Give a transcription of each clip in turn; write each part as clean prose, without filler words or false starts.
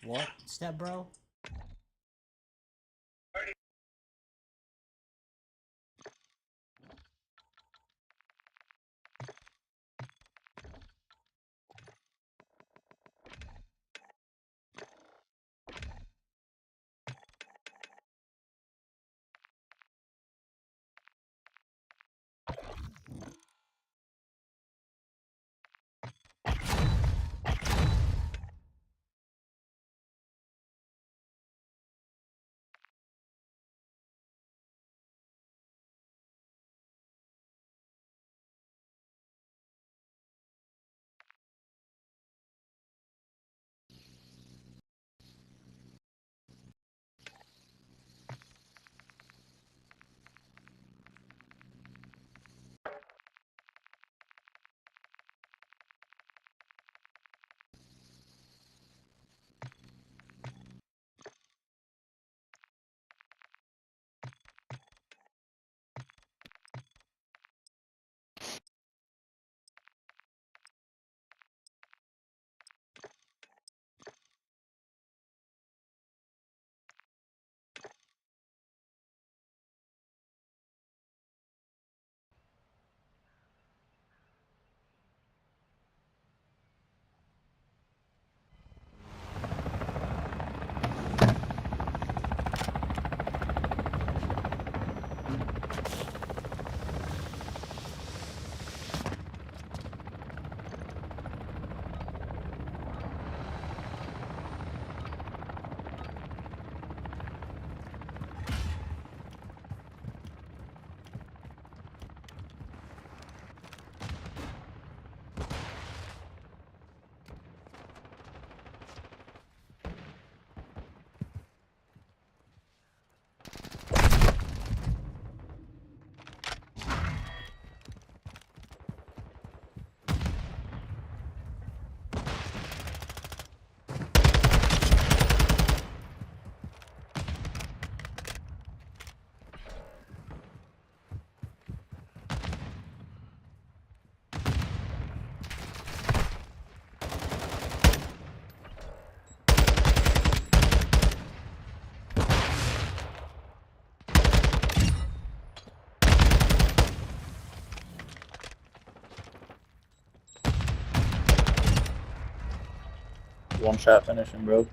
What, step bro? One shot finishing, bro.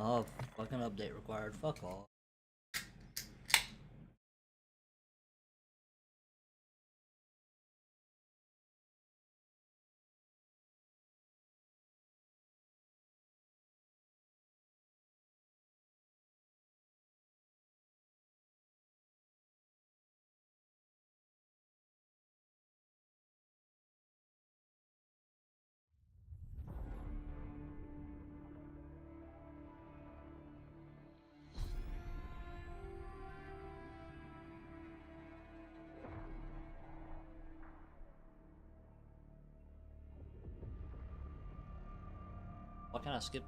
Oh, fucking update required. Fuck all. Why can't I skip?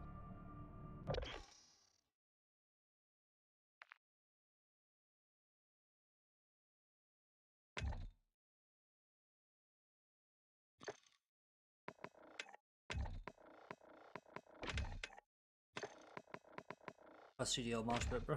A CDO mouse bit, bro.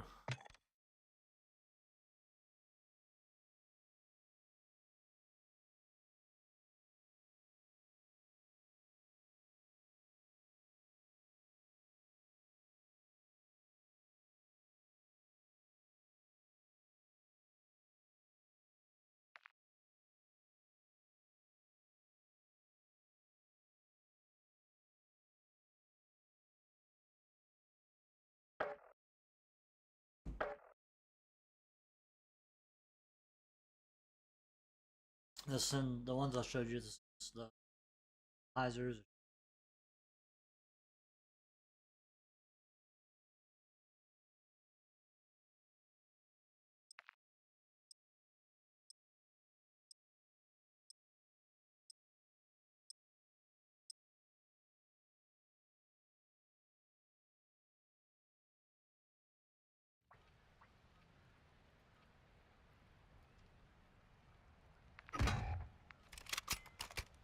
Listen, the ones I showed you, the visors.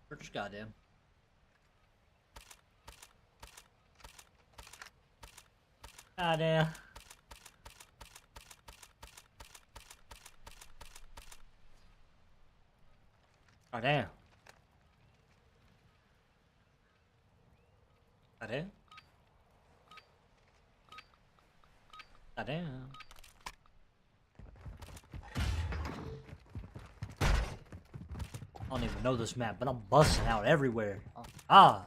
Search, goddamn. Goddamn. Goddamn. Goddamn. Goddamn. I don't even know this map, but I'm busting out everywhere. Ah.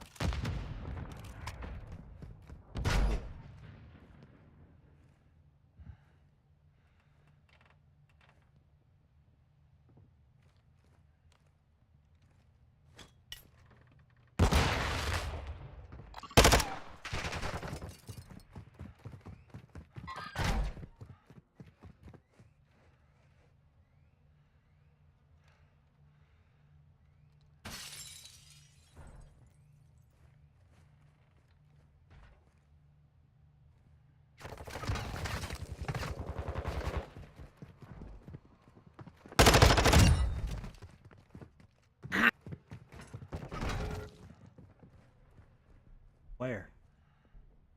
Where?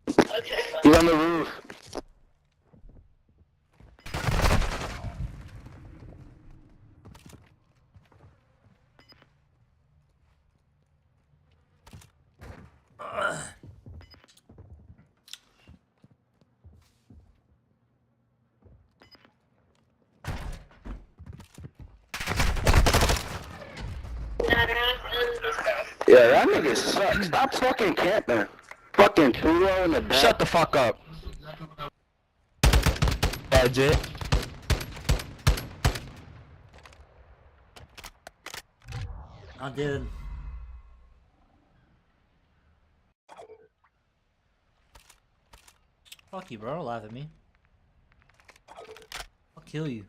He's on the roof. Yeah, that nigga sucks. Stop fucking camping. Fucking Turo in the back. Shut the fuck up. Legit. I did. Fuck you, bro. Don't laugh at me. I'll kill you.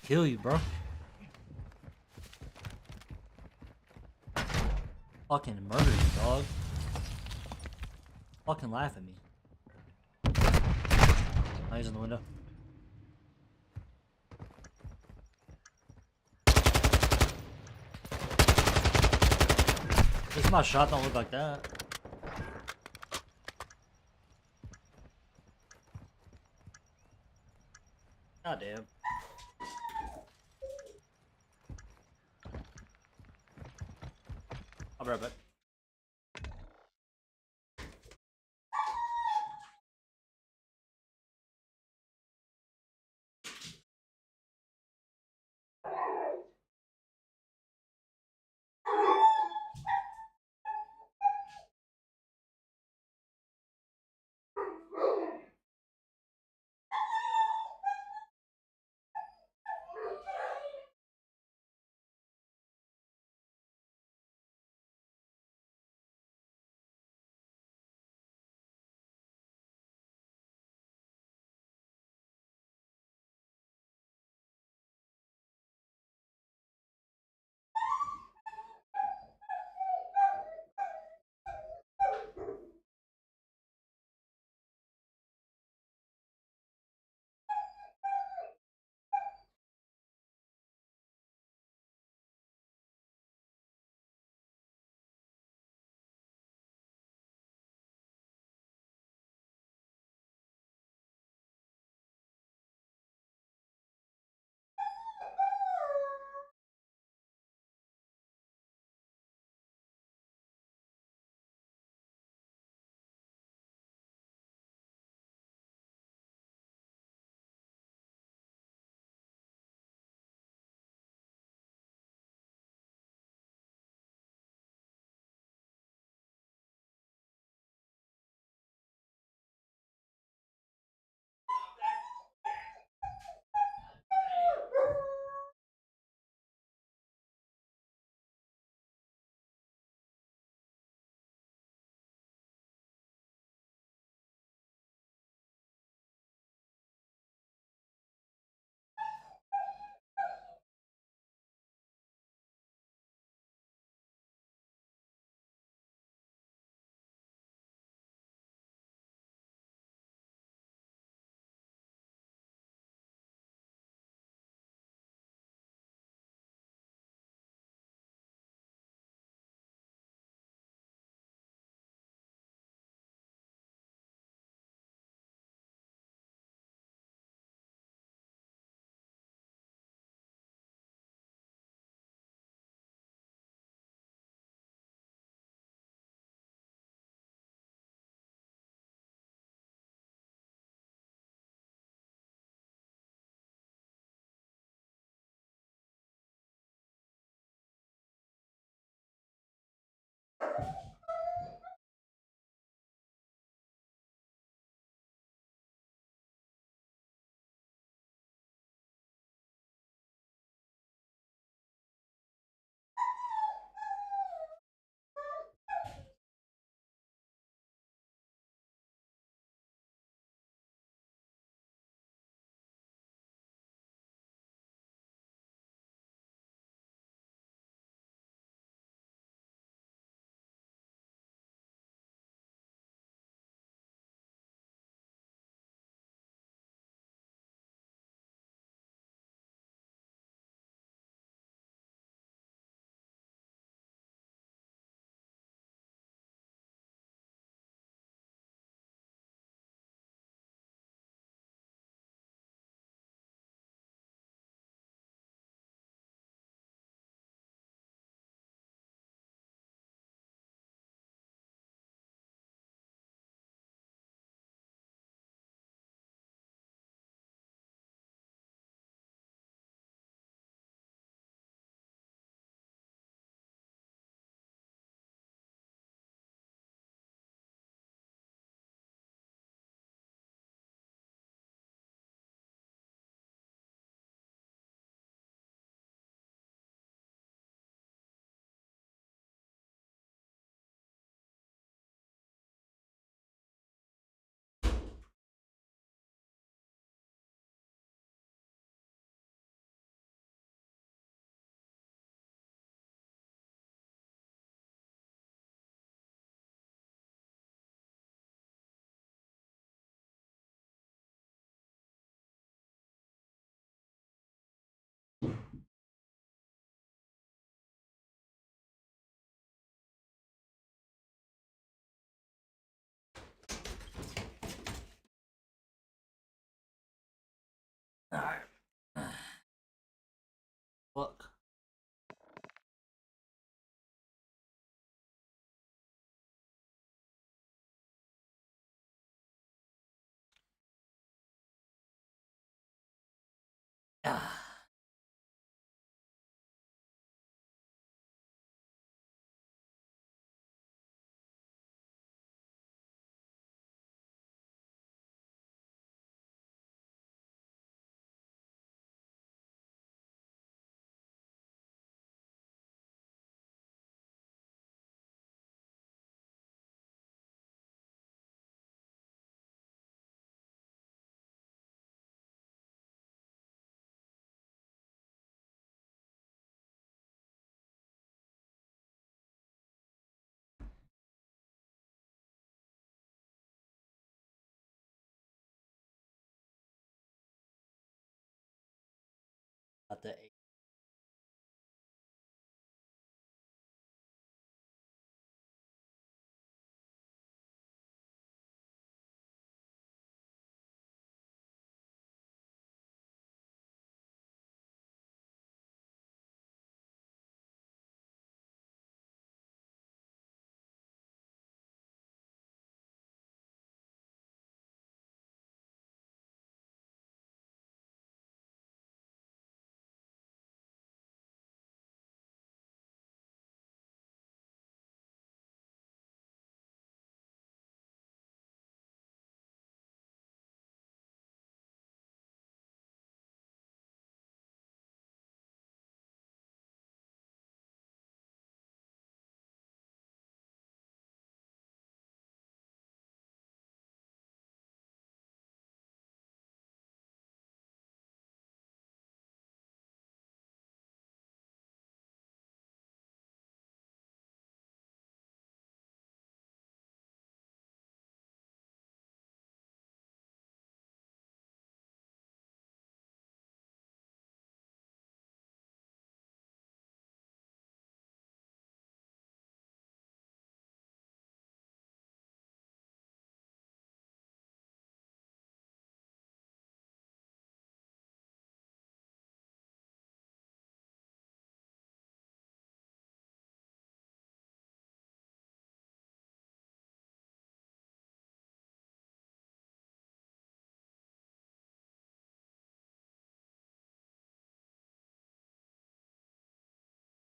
Kill you, bro. Fucking murder you, dog. Fucking laugh at me. Oh, he's in the window. This my shot don't look like that. God damn. I'll be right back. Alright. Fuck. Ah. Got the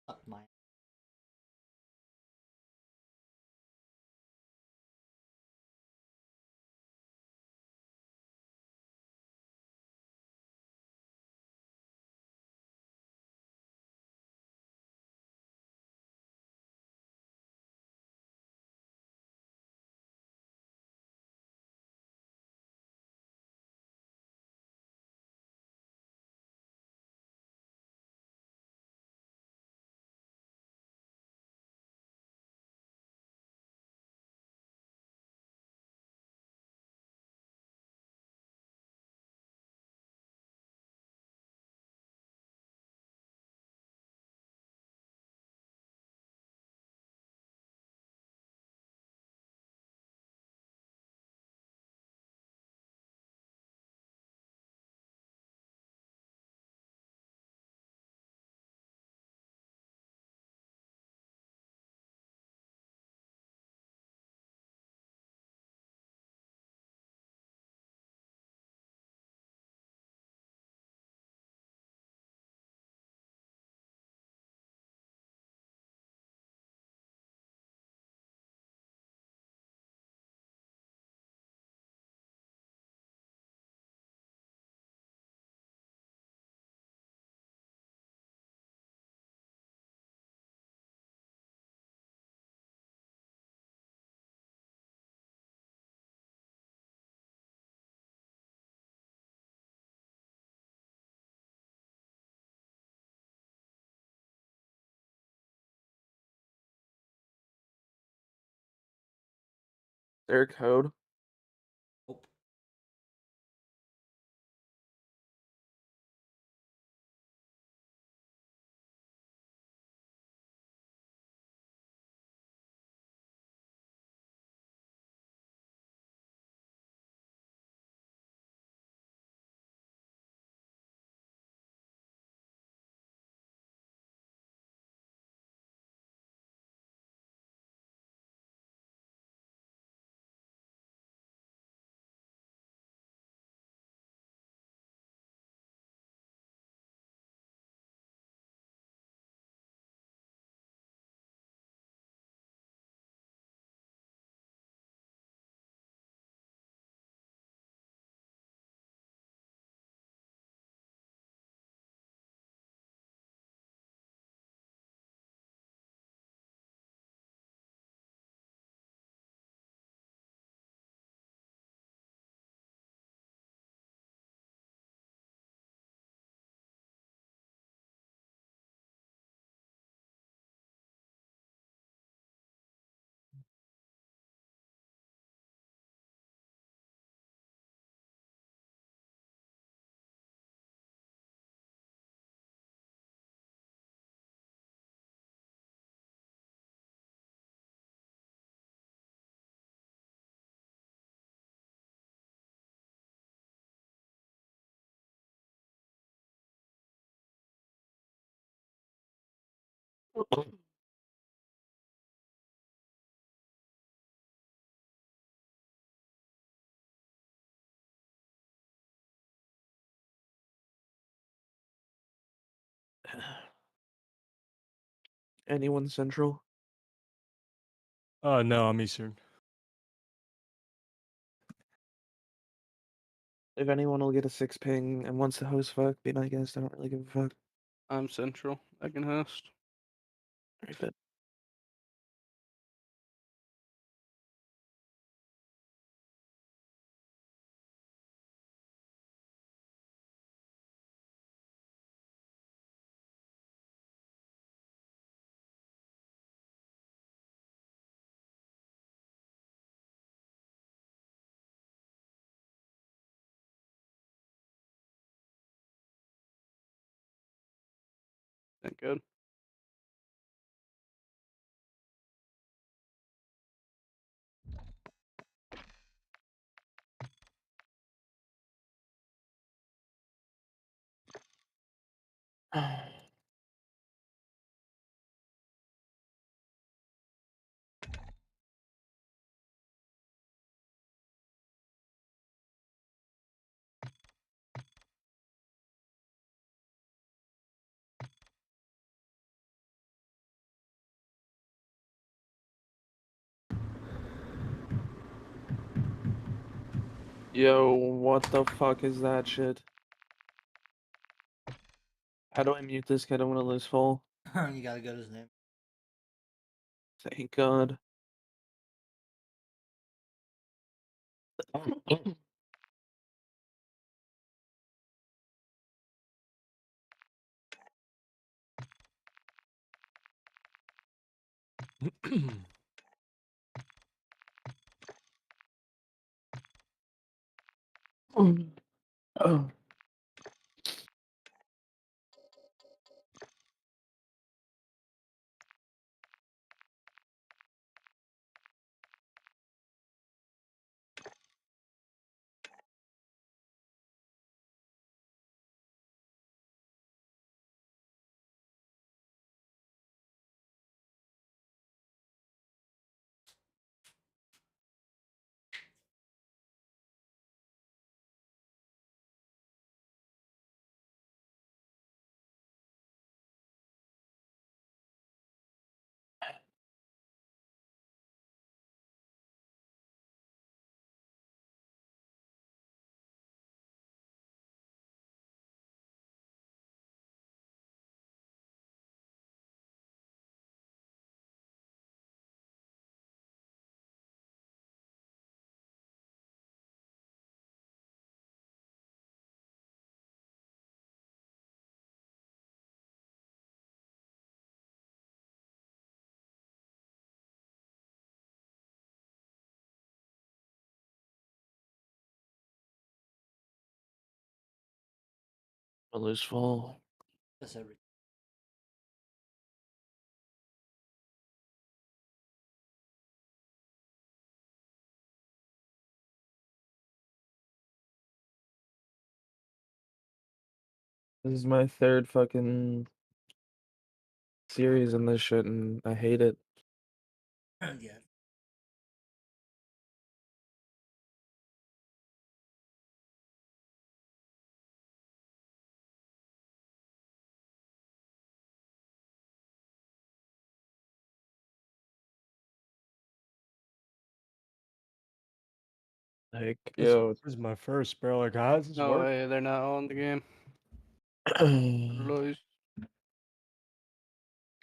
fuck my Their code. Nope. Anyone central? No, I'm Eastern. If anyone will get a 6 ping and wants to host fuck, be my guest. I don't really give a fuck. I'm central. I can host. Very good. Thank God. Yo, what the fuck is that shit? How do I mute this kid? I want to lose full. You gotta go to his name. Thank God. Oh. I lose full. That's everything. This is my third fucking series in this shit, and I hate it. Yeah. Like, This yo. this is my first, bro. Like, how does this No work? way, they're not all in the game. I Lois.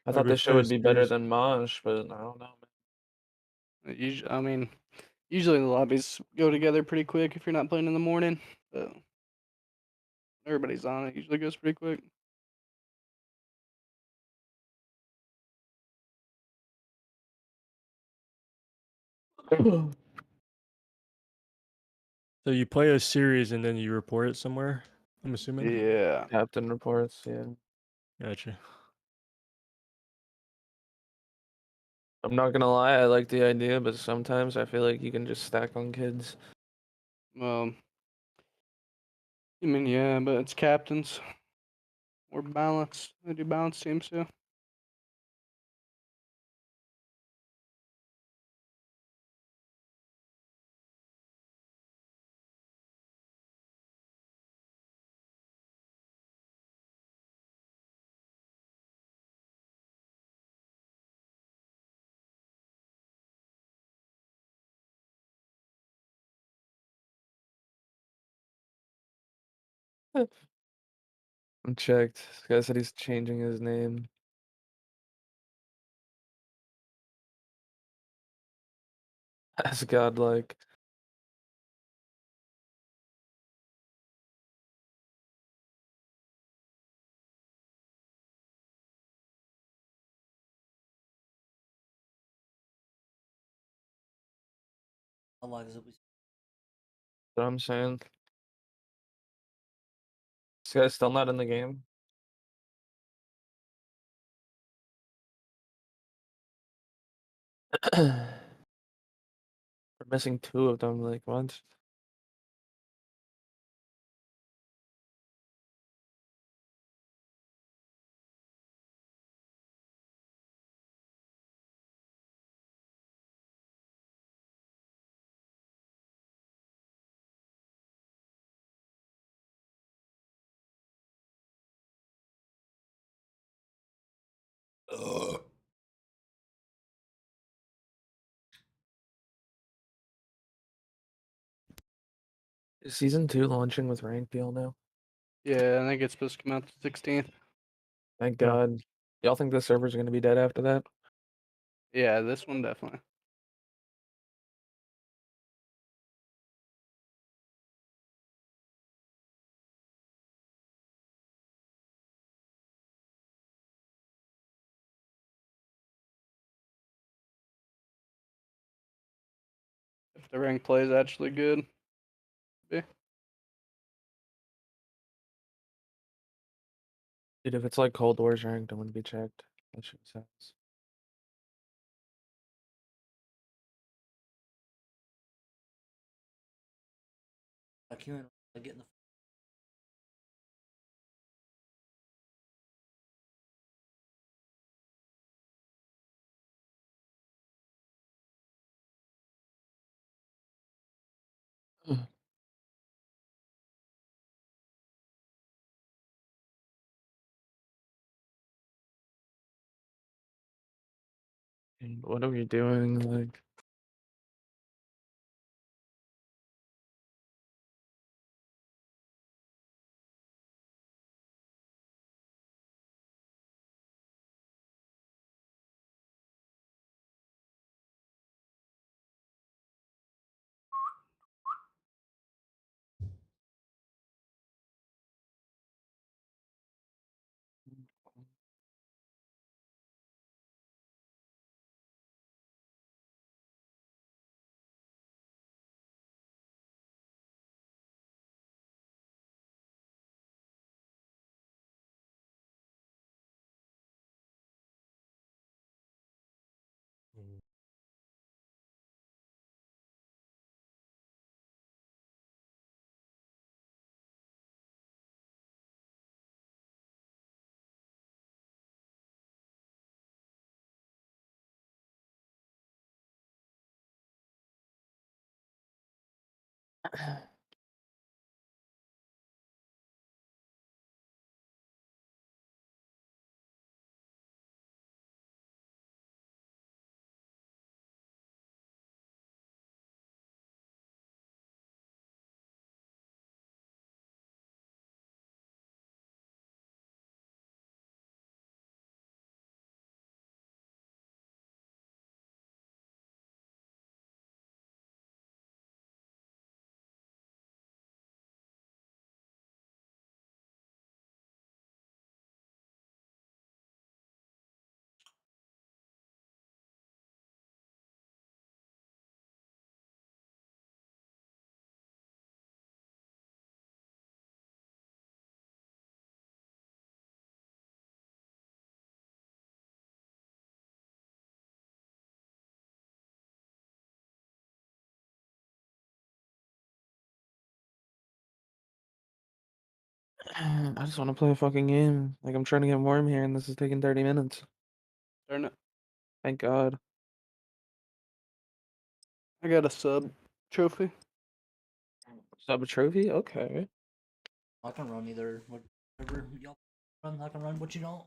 thought Every this shit would first be better series. than Mosh, but I don't know, I mean, usually the lobbies go together pretty quick if you're not playing in the morning. But everybody's on it. Usually goes pretty quick. man. So you play a series and then you report it somewhere. I'm assuming. Yeah. Captain reports, yeah. Gotcha. I'm not gonna lie, I like the idea, but sometimes I feel like you can just stack on kids. I mean, yeah, but it's captains. Or balance. They do balance teams too. I'm checked. This guy said he's changing his name. That's godlike. How long is it? What I'm saying. This guy's still not in the game. We're missing 2 of them, like what? Is season 2 launching with rank deal now? Yeah, I think it's supposed to come out the 16th. Thank Yeah. God. Y'all think the servers are gonna be dead after that? Yeah, this one definitely. If the rank play is actually good. Yeah. Dude, if it's like Cold War's ranked, I wouldn't be checked. That shit sucks. I can't get in the. And what are we doing? Like, I just want to play a fucking game. Like, I'm trying to get warm here, and this is taking 30 minutes. Darn it. Thank God. I got a sub trophy. Sub trophy? Okay. I can run either whatever y'all run. I can run what you don't.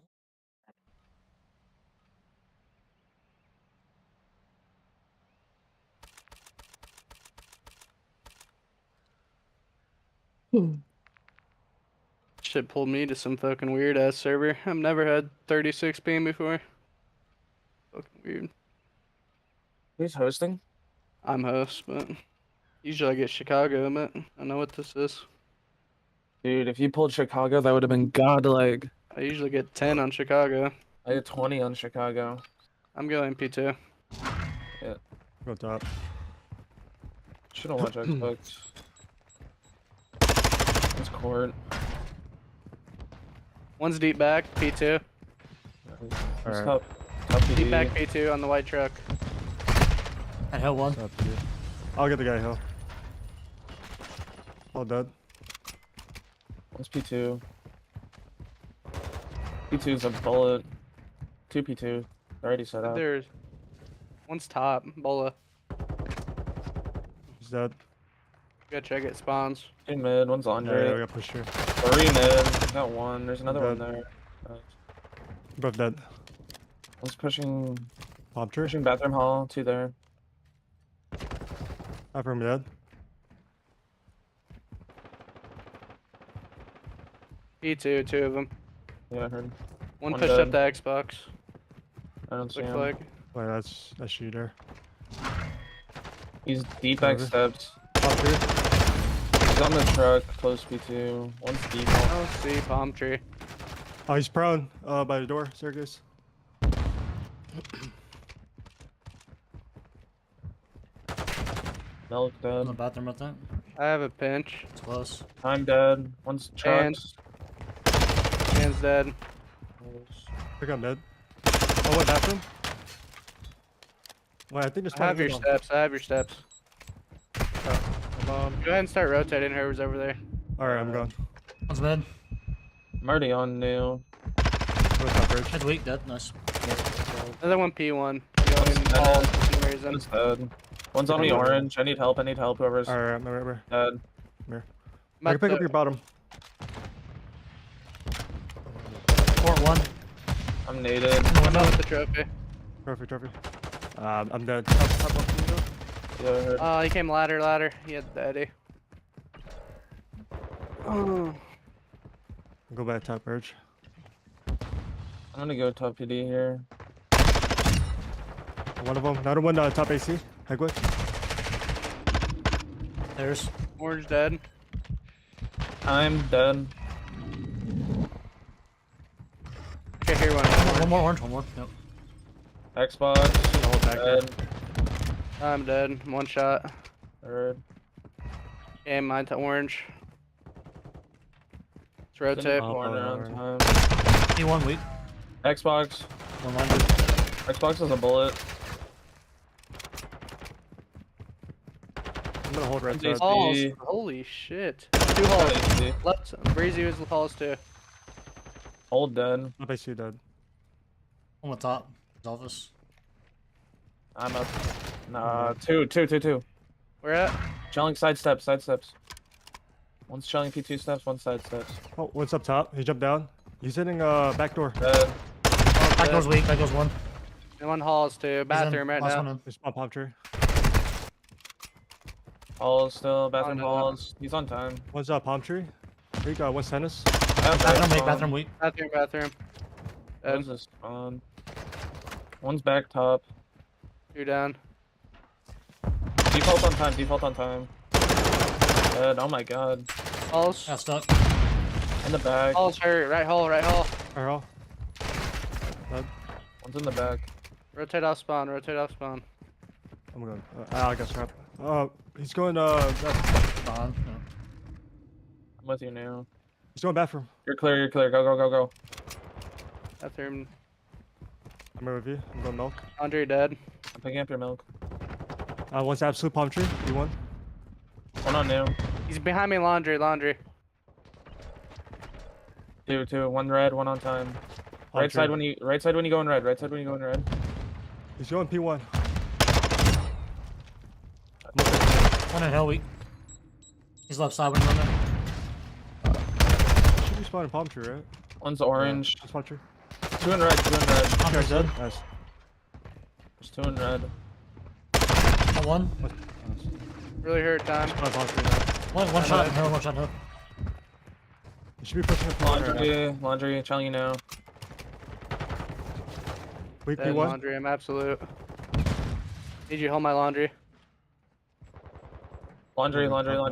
shit pulled me to some fucking weird ass server. I've never had 36 ping before. Fucking weird. Who's hosting? I'm host, but usually I get Chicago, but I know what this is. Dude, if you pulled Chicago, that would have been godlike. I usually get 10 on Chicago. I had 20 on Chicago. I'm going P2. Go top. Should've watched Xbox. It's court. One's deep back, P2. It's Alright. top PD. Deep back P2 on the white truck. At hill one. Top two. I'll get the guy hill. All dead. One's P2. P2's a bullet. 2 P2. Already set up. There's one's top, Bola. He's dead. Gotta check it, spawns. 2 mid. One's Yeah, Andre. I got pushed here. 3 mid. Got 1. There's another one Dead. there. Nice. Both dead. One's pushing Pop tree. bathroom hall. 2 there. I've him dead. P2, 2 of them. Yeah, I heard. One One pushed up dead. the Xbox. I don't see Looks him. like. Wait, that's shooter. He's deep back Over. steps. Pop tree. He's on the truck. Close P2. One's deep. I don't see palm tree. Oh, he's prone. By the door. Staircase. Milk In the dead. bathroom, I think. I have a pinch. It's close. I'm dead. One's trucks. Man's dead. Pick up mid. Oh, wait, bathroom. Wait, I think there's I have your one. steps. I have your steps. Bomb. Go ahead and start rotating whoever's over there. Alright, I'm going. One's mid. I'm already on new. Go top bridge. Head's weak, dead. Nice. Another one P1. Going dead. all for some reason. One's dead. One's on me Pick up orange. I need help. Whoever's Alright, right. dead. I can pick up your bottom. Court one. I'm naded. I'm out with the trophy. Trophy. I'm dead. Top left window. Yeah, I heard. Oh, he came ladder. He had the Eddie. Oh. Go back top bridge. I'm gonna go top PD here. One of them. Another one top AC. Hegwood. There's. Orange dead. I'm dead. Okay, here one. One more orange, one more. Yep. Xbox. The whole back there. Dead. I'm dead. One shot. Third. Aim mine to orange. Let's In the rotate. corner on time. P1 weak. Xbox. One line. Xbox has a bullet. I'm gonna hold red One's side. Halls. AC. Holy shit. 2 halls. AC. Left. Breezy was halls too. Hold dead. Top AC dead. On the top. His office. I'm up. Nah, two. Where at? Shelling side steps. One's shelling P2 steps, one side steps. Oh, one's up top. He jumped down. He's hitting back door. Dead. Back goes weak. Back goes one. And one halls too. He's in. Bathroom right Last now. one in. There's palm tree. Halls still, bathroom no. halls. He's on time. One's palm tree. Weak. One's tennis. Bathroom weak. Bathroom weak. Bathroom. One's a spawn. One's back top. 2 down. Default on time. Dead. Oh my god. Halls. Got stuck. In the back. Halls hurt. Right hole. Alright. One's in the back. Rotate off spawn. I'm going. I got trapped. He's going. Gone. I'm with you now. He's going bathroom. You're clear. Go. Bathroom. I'm right with you. I'm going milk. Andre dead. I'm picking up your milk. One's absolute palm tree. You won. One on new. He's behind me. Laundry. Two. One red, one on time. Palm Right tree. side when you go in red. He's going P1. One in hell weak. He's left side when you run there. Should be spawning palm tree, right? One's orange. That's palm tree. Two in red. Hunter's dead. Nice. There's two in red. One. Really hurt time. Palm tree now. One shot in hill. One shot in hill. You should be pushing up corner. Laundry, telling you now. Weak Dead P1. laundry, I'm absolute. Need you to hold my laundry. Laundry. Not hit.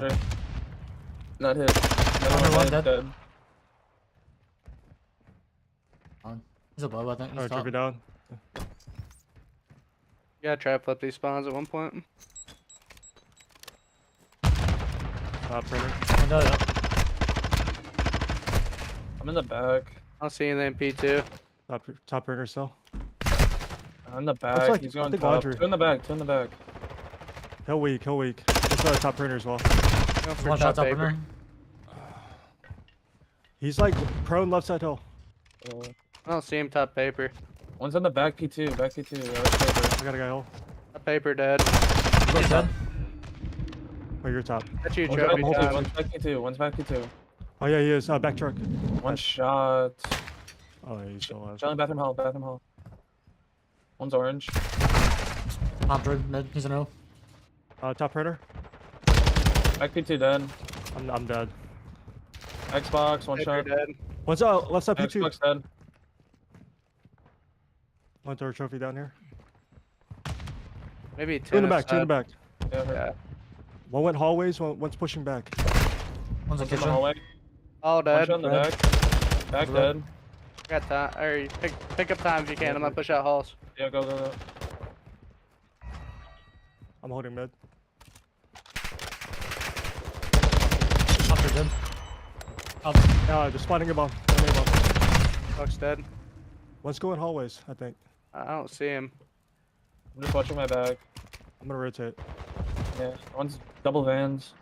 Laundry one, dead. Dead. He's above, I think. He's Alright, top. drop it down. You gotta try to flip these spawns at one point. Top printer. Window, yeah. I'm in the back. I don't see anything P2. Top printer still. I'm in the Looks back. like- He's I going think top. laundry. Two in the back. Hill weak. There's a top printer as well. Going for One shot top paper. winner. He's like prone left side hill. I don't see him top paper. One's in the back P2. Yeah, that's paper. I got a guy hill. Top paper dead. He's dead. Oh, you're top. That's you, One's trophy back P2. time. One's back P2. Oh yeah, he is. Back truck. One shot. Oh, yeah, he's still alive. Chilling bathroom hall. One's orange. Top third, mid. He's an O. Top printer. Back P2 dead. I'm dead. Xbox, one Paper shot. dead. One's left side P2. Xbox dead. One throw a trophy down here. Maybe Two in the back. tennis Yeah, Yeah. One went hallways. One's pushing back. One's in in the kitchen. hallway. All One dead. shot in the Red. back. Back Red. dead. Got time. Or you pick up time if you can. I'm gonna push out halls. Yeah, go. I'm holding mid. Top third dead. They're spawning above. Spawning above. Buck's dead. One's going hallways, I think. I don't see him. I'm just watching my back. I'm gonna rotate. Yeah. One's double vans.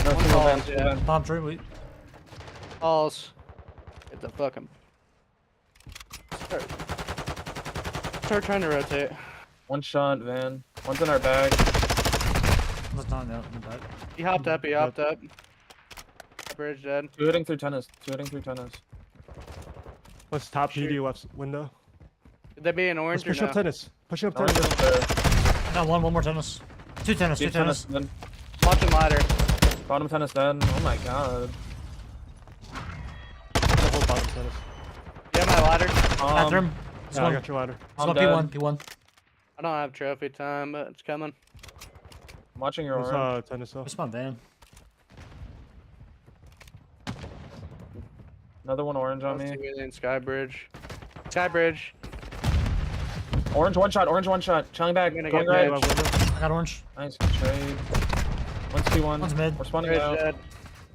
No, One single hall, vans. yeah. Single van. Top three, wait. Halls. Get the fucking. Start trying to rotate. One shot van. One's in our bag. That's not out in the back. He hopped up. Bridge dead. Two hitting through tennis. What's top PD left window? Could they be an Let's orange or push no? up tennis. Push up Orange tennis. is there. Got one more tennis. Two tennis. Deep tennis. Then Watching ladder. bottom tennis dead. Oh my god. The whole bottom tennis. You have my ladder? Bathroom. This Yeah, I one. got your ladder. This I'm one dead. P1. I don't have trophy time, but it's coming. I'm watching your There's orange. tennis though. It's my van. Another one orange on Let's me. see within Skybridge. Skybridge. Orange one shot. Chilling back. I'm gonna Going get right. mid. I got orange. Nice trade. One's P1. One's mid. We're spawning Bridge out. dead.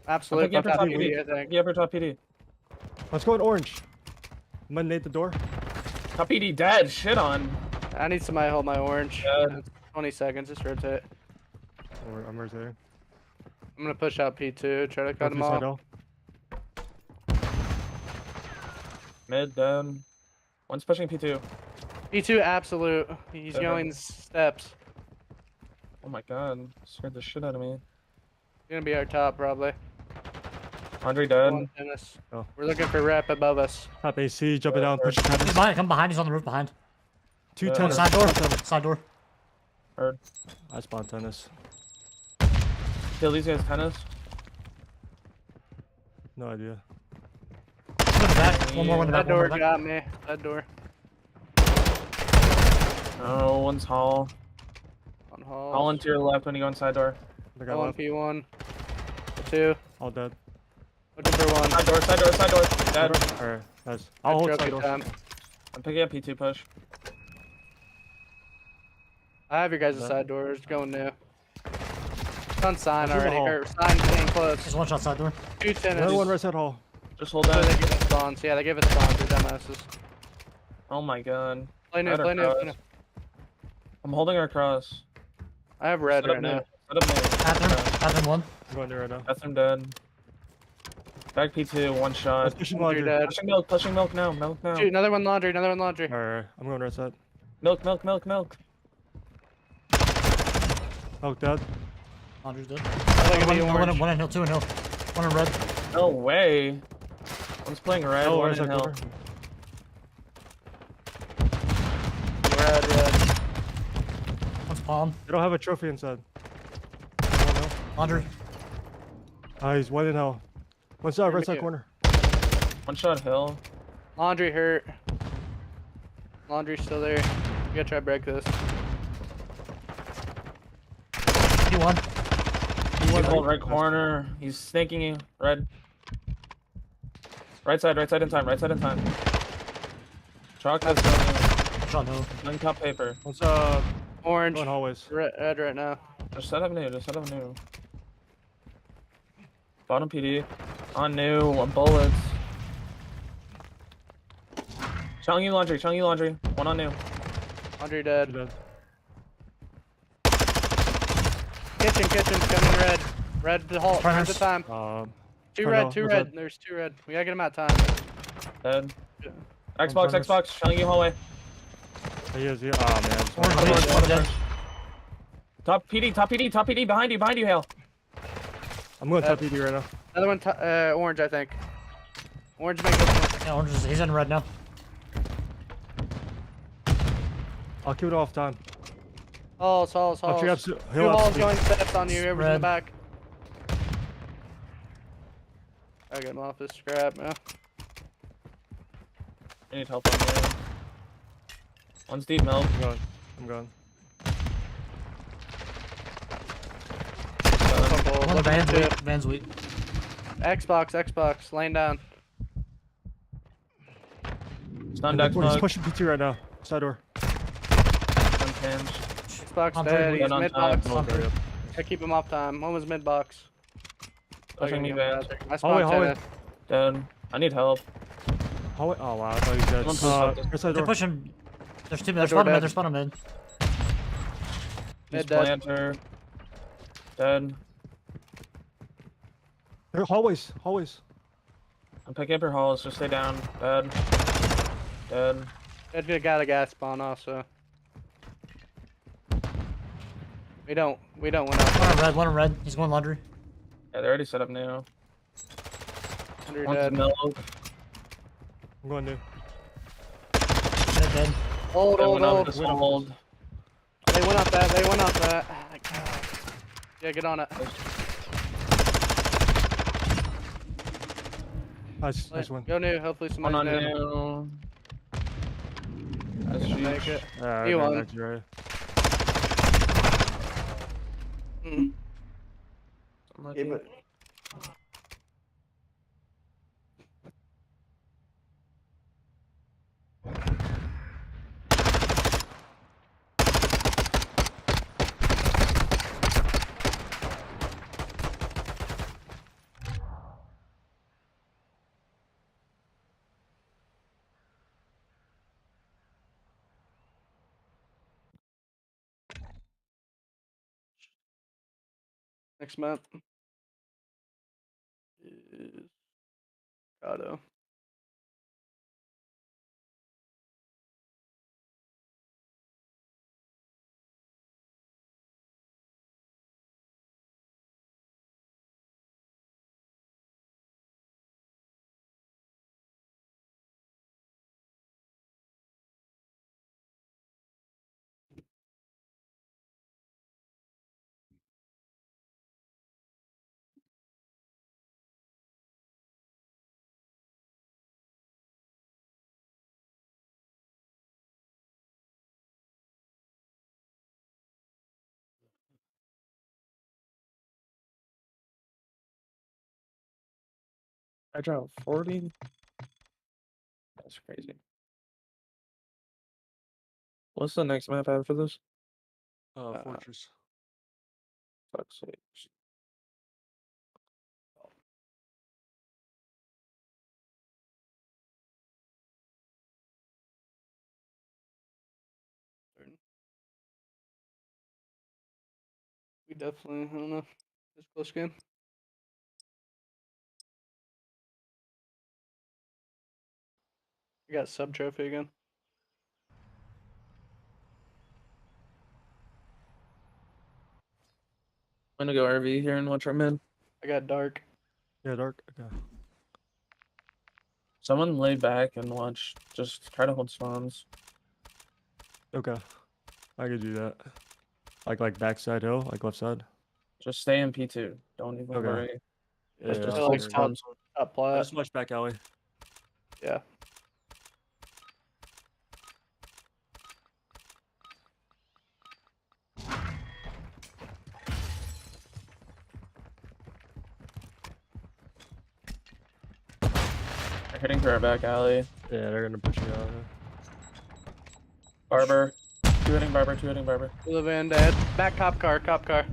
I'm Absolute. picking up Top your top PD, PD. I think. Picking up your top PD. Let's go in orange. I'm gonna nade the door. Top PD dead. Shit on. I need somebody to hold my orange. Dead. 20 seconds. Just rotate. I'm rotating. I'm gonna push out P2. Try to cut him Trophy side off. hill. Mid dead. One's pushing P2. P2 absolute. He's Dead. going steps. Oh my god. Scared the shit out of me. He's gonna be our top probably. Andre dead. One tennis. Oh. We're looking for rep above us. Top AC, jumping down, pushing He's tennis. behind. Come behind. He's on the roof behind. Two Yeah. tennis. Side door. Side door. Heard. I spawned tennis. Kill these guys tennis. No idea. One in the back. One more in the That back. One more door in the back. got me. That door. Oh, one's hall. On hall. Hall into your left when you go inside door. I got One left. P1. Two. All dead. Looking for one. Side door. Dead. Alright, nice. I'll hold Trophy side door. time. I'm picking up P2 push. I have your guys' That- side doors going new. It's on sign This is a already. hall. Or sign getting close. There's one shot side door. Two tennis. Another one right side hall. Just hold So that. they give us spawns. Yeah, they give us spawns. They're dumbasses. Oh my god. Play new, Red or play new. cross? Play new. I'm holding our cross. I have red Set up right now. mid. Set up mid. Bathroom. Bathroom one. I'm going there right now. Bathroom dead. Back P2, one shot. Let's push in You're laundry. dead. Pushing milk now. Milk now. Shoot, another one laundry. Another one laundry. Alright, I'm going right side. Milk. Oh, dead. Laundry's dead. I think it'll be orange. One in hill. Two in hill. One in red. No way. One's playing red, Oh, one right in side hill. cover. Red. One's palm. They don't have a trophy inside. Laundry. He's one in hell. One's out, right side you. corner. One shot hill. Laundry hurt. Laundry's still there. You gotta try to break this. He won. He's holding right corner. He's snaking you. Red. Right side in time. Right side in time. Chalk has Shot no. uncut paper. What's Orange. going hallways? Red right now. Just set up new. Just set up new. Bottom PD. On new. Bullets. Challenge you laundry. Challenge you laundry. One on new. Laundry dead. Dead. Kitchen's coming red. Red to halt. Red to Furnace. time. Two Turn red, out, two what's red. that? There's two red. We gotta get them out time. Dead. Yeah. Xbox. furnace. Xbox. Challenge you hallway. He is. Oh man. It's Orange, fine. orange, one dead. Top PD. Behind you, Hale. I'm going top ED right now. Another one, orange, I think. Orange make this one. Yeah, orange is, he's in red now. I'll keep it off time. Halls. I'll tree up. Two He'll halls have going steps on you. Whoever's in the Red. back. I get him off this scrap, man. I need help on there. One's deep milk. I'm going. One van's weak. Van's weak. Xbox, laying down. Stun He's Xbox. pushing PT right now. Side door. Unhinged. Xbox I'm dead. pretty He's good on mid time. box. Hunter. Yep. I keep him off time. One was mid box. Pushing me back. I Hallway, spawned hallway. Dead. I need help. Hallway. Oh wow. I thought he was dead. Someone push up this- Here's side They're door. pushing. There's two. They're door spawning mid. dead. They're spawning mid. He's Mid dead. planter. Dead. Here, hallways. I'm picking up your halls. Just stay down. Dead. Dead. Dead got a gas spawn also. We don't win up. One in red. He's going laundry. Yeah, they already set up new. Under One's dead. milk. I'm going new. Dead. Hold. They went up this hold. They went up that. Ah, God. Yeah, get on it. Nice one. Go new. Hopefully One somebody's on new. new. That's Gonna make huge. it. Okay, You won. next, right. Mm. Unlucky. Yeah, but next map is Gato. I dropped 40. That's crazy. What's the next map after this? Fortress. Fuck's sake. We definitely, I don't know. It's a close game. We got sub trophy again. I'm gonna go RV here and watch our mid. I got dark. Yeah, dark. Okay. Someone lay back and watch. Just try to hold spawns. Okay. I could do that. Like backside hill, like left side. Just stay in P2. Don't even Okay. worry. Yeah, Let's just I'll like hold figure it out. top- spawns. Top plat. Just watch back alley. Yeah. They're hitting through our back alley. Yeah, they're gonna push you out. Barber. Two hitting Barber, two hitting Barber. Yellow van dead. Back cop car, cop car.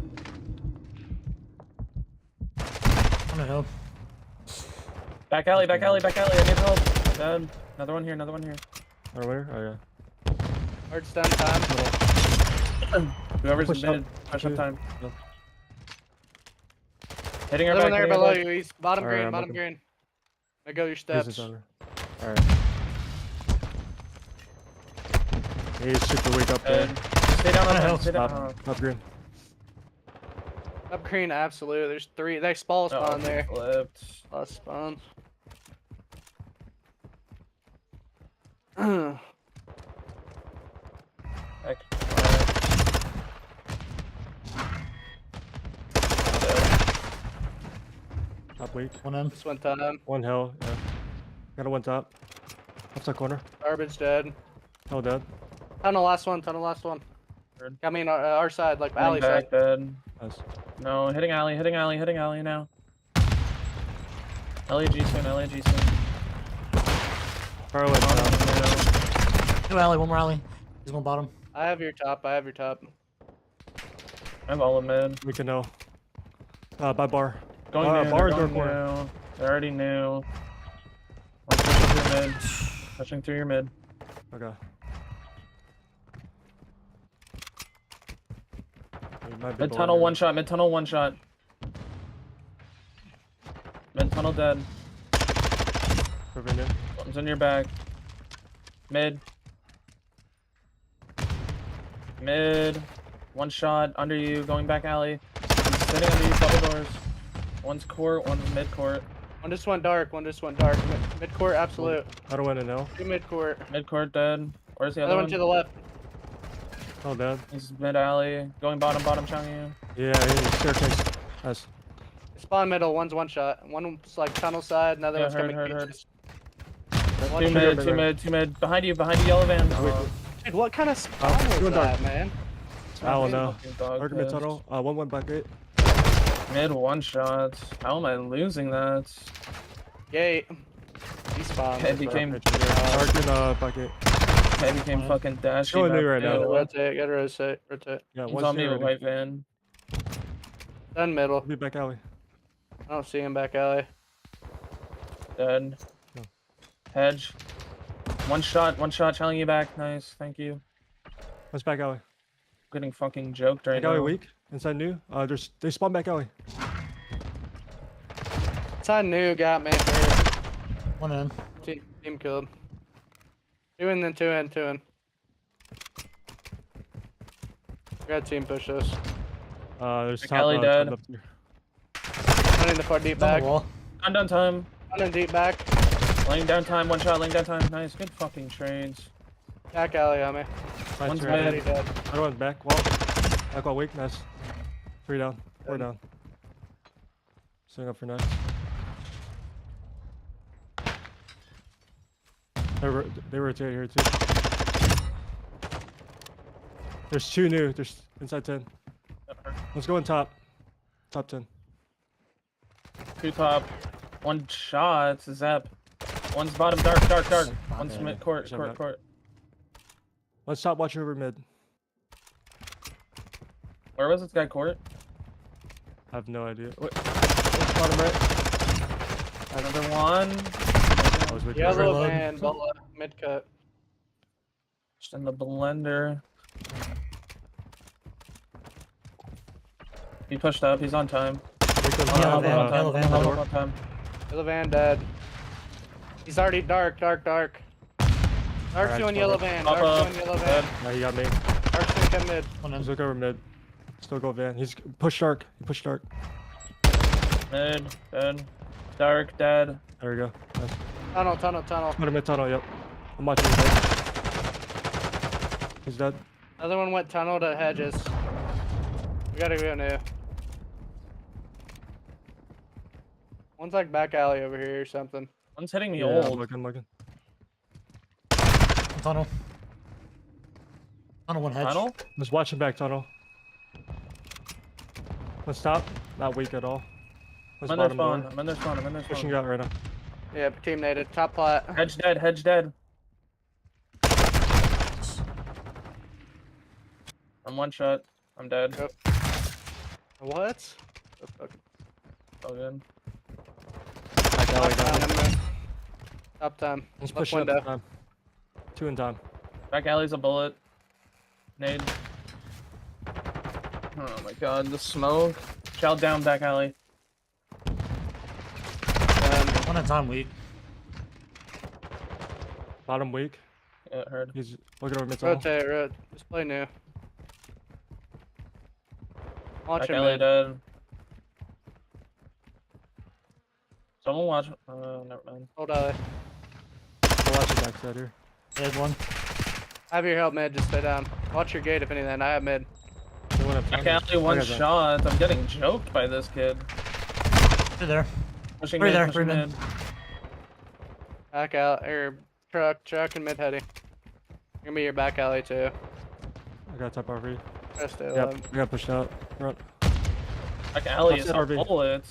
On the hill. Back alley, back alley, back alley. I need help. Dead. Another one here, another one here. Oh, where? Oh yeah. Hard stun time. Whoever's Push mid, up. push up Two. time. Yeah. Hitting our Another back. one there hitting our below back. you. He's bottom Alright, green, I'm bottom looking. green. I go your He's steps. All right. He's super weak up there. Stay down on What the him. hell? Stay down. Top green. Up green, absolute. There's 3. They spawn Oh, there. flipped. Plus spawns. Back. Top weak. One in. This one time. One hell. Yeah. Got a one top. Left side corner. Garbage dead. Hell dead. Tunnel last one, tunnel last one. Heard. I mean, our side, like Going alley back, side. dead. Nice. No, hitting alley, hitting alley, hitting alley now. LAG soon, LAG soon. Far away. Two alley, one more alley. He's going bottom. I have your top, I have your top. I'm all in mid. We can know. By bar. Going Bar- new, bar they're door going corner. new. They already knew. I'm pushing through mid. Pushing through your mid. Okay. He might be Mid below tunnel here. one shot, mid tunnel one shot. Mid tunnel dead. Perfect, yeah. One's on your back. Mid. Mid. One shot under you, going back alley. He's sitting under you, double doors. One's court, one's mid court. One just went dark, one just went dark. Mid court, absolute. I don't want to know. 2 mid court. Mid court dead. Where's the Other other one to the left. Hell dead. He's mid alley. Going bottom, bottom, chowing you. Yeah, he's staircase. Nice. Spawn middle, one's one shot. One's like tunnel side, another Yeah, one's coming heard. beaches. Two mid, two mid. Behind you, yellow van. Dude, what kind of spawn was doing dark. that, man? I don't know. Fucking dog Argument pissed. tunnel. One went back gate. Mid one shot. How am I losing that? Gate. He spawned. It became Dark and back gate. it became fucking dashy. Showing me map, right now. too. Rotate, gotta rotate, rotate. Yeah, He's one's on me here with already. white van. Done middle. Be back alley. I don't see him back alley. Dead. No. Hedge. One shot, telling you back. Nice, thank you. Let's back alley. Getting fucking joked right Back alley now. weak. Inside new. They spawn back alley. Inside new got me for One in. team killed. 2 in, then 2 in, 2 in. Got team push us. There's Back top alley top dead. left here. Running the far deep It's on back. the wall. Undone time. Running deep back. Laying down time, one shot, laying down time. Nice, good fucking trades. Back alley on me. Nice One's three. mid. Already dead. Other one's back wall. Back wall weak. Nice. 3 down. 4 down. Setting up for next. They rotate here too. There's 2 new. There's inside 10. Let's go in top. Top 10. Two top. One shot, Zep. One's bottom, dark. One's Okay. mid court, Shut up. court. Let's stop watching over mid. Where was this guy court? I have no idea. Wait. Bottom right. Another one. I was with you. Yellow Reload. van, bola, mid cut. Just in the blender. He pushed up, he's on time. Yellow van, on time, yellow van, on yellow. time. Yellow van dead. He's already dark. Dark's Alright, doing spot yellow up. van. Up, Dark's up. doing yellow Dead. van. Yeah, he got me. Dark's gonna come mid. One in. Let's look over mid. Still go van. He's push dark. He pushed dark. Mid, dead. Dark, dead. There we go. Nice. Tunnel. Put him in tunnel. Yep. I'm watching his head. He's dead. Another one went tunnel to hedges. We gotta go new. One's like back alley over here or something. One's hitting me Yeah, I'm old. looking. Tunnel. Tunnel one hedge. Tunnel? Just watching back tunnel. Let's stop. Not weak at all. I'm Let's in their bottom spawn. door. I'm in their spawn. I'm in their Pushing spawn. out right now. Yeah, team naded. Top plat. Hedge dead. Hedge dead. I'm one shot. I'm dead. Yep. What? The fuck? Oh, good. Back alley, Top got time. it. Top time. Let's Left push up window. time. 2 in time. Back alley's a bullet. Nade. Oh my god, the smoke. Shout down back alley. One at a time weak. Bottom weak. Yeah, heard. He's looking over mid tunnel. Rotate. Just play new. Watch Back him, alley mid. dead. Someone watch. Never mind. Hold alley. I'll watch your backside here. Dead one. I have your help, mid. Just stay down. Watch your gate if anything. I have mid. They went up Back tunnel. alley one I got that. shot. I'm getting joked by this kid. They're there. Pushing Three mid, there, pushing three mid. mid. Back out. Or truck and mid heady. Gonna be your back alley too. I got top RV. Try to stay Yep, alive. we got pushed out. Front. Back alley is Offset a RV. bullet.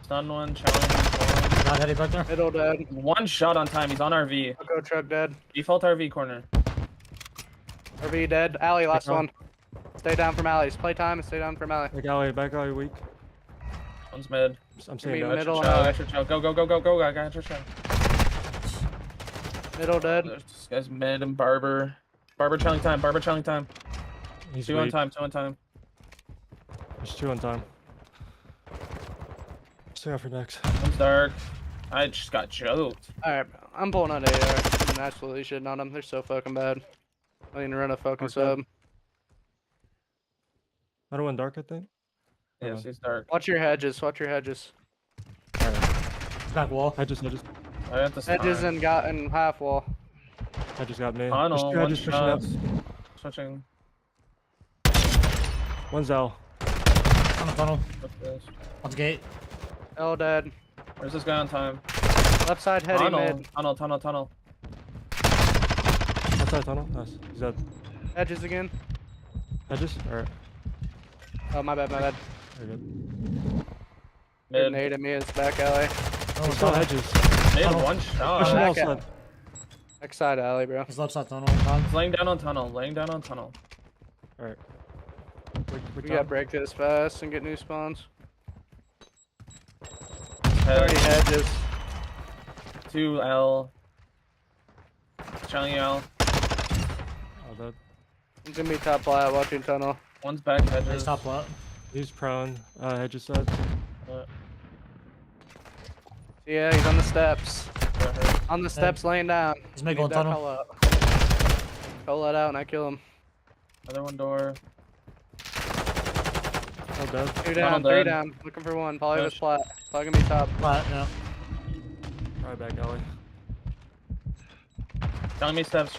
Stun one, challenge one. Not heady back there. Middle dead. One shot on time. He's on RV. I'll go truck dead. Default RV corner. RV dead. Alley last on. one. Stay down from alleys. Play time and stay down from alley. Back alley weak. One's mid. I'm Give saying me that. mid. Middle Extra chow, alley. extra chow. Go. I got your shot. Middle dead. This guy's mid and Barber. Barber challenge time. He's Two on weak. time. There's 2 on time. Stay off for next. One's dark. I just got joked. Alright, I'm pulling out AR. I'm absolutely shitting on them. They're so fucking bad. I need to run a fucking Okay. sub. Another one dark, I think. Yes, he's dark. Watch your hedges. Watch your hedges. Back wall. I just I got this. Hedges and got in half wall. got me. Tunnel, There's 2 one hedges pushing up. shot. Switching. One's L. Tunnel. What's this? One's gate. L dead. Where's this guy on time? Left side heady mid. Tunnel. Outside tunnel. Nice. He's dead. Hedges again. Hedges? Alright. Oh my bad. Very good. Good Mid. nade at me. It's back alley. Oh, There's still tunnel. hedges. Mid, Tunnel. one Pushing shot. back outside. out. Back side alley, bro. He's left side tunnel. Time. He's laying down on tunnel. Alright. We gotta break this fast and get new spawns. Head. 30 hedges. 2L. Challenge L. All dead. He's gonna be top plat watching tunnel. One's back He's hedges. top left. He's prone. Hedges side. Yeah, he's on the steps. Got hurt. On the steps laying down. He's mid Need going that tunnel. call out. Call that out and I kill him. Another one door. All dead. 2 down, Tunnel 3 dead. down. Looking for one. Probably with Push. plat. Probably gonna be top. Flat, yeah. Alright, back alley. Showing me steps.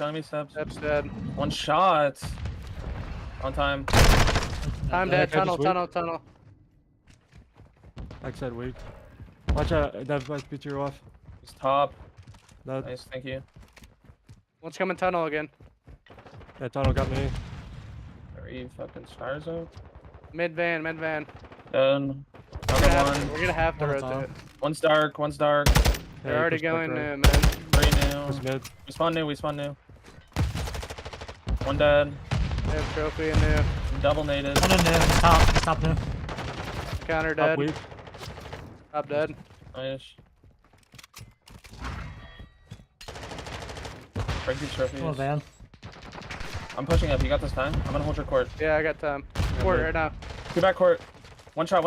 Steps dead. One shot. On time. Time Yeah, dead. hedges weak. Tunnel. Backside weak. Watch out. That might beat you off. He's top. That, Nice, thank you. One's coming tunnel again. that tunnel got me. Are you fucking stars out? Mid van. Done. We're Another gonna, one. we're gonna have to One rotate. top. One's dark. They're Yeah, already push back going right. new, man. Three Push new. mid. We spawn new. One dead. They have trophy in new. Double naded. One in there. He's top. He's top new. Counter Top dead. weak. Top dead. Nice. Break these trophies. One van. I'm pushing up. You got this time? I'm gonna hold your court. Yeah, I got time. Court right now. Two back court. One shot.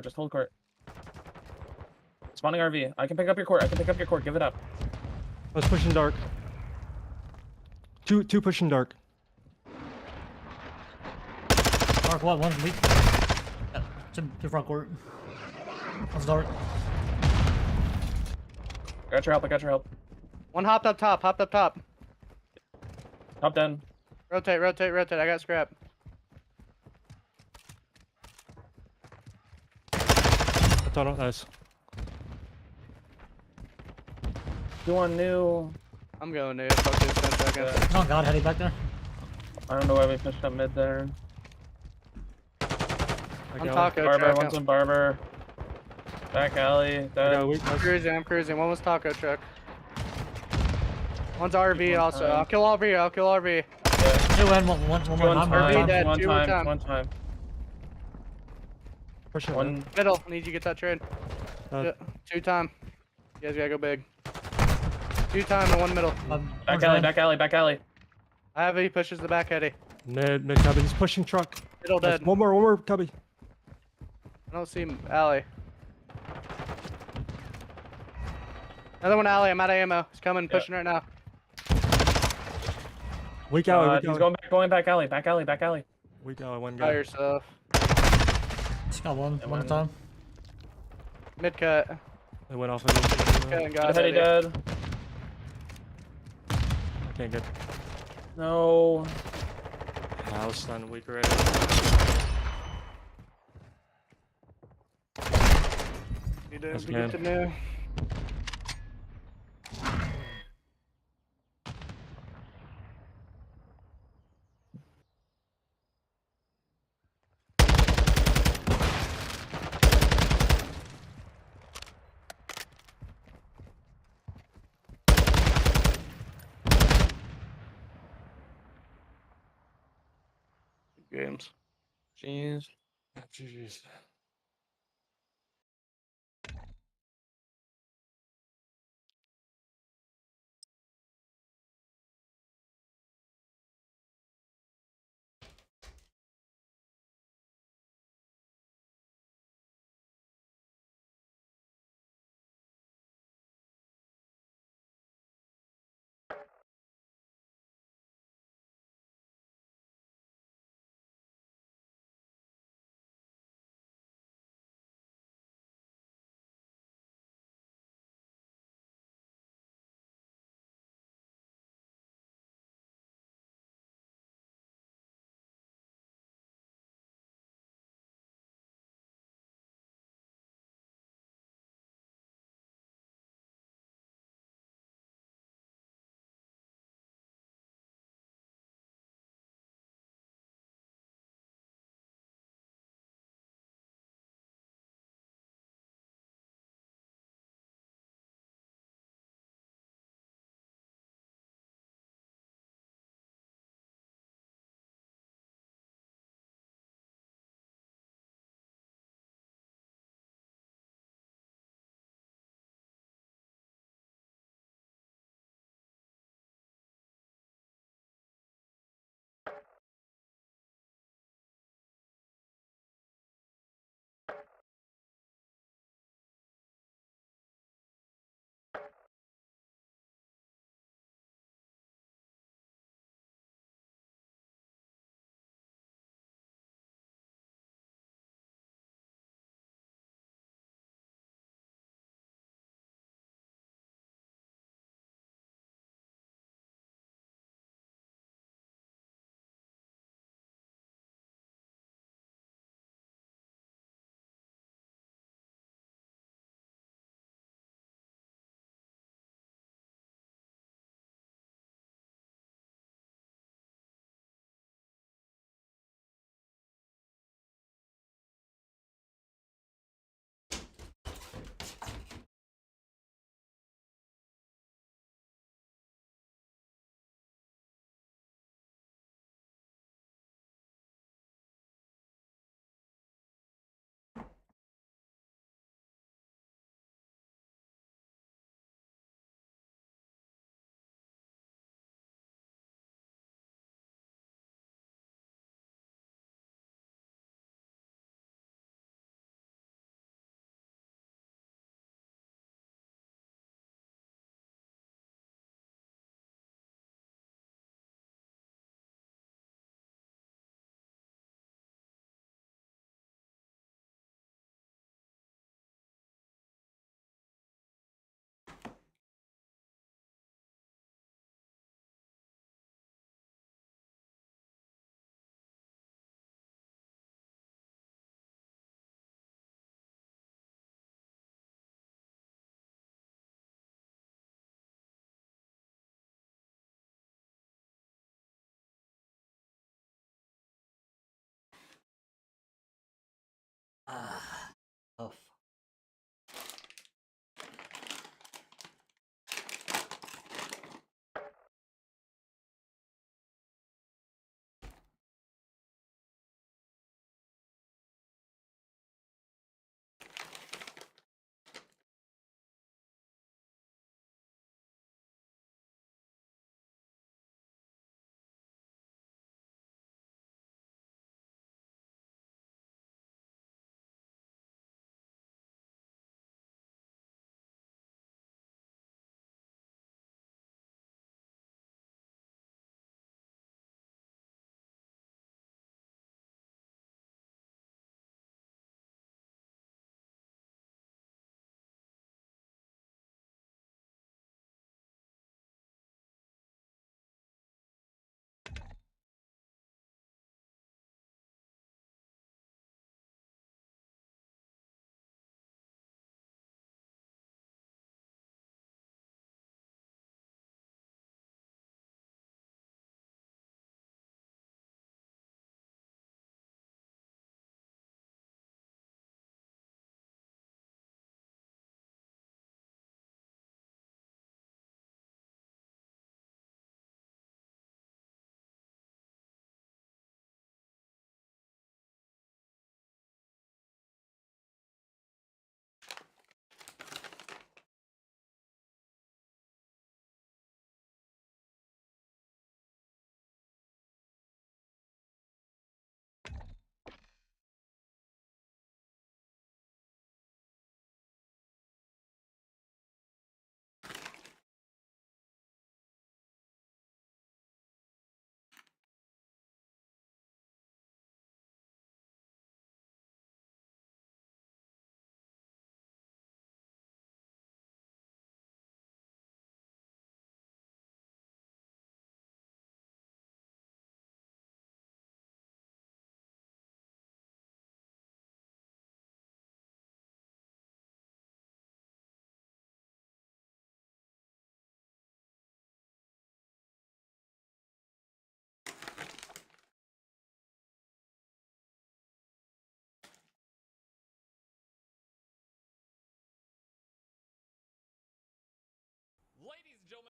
Just hold court. Spawning RV. I can pick up your court. Give it up. I was pushing dark. Two pushing dark. Dark one. One's weak. Yeah. Two front court. One's dark. I got your help. One hopped up top. Top dead. Rotate. I got scrap. Tunnel. Nice. You want new? I'm going new. Fuck this 10 seconds. He's on God, heady back there. I don't know why we pushed up mid there. I On got taco Barber, truck. one's in Barber. Back alley, I got dead. weakness. I'm cruising. One was taco truck. One's RV one also. time. I'll kill RV. I'll kill RV. Yeah. Two in, one more One time. RV time, dead, one two more time, time. one time. Pushing One. Middle. I need you to get that trade. in. Yeah. 2 time. You guys gotta go big. 2 time and 1 middle. Back alley, back alley, back alley. I have he pushes the back heady. Mid cubby. He's pushing truck. Middle Nice. dead. One more cubby. I don't see him. Alley. Another one alley. I'm out of ammo. He's coming, Yeah. pushing right now. Weak alley. Weak He's alley. going back alley, back alley, back alley. Weak alley. One By guy. yourself. Just got one Yeah, at a one. time. Mid cut. They went off. Cut and got Heady heady. dead. I can't get. No. I was stunned weak already. You did That's to get good. to new. Games. Jeez. Jeez. Ah, tough. Ladies and gentlemen.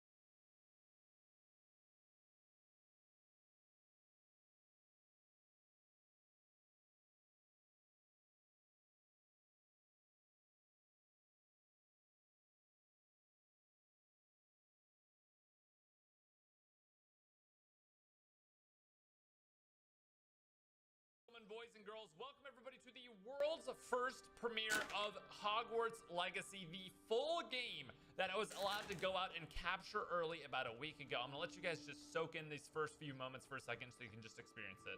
Boys and girls, welcome everybody to the world's first premiere of Hogwarts Legacy, the full game that I was allowed to go out and capture early about a week ago. I'm gonna let you guys just soak in these first few moments for a second so you can just experience it.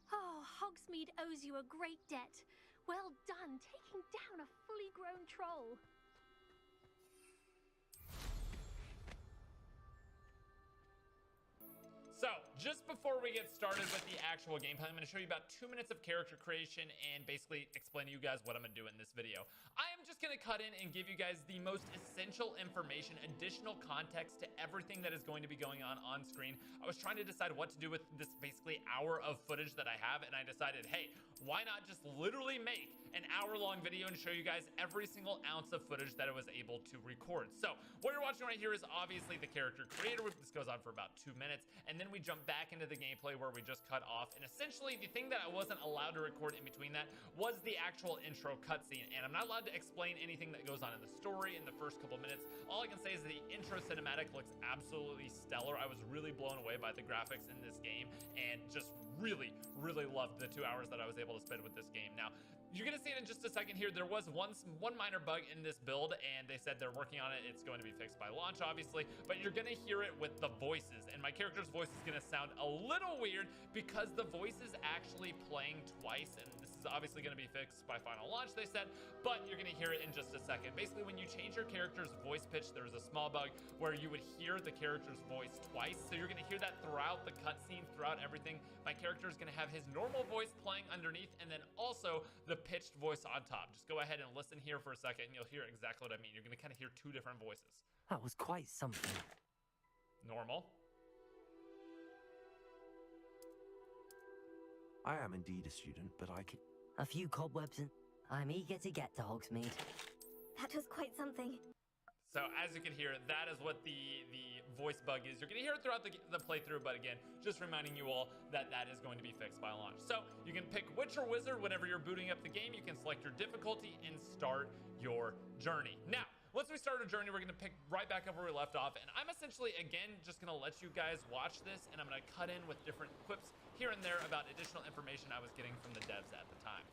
Oh, Hogsmeade owes you a great debt. Well done, taking down a fully grown troll. So, just before we get started with the actual gameplay, I'm going to show you about 2 minutes of character creation and basically explain to you guys what I'm going to do in this video. I am just going to cut in and give you guys the most essential information, additional context to everything that is going to be going on screen. I was trying to decide what to do with this basically hour of footage that I have, and I decided, hey, why not just literally make an hour-long video and show you guys every single ounce of footage that I was able to record. So, what you're watching right here is obviously the character creator. This goes on for about 2 minutes, and then we jump back into the gameplay where we just cut off. And essentially, the thing that I wasn't allowed to record in between that was the actual intro cutscene. And I'm not allowed to explain anything that goes on in the story in the first couple minutes. All I can say is the intro cinematic looks absolutely stellar. I was really blown away by the graphics in this game and just really, really loved the 2 hours that I was able to spend with this game. Now, you're gonna see it in just a second here. There was one minor bug in this build, and they said they're working on it. It's going to be fixed by launch, obviously, but you're gonna hear it with the voices, and my character's voice is gonna sound a little weird because the voice is actually playing twice, and this is obviously gonna be fixed by final launch, they said, but you're gonna hear it in just a second. Basically, when you change your character's voice pitch, there's a small bug where you would hear the character's voice twice, so you're gonna hear that throughout the cutscene, throughout everything. My character is gonna have his normal voice playing underneath, and then also the pitched voice on top. Just go ahead and listen here for a second, and you'll hear exactly what I mean. You're gonna kind of hear 2 different voices. That was quite something. Normal. I am indeed a student, but I can... A few cobwebs and I'm eager to get to Hogsmeade. That was quite something. So as you can hear, that is what the voice bug is. You're going to hear it throughout the playthrough, but again, just reminding you all that that is going to be fixed by launch. So you can pick Witch or Wizard whenever you're booting up the game. You can select your difficulty and start your journey. Now, once we start our journey, we're going to pick right back up where we left off. And I'm essentially, again, just going to let you guys watch this, and I'm going to cut in with different quips here and there about additional information I was getting from the devs at the time.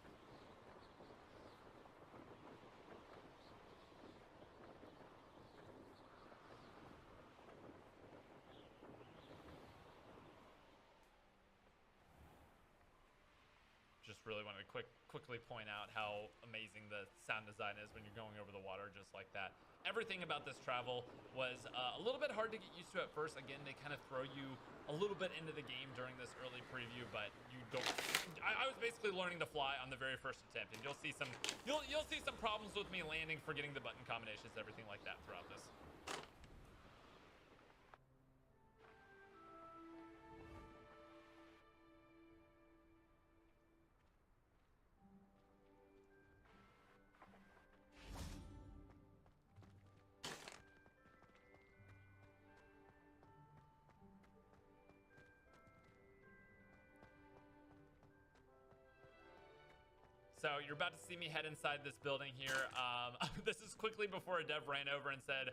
Just really wanted to quickly point out how amazing the sound design is when you're going over the water just like that. Everything about this travel was a little bit hard to get used to at first. Again, they kind of throw you a little bit into the game during this early preview, but you don't. I was basically learning to fly on the very first attempt, and you'll see some problems with me landing, forgetting the button combinations, everything like that throughout this. So you're about to see me head inside this building here. This is quickly before a dev ran over and said,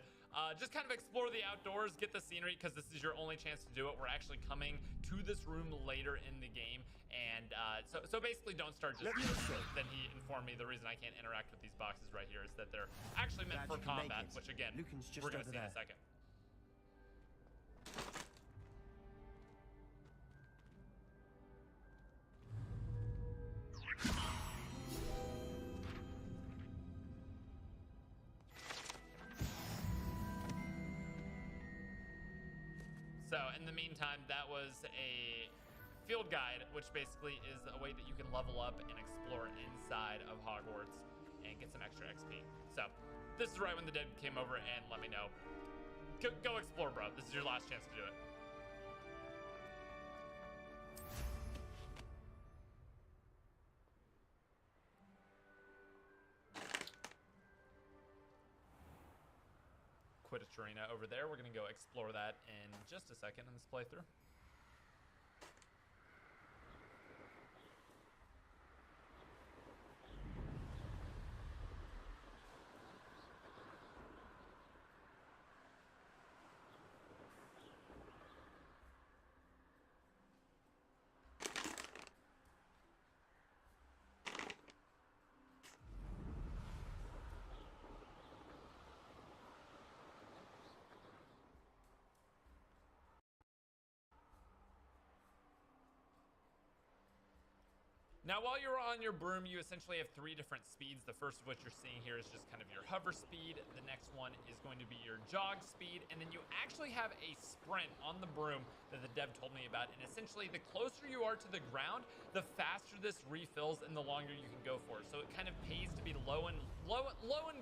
just kind of explore the outdoors, get the scenery, because this is your only chance to do it. We're actually coming to this room later in the game. And so basically don't start just then he informed me the reason I can't interact with these boxes right here is that they're actually meant for combat, which again, we're going to see in a second. So in the meantime, that was a field guide, which basically is a way that you can level up and explore inside of Hogwarts and get some extra XP. So this is right when the dev came over and let me know, go explore, bro. This is your last chance to do it. Quidditch arena over there. We're gonna go explore that in just a second in this playthrough. Now, while you're on your broom, you essentially have 3 different speeds. The first of which you're seeing here is just kind of your hover speed. The next one is going to be your jog speed. And then you actually have a sprint on the broom that the dev told me about. And essentially, the closer you are to the ground, the faster this refills and the longer you can go for. So it kind of pays to be low and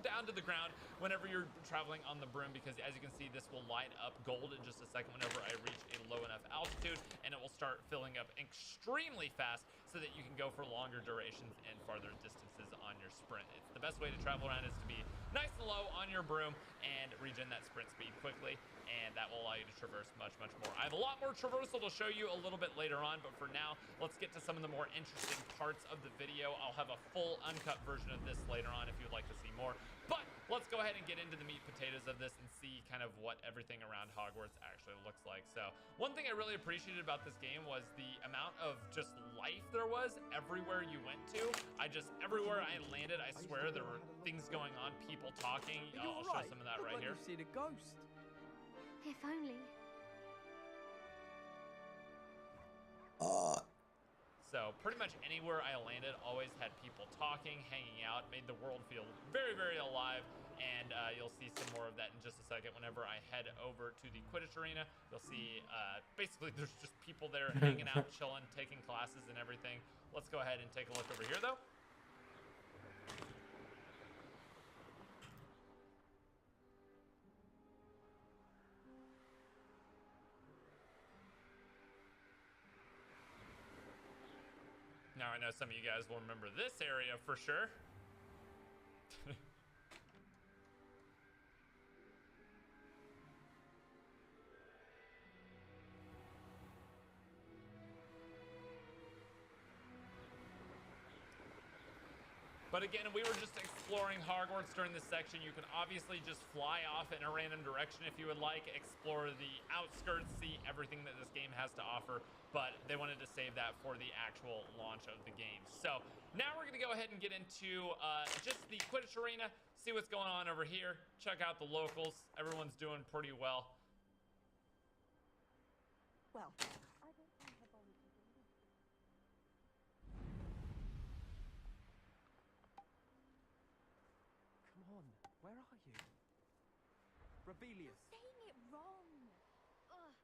down to the ground whenever you're traveling on the broom, because as you can see, this will light up gold in just a second whenever I reach a low enough altitude, and it will start filling up extremely fast so that you can go for longer durations and farther distances on your sprint. It's the best way to travel around is to be nice and low on your broom and regen that sprint speed quickly, and that will allow you to traverse much more. I have a lot more traversal to show you a little bit later on, but for now, let's get to some of the more interesting parts of the video. I'll have a full uncut version of this later on if you would like to see more, but let's go ahead and get into the meat potatoes of this and see kind of what everything around Hogwarts actually looks like. So one thing I really appreciated about this game was the amount of just life there was everywhere you went to. Everywhere I landed, I swear there were things going on, people talking. I'll show some of that right here. You've seen a ghost. If only. So pretty much anywhere I landed always had people talking, hanging out, made the world feel very alive, and you'll see some more of that in just a second. Whenever I head over to the Quidditch arena, you'll see basically there's just people there hanging out, chilling, taking classes and everything. Let's go ahead and take a look over here though. Now I know some of you guys will remember this area for sure. But again, we were just exploring Hogwarts during this section. You can obviously just fly off in a random direction if you would like, explore the outskirts, see everything that this game has to offer, but they wanted to save that for the actual launch of the game. So now we're gonna go ahead and get into just the Quidditch Arena, see what's going on over here, check out the locals. Everyone's doing pretty well. Well, Come on, where are you? Rebellious. saying it wrong. Ugh.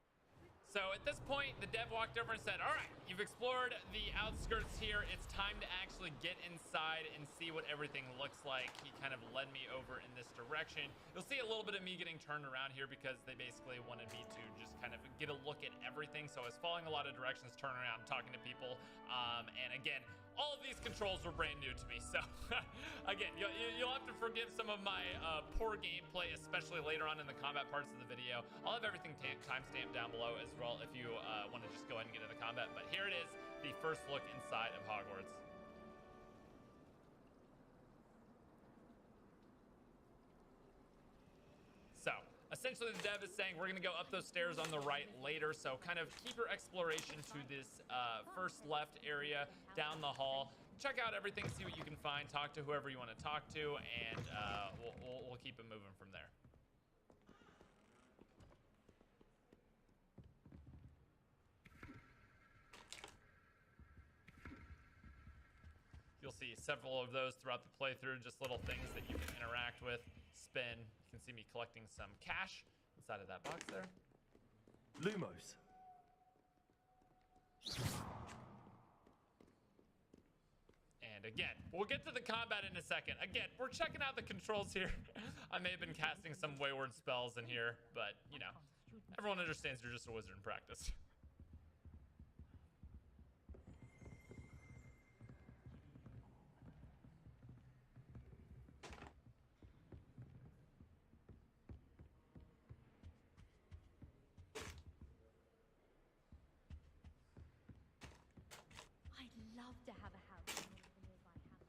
So at this point, the dev walked over and said, all right, you've explored the outskirts here. It's time to actually get inside and see what everything looks like. He kind of led me over in this direction. You'll see a little bit of me getting turned around here because they basically wanted me to just kind of get a look at everything. So I was following a lot of directions, turning around, talking to people. And again, all of these controls were brand new to me. So again, you'll have to forgive some of my poor gameplay, especially later on in the combat parts of the video. I'll have everything timestamped down below as well if you want to just go ahead and get into combat. But here it is, the first look inside of Hogwarts. So essentially the dev is saying we're going to go up those stairs on the right later, so kind of keep your exploration to this first left area down the hall. Check out everything, see what you can find, talk to whoever you want to talk to, and we'll keep it moving from there. You'll see several of those throughout the playthrough, just little things that you can interact with, spin. You can see me collecting some cash inside of that box there. Lumos. And again, we'll get to the combat in a second. Again, we're checking out the controls here. I may have been casting some wayward spells in here, but, you know, everyone understands you're just a wizard in practice. I'd love to have a house in one of the nearby houses.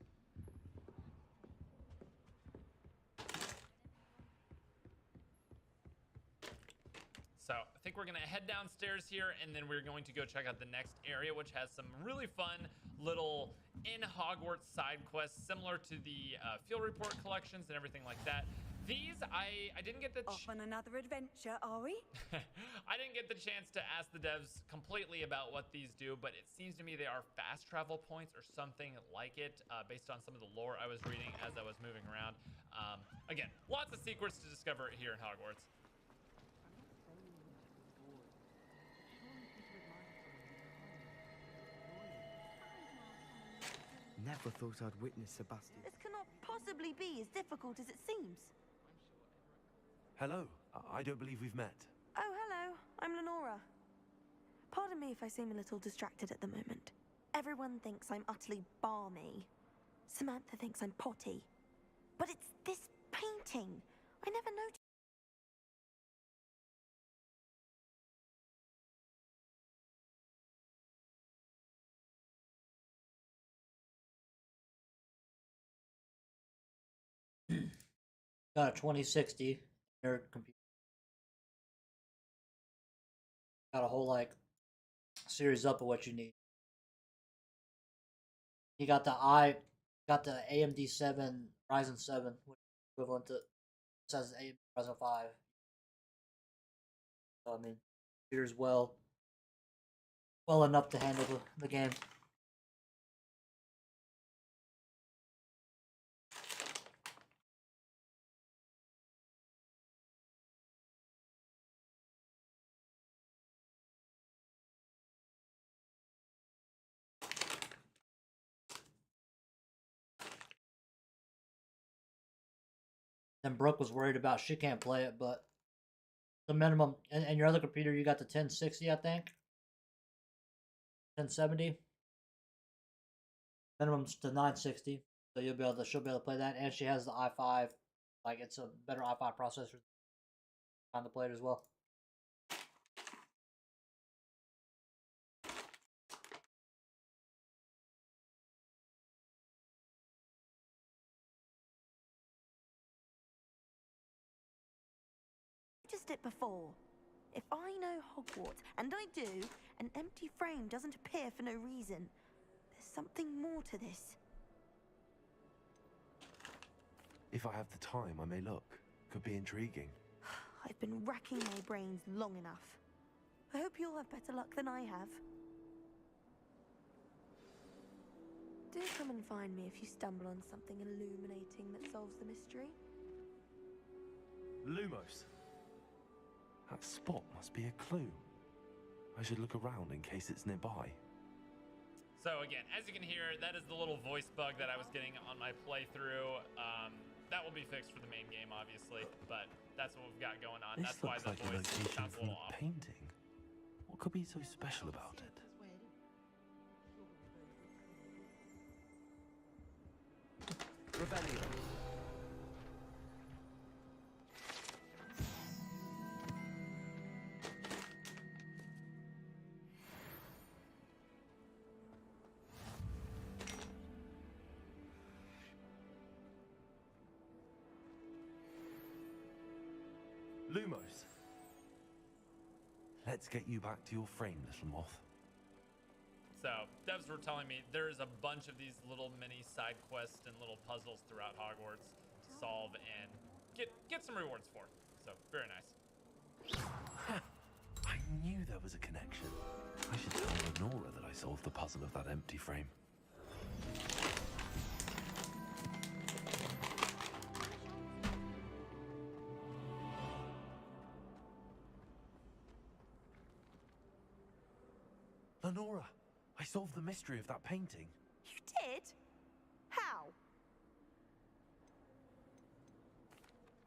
So I think we're gonna head downstairs here, and then we're going to go check out the next area, which has some really fun little in Hogwarts side quests, similar to the field report collections and everything like that. These, I didn't get the Off on another adventure, are we? I didn't get the chance to ask the devs completely about what these do, but it seems to me they are fast travel points or something like it, based on some of the lore I was reading as I was moving around. Again, lots of secrets to discover here in Hogwarts. Never thought I'd witness Sebastian. This cannot possibly be as difficult as it seems. Hello. I don't believe we've met. Oh, hello. I'm Lenora. Pardon me if I seem a little distracted at the moment. Everyone thinks I'm utterly balmy. Samantha thinks I'm potty. But it's this painting. I never noticed. Got a 2060 nerd computer. Got a whole like series up of what you need. You got the AMD 7 Ryzen 7, which is equivalent to, it says AMD Ryzen 5. So, I mean, computer's well enough to handle the game. And Brooke was worried about she can't play it, but the minimum, and your other computer, you got the 1060, I think. 1070. Minimum's to 960, so she'll be able to play that, and she has the i5, like it's a better i5 processor on the plate as well. Noticed it before. If I know Hogwarts, and I do, an empty frame doesn't appear for no reason. There's something more to this. If I have the time, I may look. Could be intriguing. I've been racking my brains long enough. I hope you'll have better luck than I have. Do come and find me if you stumble on something illuminating that solves the mystery. Lumos. That spot must be a clue. I should look around in case it's nearby. So again, as you can hear, that is the little voice bug that I was getting on my playthrough. That will be fixed for the main game, obviously, but that's what we've got going on. This That's why looks the like a voice location sounds a from little a off. painting. What could be so special about it? Rebellion. Lumos. Let's get you back to your frame, little moth. So, devs were telling me there's a bunch of these little mini side quests and little puzzles throughout Hogwarts to solve and get some rewards for. So, very nice. I knew there was a connection. I should tell Lenora that I solved the puzzle of that empty frame. Lenora, I solved the mystery of that painting. You did? How?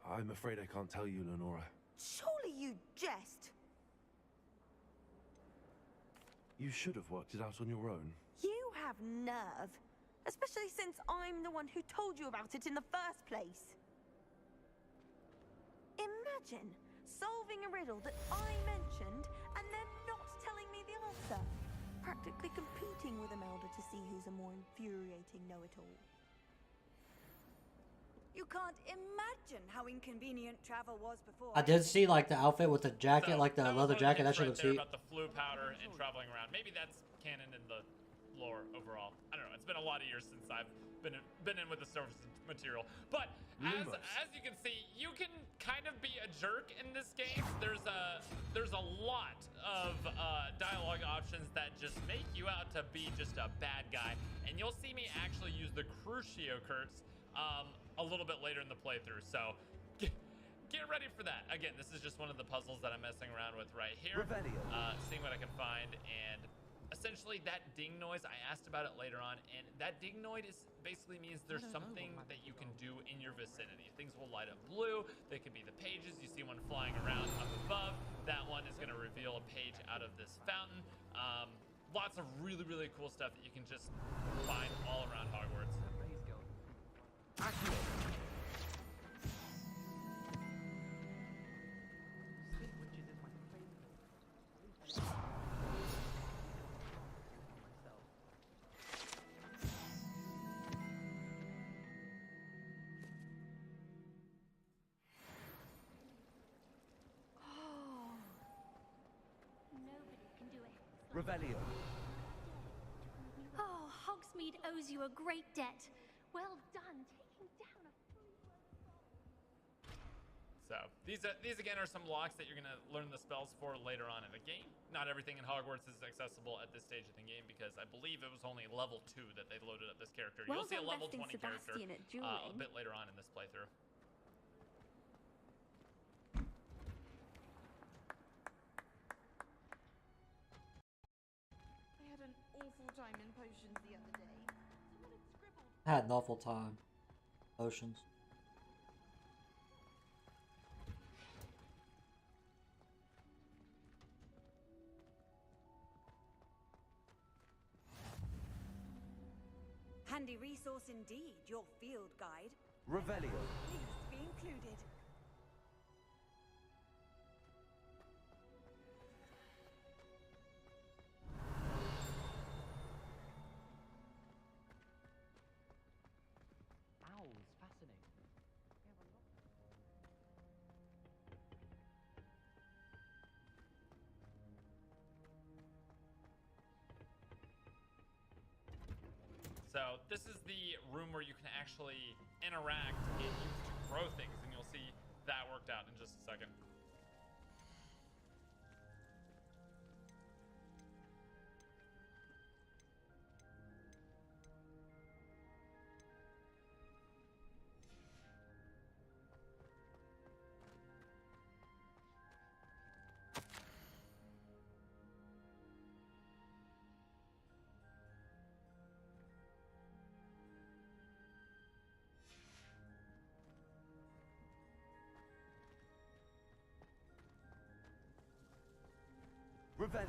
I'm afraid I can't tell you, Lenora. Surely you jest. You should have worked it out on your own. You have nerve. Especially since I'm the one who told you about it in the first place. Imagine solving a riddle that I mentioned and then not telling me the answer. Practically competing with Imelda to see who's a more infuriating know-it-all. You can't imagine how inconvenient travel was before. I did see like the outfit with the jacket, So, like the that was leather one of the jacket. That things shit right looks there sweet. about the flu powder and traveling around. Maybe that's canon in the lore overall. I don't know. It's been a lot of years since I've been in with the source material. But as you can see, you can kind of be a jerk in this game. There's a lot of dialogue options that just make you out to be just a bad guy, and you'll see me actually use the Crucio curse a little bit later in the playthrough. So get ready for that. Again, this is just one of the puzzles that I'm messing around with right here. Seeing what I can find, and essentially that ding noise, I asked about it later on, and that ding noise basically means there's something that you can do in your vicinity. Things will light up blue. They could be the pages. You see one flying around up above. That one is going to reveal a page out of this fountain. Lots of really, really cool stuff that you can just find all around Hogwarts. Nobody can do it. Revelio. Oh, Hogsmeade owes you a great debt. Well done, taking down a So these again are some locks that you're gonna learn the spells for later on in the game. Not everything in Hogwarts is accessible at this stage of the game because I believe it was only level 2 that they loaded up this character. Well You'll see a done level besting 20 character Sebastian at a dueling. bit later on in this playthrough. I had an awful time in potions the other day. Someone had scribbled. I had an awful time. Oceans. Handy resource indeed, your field guide. Revelio. Please be included. Owls, fascinating. So this is the room where you can actually interact and use to grow things, and you'll see that worked out in just a second. Revelio.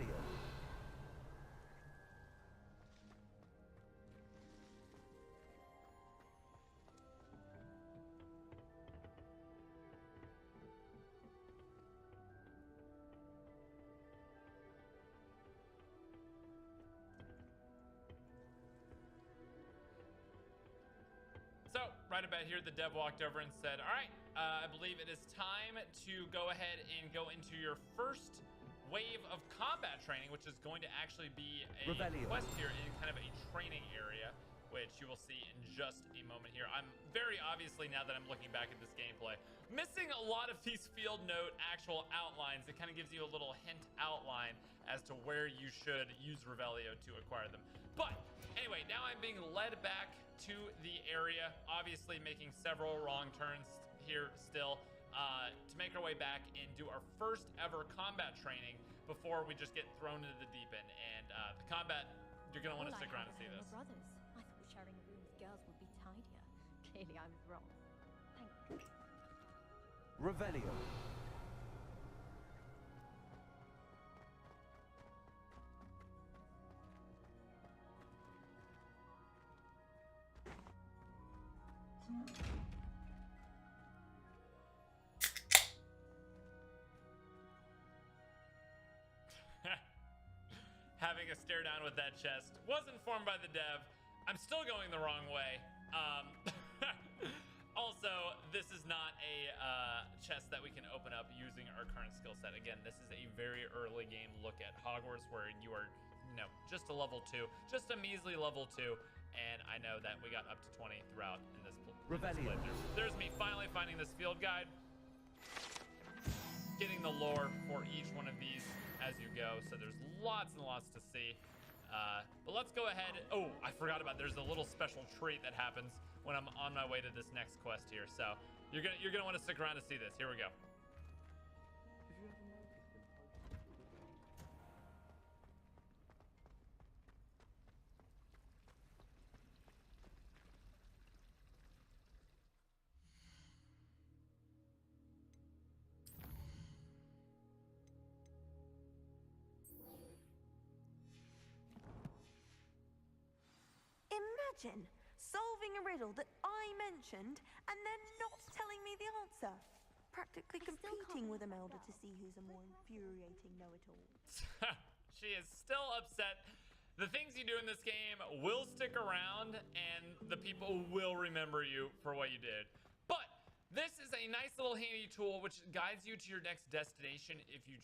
So, right about here, the dev walked over and said, all right, I believe it is time to go ahead and go into your first wave of combat training, which is going to actually be a Revelio. quest here in kind of a training area, which you will see in just a moment here. I'm very obviously, now that I'm looking back at this gameplay, missing a lot of these field note actual outlines. It kind of gives you a little hint outline as to where you should use Revelio to acquire them. But anyway, now I'm being led back to the area, obviously making several wrong turns here still, to make our way back and do our first ever combat training before we just get thrown into the deep end. And the combat, you're going to want to stick around to see this. Brothers. I thought sharing a room with girls would be tidier. Clearly I was wrong. Thank you. Revelio. Having a stare down with that chest. Was informed by the dev. I'm still going the wrong way. Also, this is not a chest that we can open up using our current skill set. Again, this is a very early game look at Hogwarts where you are, just a level 2, just a measly level 2. And I know that we got up to 20 throughout in this playthrough. There's me finally finding this field guide, getting the lore for each one of these as you go. So there's lots and lots to see. But let's go ahead. Oh, I forgot about, there's a little special treat that happens when I'm on my way to this next quest here. So you're gonna want to stick around to see this. Here we go. Imagine solving a riddle that I mentioned and then not telling me the answer. Practically competing with Imelda to see who's a more infuriating know-it-all. She is still upset. The things you do in this game will stick around, and the people will remember you for what you did. But this is a nice little handy tool which guides you to your next destination if you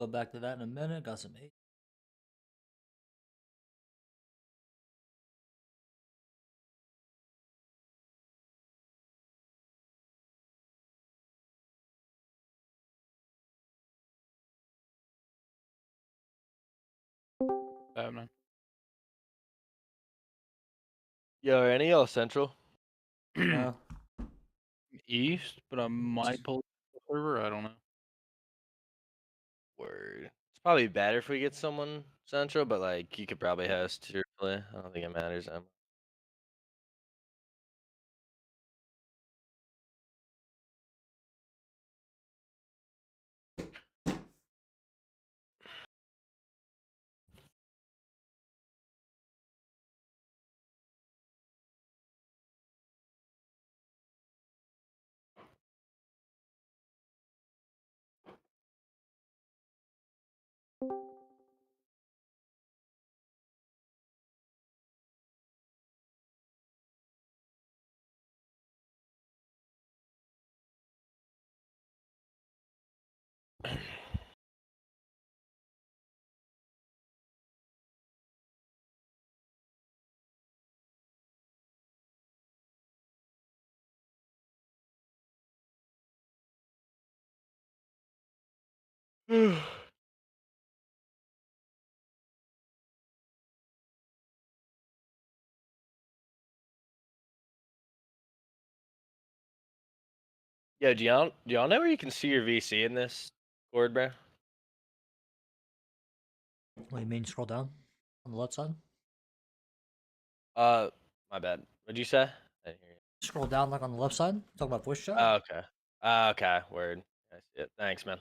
Go back to that in a minute. Got some 8. Batman. Yo, are any of y'all central? No. East, but I might pull the server. I don't know. Word. It's probably better if we get someone central, but like you could probably host your play. I don't think it matters. Yo, do y'all know where you can see your VC in this board, bro? What do you mean? Scroll down on the left side. My bad. What'd you say? I didn't hear you. Scroll down like on the left side. Talk about voice chat. Oh, okay. Okay. Word. I see it. Thanks, man.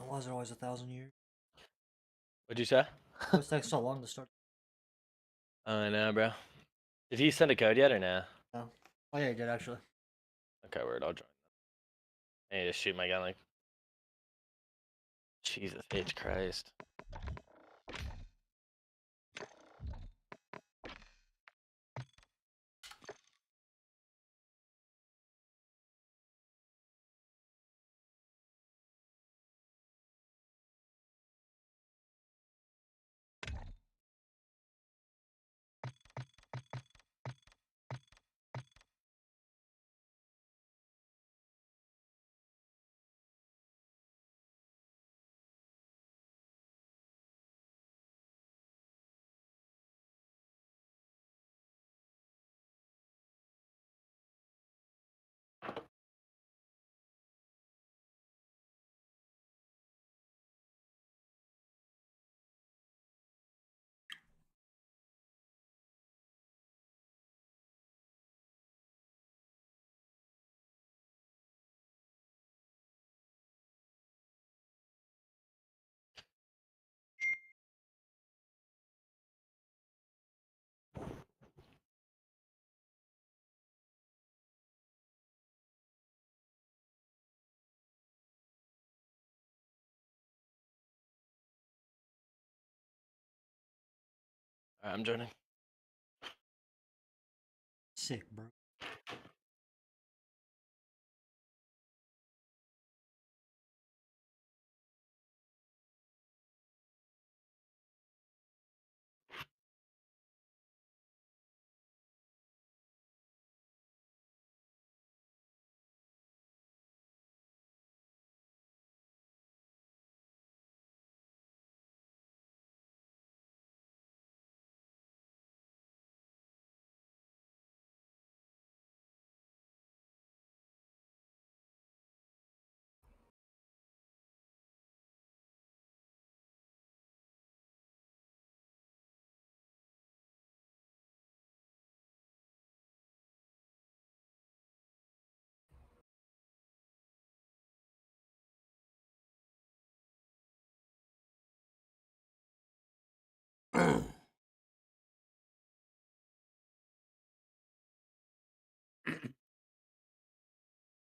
Why is it always 1,000 years? What'd you say? What's takes so long to start? I know, bro. Did he send a code yet or no? No. Oh yeah, he did actually. Okay, word. I'll join. I need to shoot my gun like. Jesus H Christ. Alright, I'm joining. Sick, bro.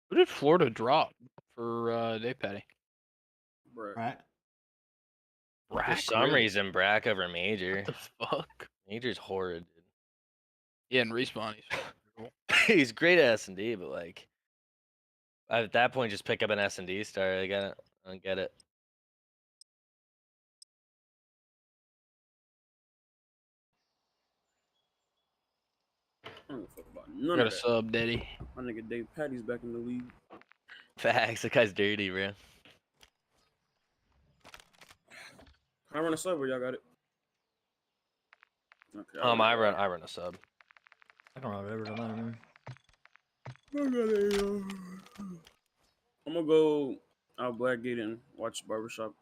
Who did Florida drop for Day Patty? Right. For Brack, some really? reason, Brack over Major. What the fuck? Major's horrid, dude. Yeah, and Respawn. He's great at S&D, but like at that point, just pick up an S&D star. I don't get it. I don't fuck about none Got of a that. sub, Daddy. My nigga Dave Patty's back in the league. Facts. That guy's dirty, bro. I run a sub or y'all got it? Okay. I run a sub. I can run whatever, don't matter to me. I'm gonna go. I'll black gate and watch barbershop.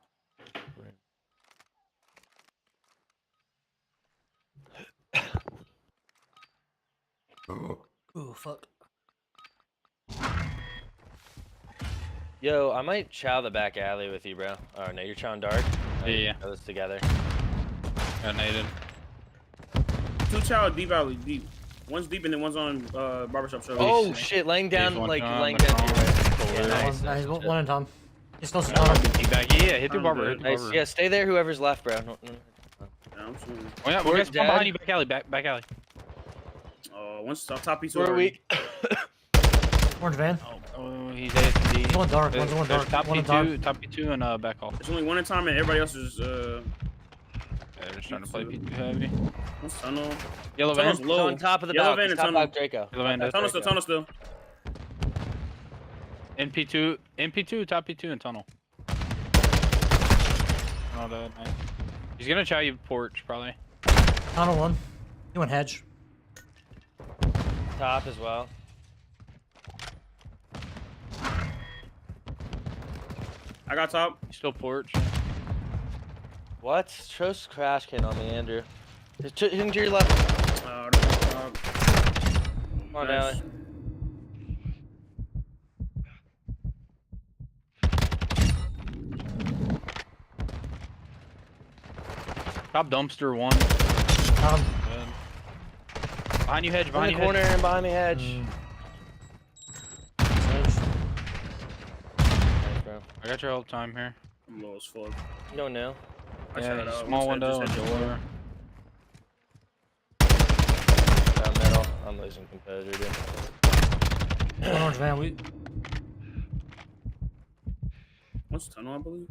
Ooh, fuck. Yo, I might chow the back alley with you, bro. Oh no, you're chowing dark. Yeah. Those together. Got naded. 2 chow deep alley, deep. One's deep and then one's on barbershop show. Oh shit, laying down, one like shot, laying the down. cone. Yeah, nice. Nice. Nice. One in Tom. He's close to Yeah, Tom. hit through barber. Hit through Nice. barber. Yeah, stay there. Whoever's left, bro. No. Yeah, I'm shooting. Oh yeah, We're we got spawn behind dead. you. Back alley. Back alley. One's top piece. We're already. weak. Orange van. Oh, he's ASD. One's one dark. One's one There's dark. top One in P2, top P2, and back off. There's only one in time and everybody else is Yeah, just trying to play P2 heavy. What's tunnel? Yellow van. Tunnel's He's low. on top of the Yellow balcony. van and Top tunnel. out Draco. Yellow van. Tunnel still. Tunnel still. NP2, top P2, and tunnel. Oh, that nice. He's gonna chow you porch probably. Tunnel one. He went hedge. Top as well. I got top. He's still porch. What? Trost crash can on me, Andrew. Hitting to your left. Come Come on, Allie. Top dumpster one. Tom. Good. Behind you hedge. In Behind the you corner hedge. and behind me hedge. Hedge. Nice, bro. I got your whole time here. I'm low as fuck. No, no. I Yeah, shot out. small What's that? window and Just hit the door. Down middle. I'm losing composure, dude. One orange van. We. What's tunnel, I believe?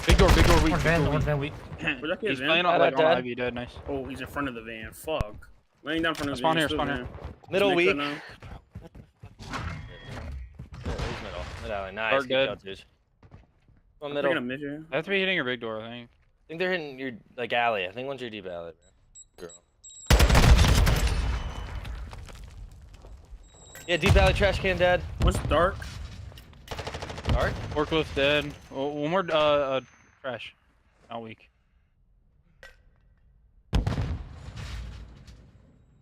Big door weak. Orange van. Orange van. We. Where's that kid, He's van? playing on Dead, like on dead. Ivy, dead, nice. Oh, he's in front of the van. Fuck. Laying down in front of the Spawn van. here, still spawn van. here. Middle Snake weak. cut Yeah, now. he's middle. Mid alley. Nice. Dark Good dead. job, dude. One I'm middle. picking a mid here. They have to be hitting your big door, I think. I think they're hitting your like alley. I think one's your deep alley, bro. Girl. Yeah, deep alley trash can dead. What's dark? Dark. Forklift dead. Oh, one more trash. Not weak.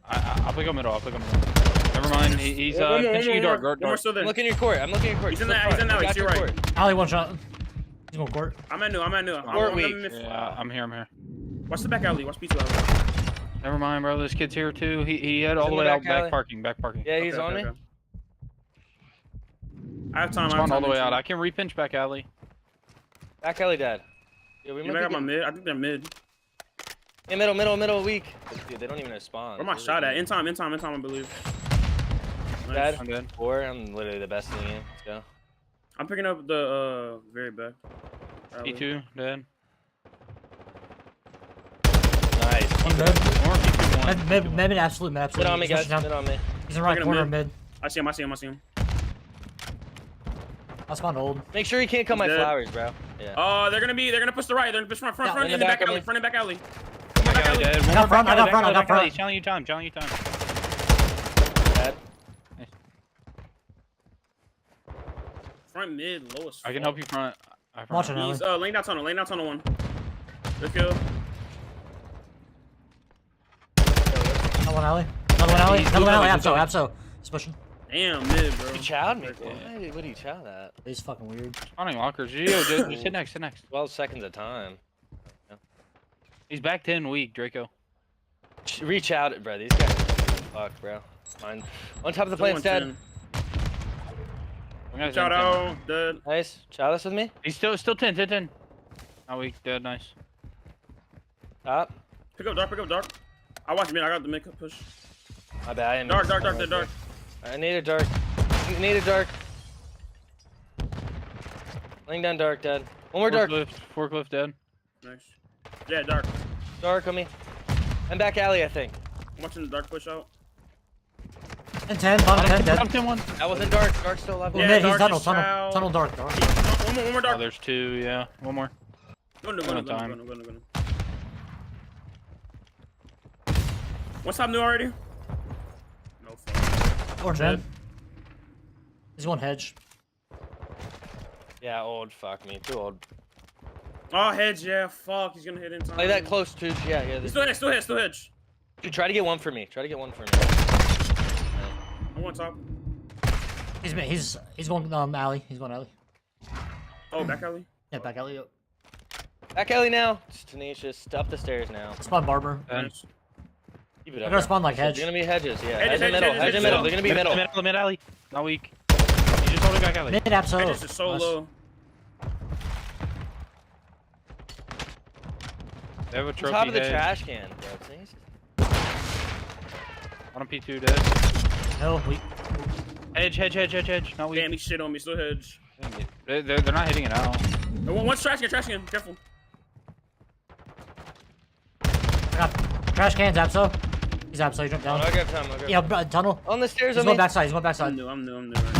I'll pick up middle. Never mind. He's One more, pinching you dark. One more still there. I'm looking in your court. I'm looking in your court. He's in Flip that. He's in front. that. I He's got your your right. court. Alley one shot. He's going court. I'm at new. Court weak. Yeah, I'm here. Watch the back alley. Watch P2 alley. Never mind, bro. This kid's here too. He had all He's the in way the out back alley. back parking. Yeah, he's Okay, on okay, me. okay. I have time. I have Spawned all time. the way out. I can repinch back alley. Back alley dead. Yeah, we You might might be got my getting... mid. I think they're mid. Yeah, middle, weak. Dude, they don't even know spawn. Where my shot at? In time, I believe. Nice. Dead. I'm dead. 4. I'm literally the best in the game. Let's go. I'm picking up the very back. P2 dead. Nice. One mid. More P2 one. Mid, absolute, mid, absolute. Mid on me, He's guys. pushing Mid down. on me. He's in the right Picking a corner, mid. mid. I see him. I'll spawn old. Make sure you can't cut my Dead. flowers, bro. Yeah. They're gonna push the right. They're gonna push front Yeah, in in the the back back alley. of me. Front and back alley. Back alley dead. One I more got front, back I got alley, front, I got back alley. front. Challenging you time. Dead. Front mid, lowest. I can help you front. Watching alley. He's laying down tunnel one. Good kill. Another one alley. Another one alley. He's Another one alley. moving, he's Abso. He's pushing. Damn mid, bro. You chowed me. Yeah. What do you chow that? He's fucking weird. Spawning lockers. Gio, just hit next. 12 seconds of time. He's back 10 weak, Draco. Reach out, bro. These guys. Fuck, bro. Mine. On top of the plant's dead. Shout out, dead. Nice. Chow this with me. He's still 10. Not weak, dead, nice. Top. Pick up dark. I watch mid. I got the mid push. My bad. I didn't Dark, mean to dark, spawn dark. I need a dark. Need a dark. Laying down dark, dead. One more dark. Forklift dead. Nice. Yeah, dark. Dark on me. And back alley, I think. I'm watching the dark push out. And 10, bottom 10, dead. Bottom 10 one. That wasn't dark. Dark still alive. Yeah, Mid, he's dark tunnel, is tunnel, chow. tunnel dark. Dark. One more Oh, dark. there's 2, yeah. One more. Go. What's up new already? No fuck. Orange Dead. van. He's one hedge. Yeah, old. Fuck me. Too old. Oh, hedge, yeah. Fuck, he's gonna hit in time. Play that close, too. Yeah, yeah. He's still hedge. Dude, try to get one for me. Try to get one for me. I'm on top. He's going alley. He's going alley. Oh, back alley? Yeah, back alley. Yep. Back alley now. Just tenacious. Up the stairs now. Spawn barber. Nice. Keep it They're up. gonna spawn like hedge. They're gonna be hedges, yeah. Hedges, Hedge in middle. hedges, Hedge in hedges, middle. They're gonna be middle. Mid alley. Not weak. He's just holding back alley. Mid absol. Hedges is so Nice. low. They have a On trophy top of the hedge. trash can, bro. Tenacious. On P2 dead. No, weak. Hedge. Not weak. Damn, he shit on me. Still hedge. They're not hitting it out. One's trash can. Careful. I got trash cans absol. He's absol. He jumped Oh, down. no, I got time. I got Yeah, time. tunnel. On the stairs, He's I going mean. backside. He's going backside. I'm new right now.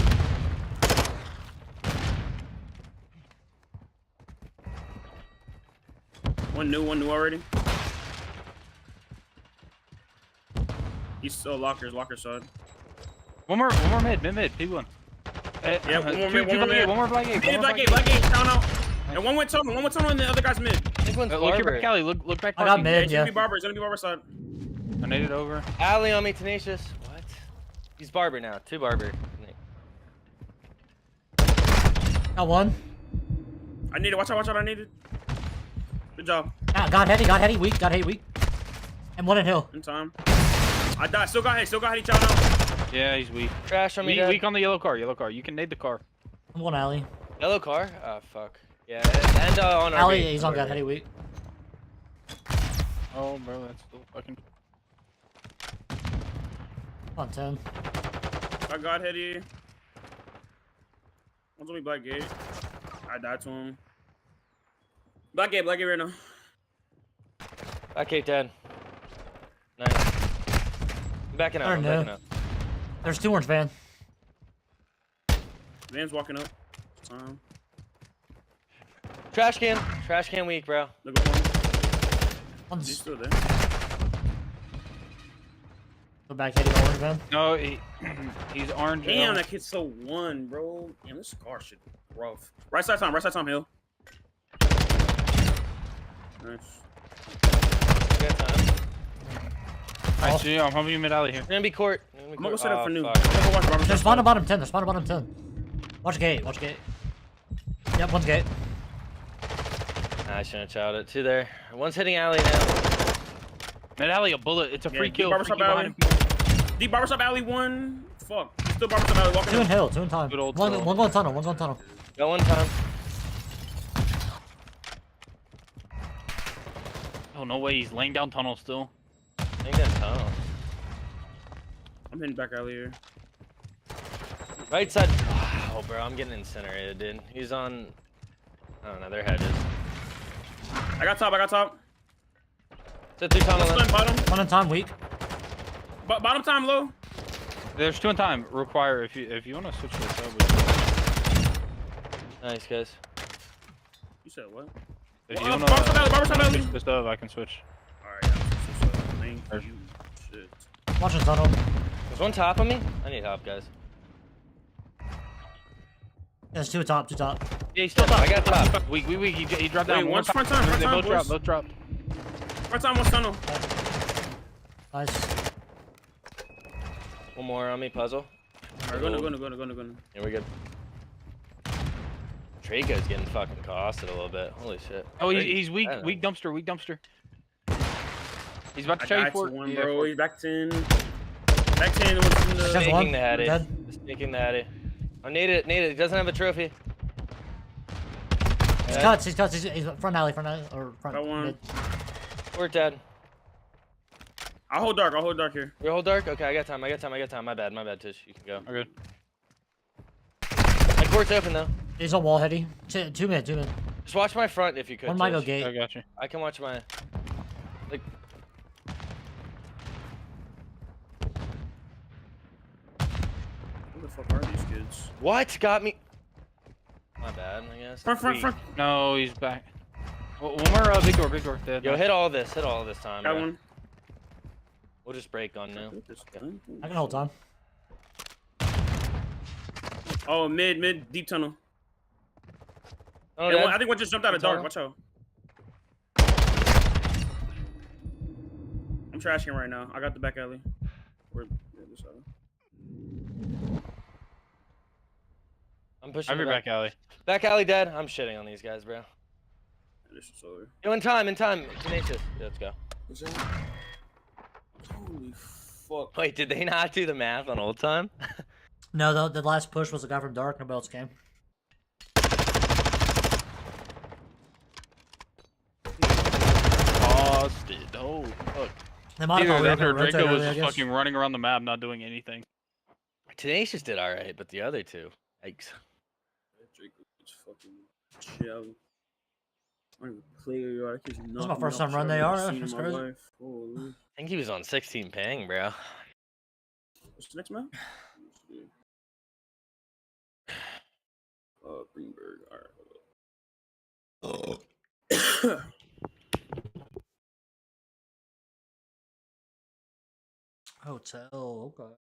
One new already. He's still locker side. One more mid, P1. Yeah, one more mid, One more black gate. Black gate, count out. And one went tunnel in the other guy's mid. This one's Look here, barber. back alley. Look back. I got parking. mid. It's Yeah. gonna be barber side. I naded over. Alley on me, tenacious. What? He's barber now. 2 barber. Got one. I need it. Watch out, I need it. Good job. Got heady, weak, and one in hill. In time. I died. Still got heady, chow out. Yeah, he's weak. Trash on me, dead. Weak on the yellow car. You can nade the car. I'm one alley. Yellow car? Oh, fuck. Yeah, and on our Alley, gate. he's on got heady, weak. Oh, bro, that's still fucking. On 10. I got heady. One's on me black gate. I died to him. Black gate right now. Back gate dead. Nice. I'm backing up. I I'm don't know. backing up. There's 2 orange van. Van's walking up. Time. Trash can weak, bro. Look at one. One's He's still there. go back heady orange van. No, he's orange. Damn, that kid's so one, bro. Damn, this car shit rough. Right side time, Hill. Nice. Good time. I see. I'm helping you mid alley here. Gonna be court. I'm gonna go set up for new. Fuck. I'm gonna go watch barber There's shop. spawn on bottom 10. Watch gate. Yep, one's gate. Nah, I shouldn't have chowed it. 2 there. One's hitting alley now. Mid alley, a bullet. It's a free kill. Barbershop Free kill alley. behind him. Deep barbershop alley 1. Fuck. Still barbershop alley walking 2 in up. hill, 2 in time. Good old One tunnel. going tunnel. Got one time. Oh, no way. He's laying down tunnel still. I think that's tunnel. I'm hitting back alley here. Right side. Oh, bro, I'm getting incinerated, dude. He's on. I don't know. They're hedges. I got top. Set 2 tunnel Stun in. bottom. 1 in time, weak. Bottom time low. There's 2 in time. Require if you want to switch this up. Nice, guys. You said what? If you want Barbershop alley. switch this up, I can switch. Alright, thank you. Shit. Watching tunnel. There's one top on me. I need help, guys. There's 2 top. Yeah, he's still top. I got top. Weak. He dropped down. Wait, One one's more front time, They both dropped. boys. Front time, one's tunnel. Nice. One more on me, puzzle. Alright, go. Here we go. Traco's getting fucking costed a little bit. Holy shit. Oh, Drake- he's weak. I don't know. Weak dumpster. He's about to I tell you got for one, yeah, bro. for- He's back 10. Back 10. What's in Just the... one. Sneaking the Hattie. Dead. Sneaking the Hattie. Oh, need it. He doesn't have a trophy. He's Dead. cuts. He's front alley, or front Got one. mid. We're dead. I'll hold dark here. You're whole dark? Okay, I got time. My bad, Tish. You can go. Okay. My court's open, though. He's on wall heady. 2 mid. Just watch my front if you could. One might go Tish. gate. I got you. I can watch my... Like... Who the fuck are these kids? What? Got me... My bad, I guess. Front. No, he's back. One more big door. Dead. Yo, hit all this time, Got bro. one. We'll just break on now. I can hold time. Oh, mid, deep tunnel. Oh, Yeah, dead. I think one just jumped out of dark. Tunnel. Watch out. I'm trashing right now. I got the back alley. This alley. I'm pushing. Have your back alley. Back alley dead. I'm shitting on these guys, bro. This is over. Yo, in time. Tenacious. Yeah, let's go. Holy fuck. Wait, did they not do the math on old time? No, the last push was a guy from dark. Nobody else came. Busted. Oh, fuck. They might have Either thought we were that gonna or rotate Draco was early, I just guess. fucking running around the map, not doing anything. Tenacious did all right, but the other two, yikes. Drake was fucking chill. I don't even play AR. This is my first time running AR. That's crazy. Holy. I think he was on 16 ping, bro. What's the next map? Greenberg. All right. Hotel. Okay.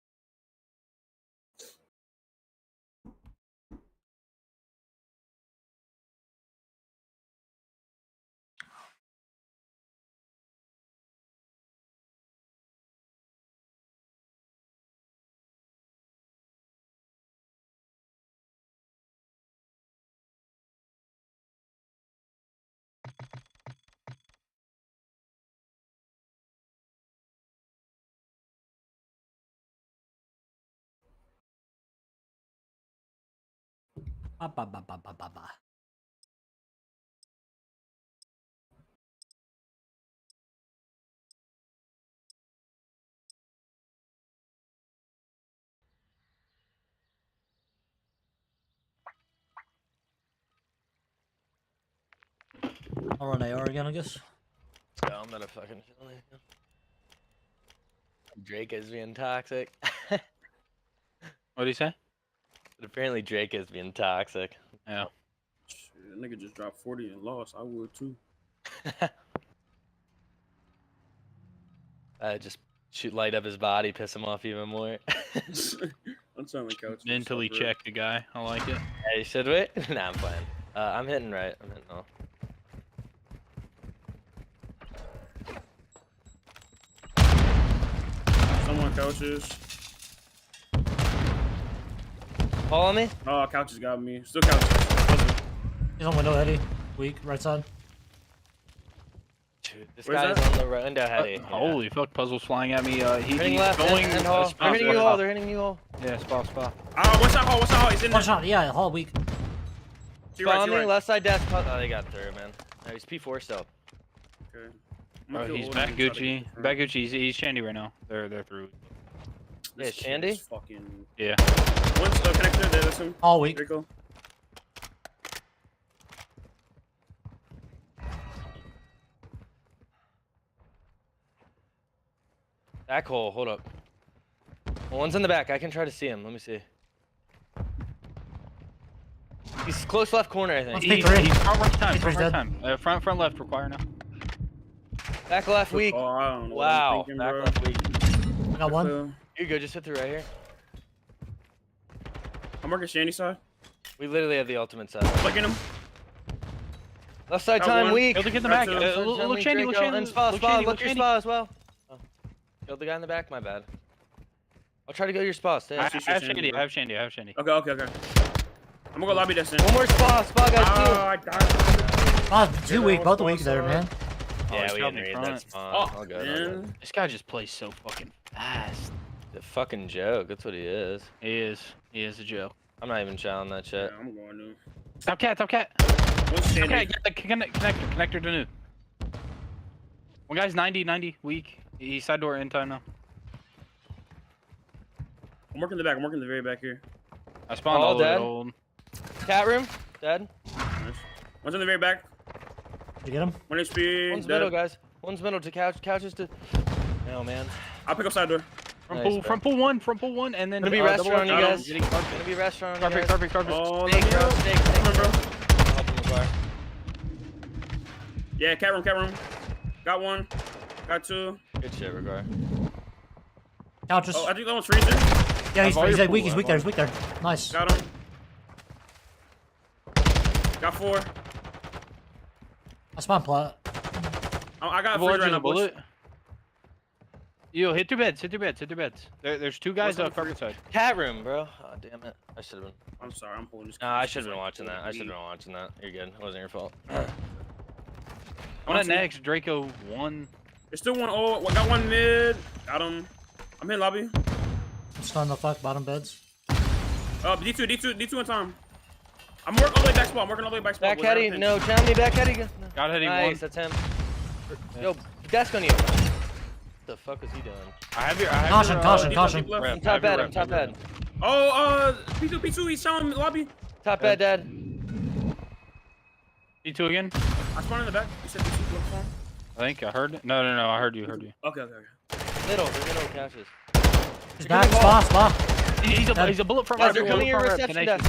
Ba. I'll run AR again, I guess. Let's go. I'm gonna fucking kill it. Drake is being toxic. What do you say? But apparently Drake is being toxic. Yeah. Shit, that nigga just dropped 40 and lost. I would too. Just shoot light up his body, piss him off even more. I'm trying to couch. Mentally check the guy. I like it. Hey, should we? Nah, I'm playing. I'm hitting right. I'm hitting off. Someone couches. Follow me? Oh, couches got me. Still couches. He's on window, Eddie. Weak, right side. Dude, this Where's guy's that? on the window, Heady. Holy fuck, puzzle's flying at me. Hitting He's left, going. and hall. spot, They're hitting you spot. all. They're hitting you all. Yeah, spot. What's that hole? What's that hole? He's in One there. shot, yeah, hall weak. To your right, Follow to me, your right. left side desk. Oh, they got through, man. No, he's P4 still. Okay. Oh, he's back Gucci. Back Gucci. He's Shandy right now. They're through. Yeah, Shandy? Fucking... Yeah. One's connector. There's him. All weak. Draco. Back hole, hold up. Well, one's in the back. I can try to see him. Let me see. He's close left corner, I think. He's front right time. Front right time. Front left require now. Back left weak. Oh, I don't know what Wow. I'm thinking, Back bro. left weak. I got one. You go. Just hit through right here. I'm working Shandy side. We literally have the ultimate side. Flicking him. Left side Got time one. weak. Kill the kid in the Right back. to- Look Shandy. Look Shandy. And spa. Look Shandy. Look Look your Shandy. spa as well. Oh. Killed the guy in the back. My bad. I'll try to go your spa. Stay. I see have Shandy, Shandy. bro. I have Shandy. I have Shandy. Okay. I'm gonna go lobby this in. One more spa. Spa guys too. Oh, I died. Oh, two weak, both one weak there, side. man. Yeah, he's we got didn't me read front. that spawn. Oh, All good. All good. man. This guy just plays so fucking fast. The fucking joke. That's what he is. He is. He is a joke. I'm not even challenging that Yeah, shit. I'm going to. Top cat. One's Shandy. Okay, get the connector to new. One guy's 90 weak. He's side door in time now. I'm working the back. I'm working the very back here. I spawned All all the way dead? to old. Cat room. Dead. Nice. One's in the very back. Did you get him? 1 HP. One's dead. middle, guys. One's middle to couches to. Oh man. I'll pick up side door. Front pool one, and then Gonna be double restaurant, you up. guys. Getting Gonna be restaurant. on you Carpet. guys. Oh, Steak, let me bro. out. Steak. Come on, bro. I'll help him with bar. Yeah, cat room. Got one. Got two. Good shit, Regar. Couches. Oh, I think that one's freezing. Yeah, he's I've already weak. pulled He's that weak there. He's weak there. Nice. Got him. Got 4. I spawned plot. I got Bullet, freeze right now, boys. bullet. Yo, hit their beds. Hit their beds. Hit their beds. There's 2 guys What's carpet side. Cat room, bro. Oh, damn it. I should have been. I'm sorry, I'm pulling this. Nah, I should have been watching that. I should have been watching that. You're good. It wasn't your fault. One at next. Draco 1. There's still one. Oh, got 1 mid. Got him. I'm in lobby. I'm stunned the fuck bottom beds. D2 in time. I'm working all the way back spot. I'm working all the way back spot. Back heady. No, challenge me back heady. Got heady nice, 1. That's him. Yo, desk on you. What the fuck was he doing? I have your. Caution. I'm top bed. I'm top bed. Oh, P2, he's showing me lobby. Top bed, dead. D2 again. I spawned in the back. You said P2 left spawn? I think I heard it. No. I heard you. Okay. Middle. There's middle caches. He's back. Spot. He's a bullet from Guys, they're coming to your reception desk.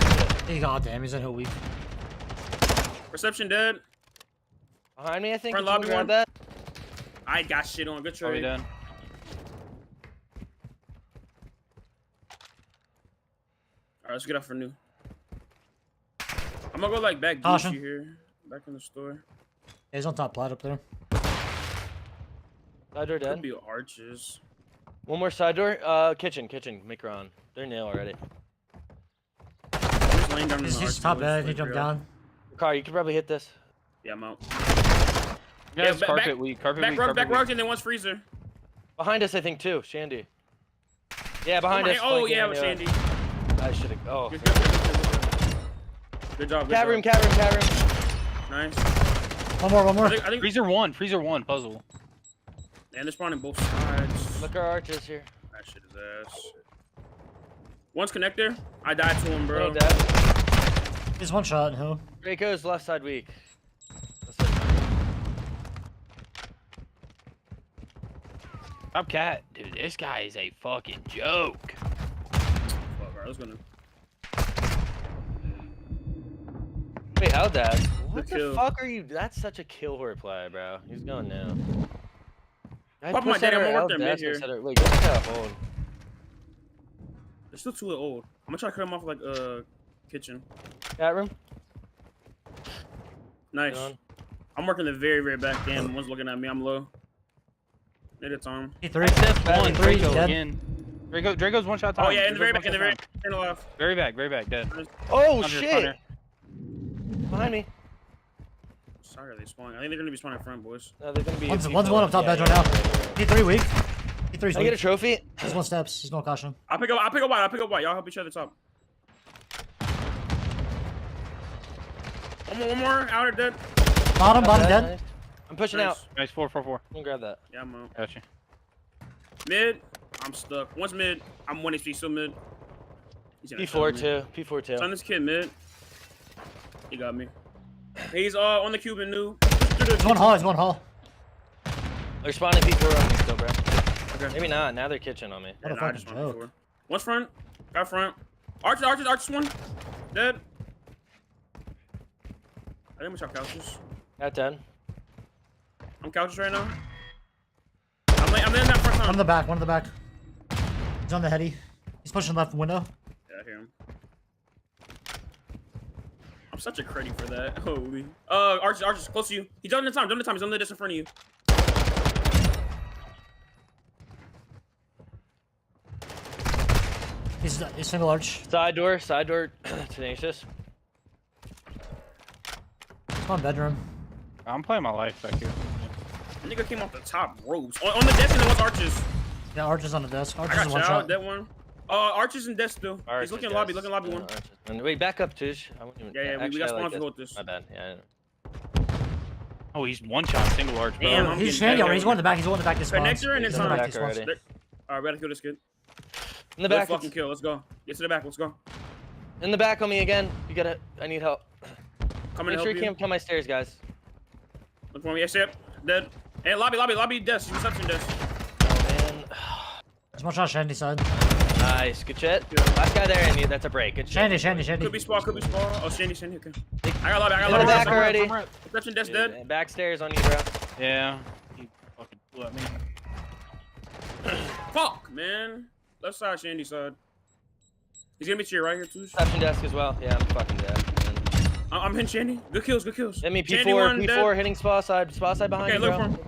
God damn, he's in Hill weak. Reception dead. Behind me, I think. Front Can lobby grab one. that? I got shit on. Good Are we trade. done? Alright, let's get up for new. I'm gonna go like back Caution. Gucci here. Back in the store. Yeah, he's on top plat up there. Side door dead. Could be arches. One more side door. Kitchen. Mikron. They're nail already. Just laying down in the He's arch, top boys. bed. He Like, jumped real. down. Car, you could probably hit this. Yeah, I'm out. Guys, back- carpet weak. Carpet weak. Back Carpet rug, weak. and then one's freezer. Behind us, I think too. Shandy. Yeah, behind us. Oh, flanking yeah, on with you. Shandy. I should have. Oh. Good job. Cat room. Nice. One more. I think Freezer 1. Puzzle. and they're spawning both sides. Look, our archers here. That shit is ass. One's connector. I died to him, bro. Little dead. He's one shot in Hill. Draco's left side weak. Top cat. Dude, this guy is a fucking joke. Fuck, alright, let's go now. Wait, how that? What The the kill. fuck are you? That's such a kill reply, bro. He's going now. Guy Pop my pushed daddy, out I'm our gonna work L their mid desk and here. said it- Wait, get that hold. They're still too old. I'm gonna try to cut them off like kitchen. Cat room. Nice. Good on. I'm working the very, very back. Damn, one's looking at me. I'm low. Need it, Tom. P3. One. Three, Draco dead. again. Draco's one shot time. Oh yeah, in the very Draco's back, in the one very shot back. In the left. time. Very back, dead. Oh Under, shit! under. Behind me. Sorry, they spawning. I think they're gonna be spawning in front, boys. No, they're gonna be. One's people- one up top yeah, bed right yeah. now. P3 weak. P3's Can I get a weak. trophy? He's one steps. He's going caution. I'll pick up white. Y'all help each other top. One more. Outer dead. Bottom Nice. dead. I'm pushing Nice. out. Nice 4-4-4. I'm gonna grab that. Yeah, I'm out. Gotcha. Mid. I'm stuck. One's mid. I'm 1 HP, still mid. He's gonna P4 shot me. too. P4 too. Son, this kid mid. He got me. He's on the Cuban new. He's one hall. They're spawning P4 on me still, bro. Okay. Maybe not. Now they're kitchen on me. What a I fucking just went joke. before. One's front. Got front. Arches one. Dead. I think we shot couches. At 10. I'm couches right now. I'm in that front One time. in the back. One in the back. He's on the heady. He's pushing left window. Yeah, I hear him. I'm such a credit for that. Holy. Arches, close to you. He's done the time. He's on the distance in front of you. He's single arch. Side door. Tenacious. He's on bedroom. I'm playing my life back here. The nigga came off the top ropes. On the desk and then what's Arches? Yeah, Arch is on the desk. I Arch got is one you shot. out. That one. Arches and desk still. Arches, He's looking yes. lobby one. Arches. And wait, back up, Tush. I wouldn't even. Yeah, we actually, got I like spawns to hold this. My bad. Yeah. Oh, he's one shot single arch, bro. Damn, I'm He's getting standing back over. up. He's going to the back. He's going to the back. This spawns. Connector and He's it's in the on. back. This Back spawns. already. Alright, we gotta kill this kid. In the Good back. fucking kill. Let's go. Get to the back. Let's go. In the back on me again. You gotta. I need help. Come Make and sure help you you. can't come my stairs, guys. Look for me. Yes, yep. Dead. Hey, lobby, desk. Reception desk. Oh man. There's one shot Shandy side. Nice. Good shit. Last guy there, and that's a break. Good shit. Shandy. Could be small. Oh, Shandy. Okay. I got lobby. In the back already. Reception desk dead. Back stairs on you, bro. Yeah. He fucking blew at me. Fuck, man. Left side, Shandy side. He's gonna be to your right here, too. Reception desk as well. Yeah, I'm fucking dead. I'm hitting Shandy. Good kills, good kills. Hit me Shandy P4, one, P4, dead. hitting spa side behind Okay, you, look bro. for him.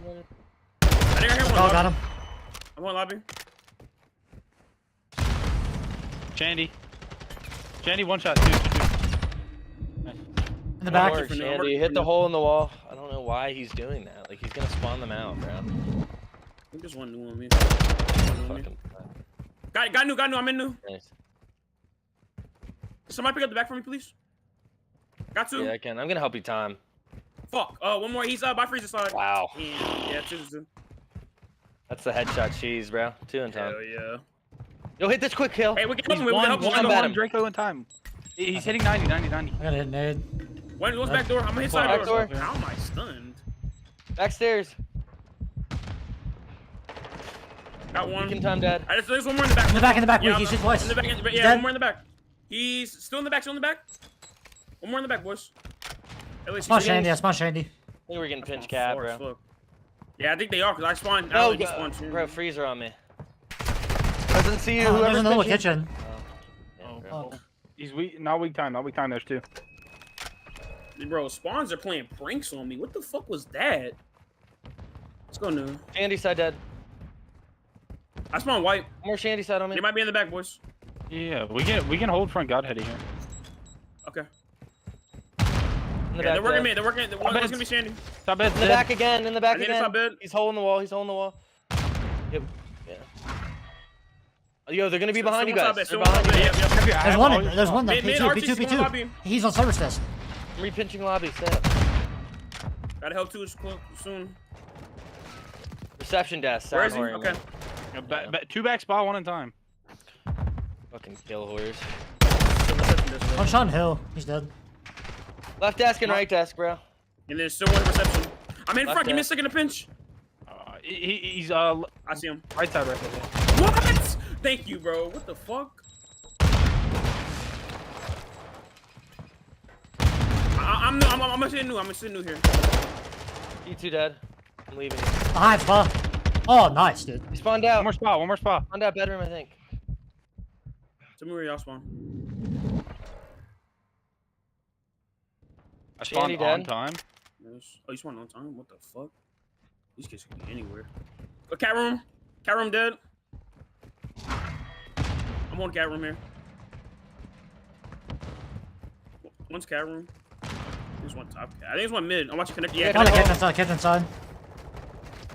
I think I hit one. Oh, got him. I want lobby. Shandy. Shandy, one shot. Two. In the back. Work, Shandy. Hit the hole in the wall. I don't know why he's doing that. Like, he's gonna spawn them out, bro. I think there's one new on me. Fucking. Got new. I'm in new. Nice. Somebody pick up the back for me, please. Got two. Yeah, I can. I'm gonna help you time. Fuck. One more. He's by freezer side. Wow. Yeah, two. That's the headshot cheese, bro. 2 in time. Hell yeah. Yo, hit this quick kill. Hey, we can He's help him. We can help him. one. Draco in time. He's hitting 90. I gotta hit nade. One's back door. I'm gonna hit side Back door. door. How am I stunned? Backstairs. Got one. You can time, Dad. Alright, there's one more in the back. In the back, Yeah, Weak. He's hit twice. In the back. He's Yeah, dead. one more in the back. He's still in the back. One more in the back, boys. Spawn Shandy. I spawned Shandy. I think we're getting pinch cap, Far as bro. fuck. Yeah, I think they are because I spawned. No, I spawned two. bro, freezer on me. Doesn't see you. Oh, there's Whoever's another pinching. kitchen. Oh, yeah, bro. He's weak. Not weak time. There's two. Bro, spawns are playing pranks on me. What the fuck was that? Let's go new. Shandy side dead. I spawned white. More Shandy side on me. They might be in the back, boys. Yeah, we can hold front Godhead here. Okay. In the Yeah, back they're working dead. me. They're working. One's gonna be Shandy. Top bed. In the back again. In the back I need a top again. bed. He's holding the wall. Yep. Yeah. Yo, they're gonna be behind you guys. They're behind you. There's one. There's one. That Mid, P2. RTC P2. going lobby. He's on service desk. I'm repinching lobby. Step. Gotta help two soon. Reception desk. Where is he? Sound Okay. whoring. Two back spot, one in time. Fucking kill whores. On Sean Hill. He's dead. Left desk and right desk, bro. And there's still one reception. I'm in Left front. Give me a desk. second to pinch. He's I see him. right side. Yeah. What? Thank you, bro. What the fuck? I'm gonna sit new. I'm gonna sit new here. E2 dead. I'm leaving. Behind spa. Oh, nice, dude. He spawned out. One more spot. Spawned out bedroom, I think. Tell me where y'all spawn. I spawned Shandy on dead. time. Yes. Oh, you spawned on time? What the fuck? These kids can be anywhere. Oh, cat room. Cat room dead. I'm on cat room here. One's cat room. There's one top cat. I think there's one mid. I'm watching connect. Yeah, On the connect. kitchen side.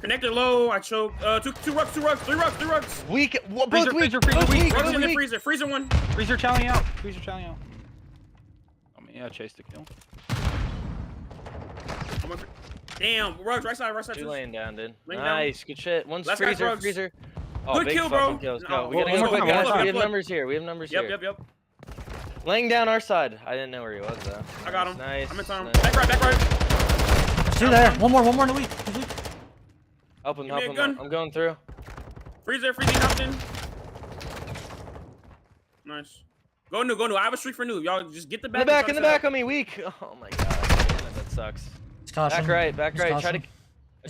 Connector low. I choke. Two rugs. Three rugs. Weak. Both Freezer, weak. freezer, Both weak. Rugs Both in the weak. freezer. Freezer one. Freezer challenging out. I mean, yeah, chase the kill. Damn. Rugs. Right side. Two laying down, dude. Laying down. Nice. Good shit. One's Last guy's freezer. rugs. Freezer. Oh, Good big kill, fucking bro. kills. No, Go. We one gotta more go time, quick, one guys. more We have time. numbers here. Yep. Laying down our side. I didn't know where he was though. I got him. Nice. I'm in time. Nice. Back right. There's two there. One more in the weak. He's weak. Help him. Give me Help a him. gun. I'm going through. Freezer hopped in. Nice. Go new. I have a streak for new. Y'all just get the back. In the back on me. Weak. Oh my god. Damn it, that sucks. It's caution. Back It's right. caution.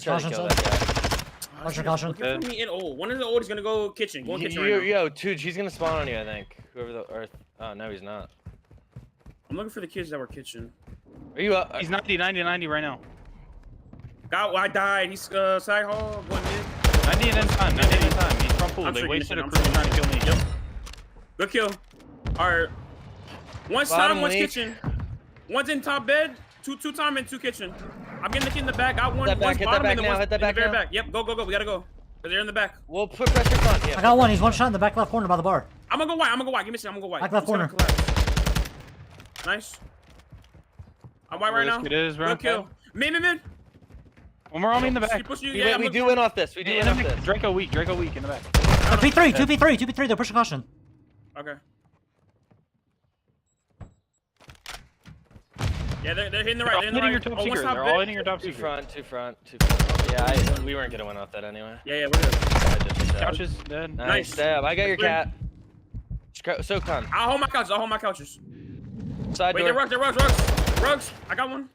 Try to kill that guy. Caution. Give me in old. One of the old is gonna go kitchen. Go kitchen right now. Yo, dude, he's gonna spawn on you, I think. Whoever the earth. Oh no, he's not. I'm looking for the kids that were kitchen. Are you up? He's 90 right now. I died. He's side hall. Going mid. 90 in time. He's from pool. I'm They freaking wasted shit, a I'm crew freaking trying to kill me. Yep. Good kill. Alright. One's Bottom time, one's weak. kitchen. One's in top bed. Two time and two kitchen. I'm getting the kid in the back. Got one. Hit that back, One's hit that bottom back and then now, one's hit that in the back very now. back. Yep, go. We gotta go. Cause they're in the back. We'll put pressure front. Yeah. I got one. He's one shot in the back left corner by the bar. I'm gonna go white. Give me a second. I'm gonna go white. Back left He's gonna corner. collapse. Nice. I'm white right now. It is, bro. Good kill. Mid. One more on me in the back. Push you. We, Yeah, we do win off this. We do win off this. Draco weak in the back. P3. 2P3. They're pushing caution. Okay. Yeah, they're hitting the right. They're hitting the right. Your top Oh, secret. one's top They're bed. all hitting your top Two secret. front. Yeah, we weren't gonna win off that anyway. Yeah, we're good. I just shot. Couches dead. Nice stab. I got your cat. SoCon. I'll hold my couches. Side Wait, door. they're rugs. I got one.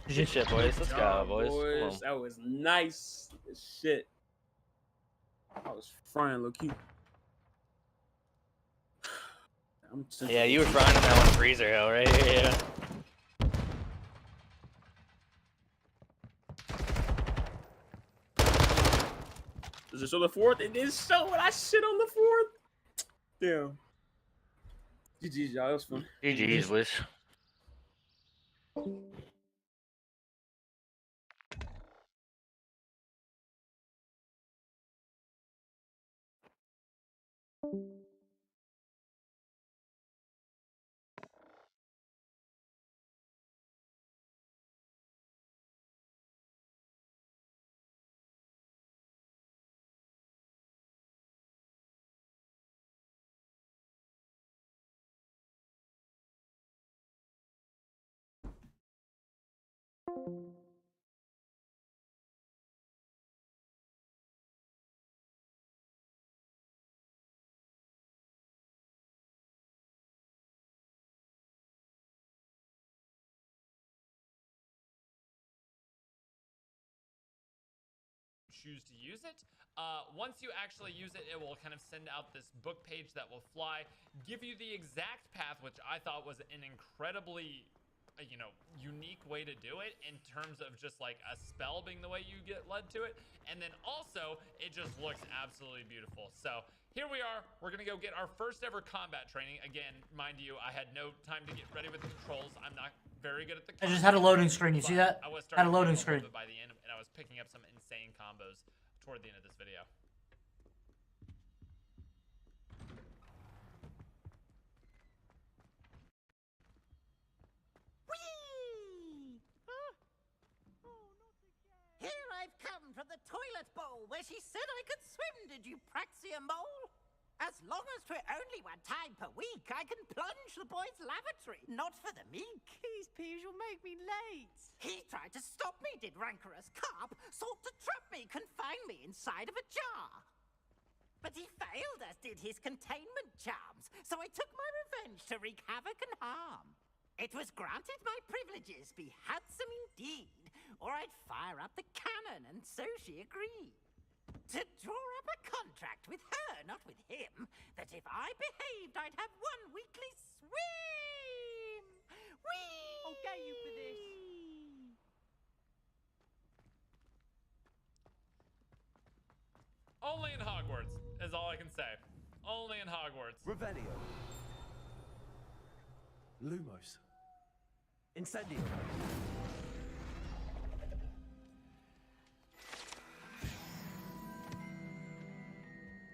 Good shit, boys. Let's go, boys. Come on. That was nice as shit. I was frying low key. I'm Yeah, you were frying on that one freezer hill, right? Yeah. Does it show the fourth? It did show when I shit on the fourth. Damn. GG's, y'all. That was fun. GG's, wish. Choose to use it. Once you actually use it, it will kind of send out this book page that will fly, give you the exact path, which I thought was an incredibly, unique way to do it in terms of just like a spell being the way you get led to it. And then also, it just looks absolutely beautiful. So here we are. We're going to go get our first ever combat training. Again, mind you, I had no time to get ready with the controls. I'm not very good at the I just had a loading screen. You see that? I was Had a starting to loading get screen. by the end, and I was picking up some insane combos toward the end of this video. Here I've come from the toilet bowl where she said I could swim, did you Praxia mole? As long as 'twere only one time per week, I can plunge the boy's lavatory, not for the meek. These peas will make me late. He tried to stop me, did rancorous carp, sought to trap me, confine me inside of a jar. But he failed, as did his containment charms, so I took my revenge to wreak havoc and harm. It was granted my privileges be handsome indeed, or I'd fire up the cannon, and so she agreed. To draw up a contract with her, not with him, that if I behaved, I'd have one weekly swim. Whee! I'll get you for this. Only in Hogwarts is all I can say. Only in Hogwarts. Revelio. Lumos. Incendio.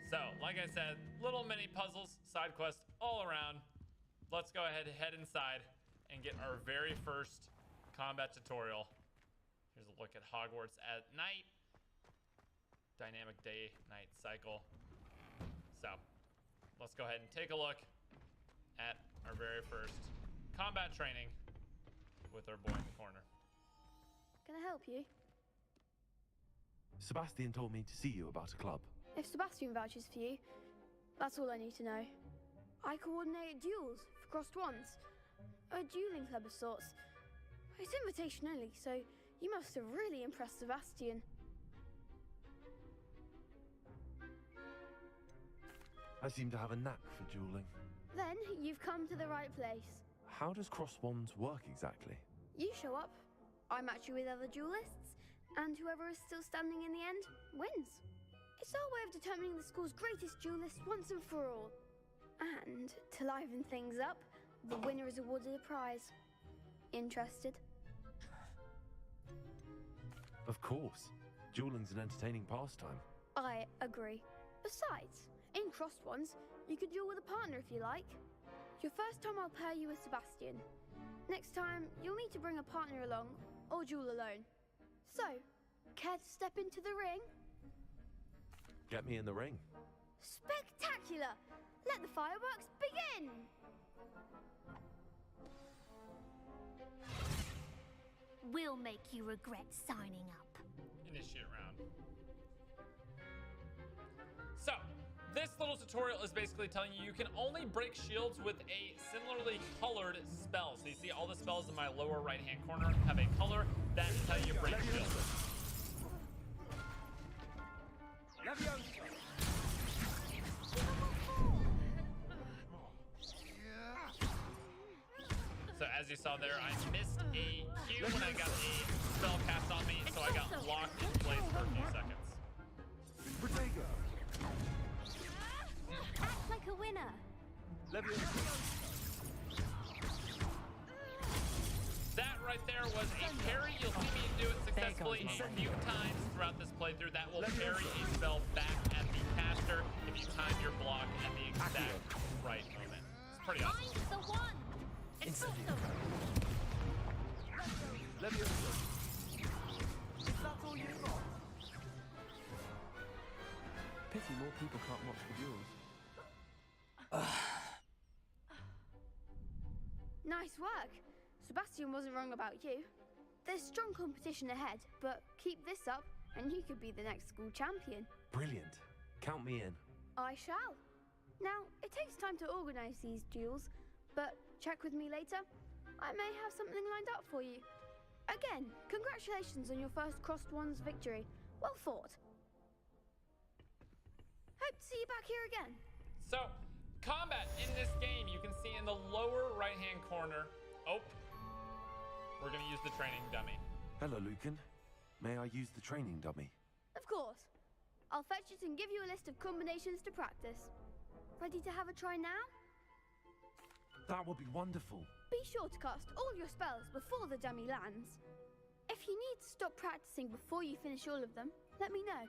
So, like I said, little mini puzzles, side quests all around. Let's go ahead and head inside and get our very first combat tutorial. Here's a look at Hogwarts at night. Dynamic day-night cycle. So, let's go ahead and take a look at our very first combat training with our boy in the corner. Can I help you? Sebastian told me to see you about a club. If Sebastian vouches for you, that's all I need to know. I coordinate duels for crossed ones. A dueling club of sorts. It's invitation only, so you must have really impressed Sebastian. I seem to have a knack for dueling. Then you've come to the right place. How does cross wands work exactly? You show up, I match you with other duelists, and whoever is still standing in the end wins. It's our way of determining the school's greatest duelist once and for all. And to liven things up, the winner is awarded a prize. Interested? Of course. Dueling's an entertaining pastime. I agree. Besides, in crossed ones, you could duel with a partner if you like. Your first time I'll pair you with Sebastian. Next time, you'll need to bring a partner along, or duel alone. So, care to step into the ring? Get me in the ring. Spectacular! Let the fireworks begin! We'll make you regret signing up. Initiate round. So, this little tutorial is basically telling you can only break shields with a similarly colored spell. So you see all the spells in my lower right-hand corner have a color that tell you break shields. as you saw there, I missed a Q when I got a spell cast on me, so I got locked in place for a few seconds. Act like a winner. That right there was a parry. You'll see me do it successfully a few times throughout this playthrough. That will parry a spell back at the caster if you time your block at the exact right moment. It's pretty awesome. Find the one. It's awesome. Pity more people can't watch the duels. Nice work. Sebastian wasn't wrong about you. There's strong competition ahead, but keep this up and you could be the next school champion. Brilliant. Count me in. I shall. Now, it takes time to organize these duels, but check with me later. I may have something lined up for you. Again, congratulations on your first Crossed Ones victory. Well fought. Hope to see you back here again. So, combat in this game, you can see in the lower right-hand corner. Oh, we're gonna use the training dummy. Hello, Lucan. May I use the training dummy? Of course. I'll fetch it and give you a list of combinations to practice. Ready to have a try now? That would be wonderful. Be sure to cast all your spells before the dummy lands. If you need to stop practicing before you finish all of them, let me know.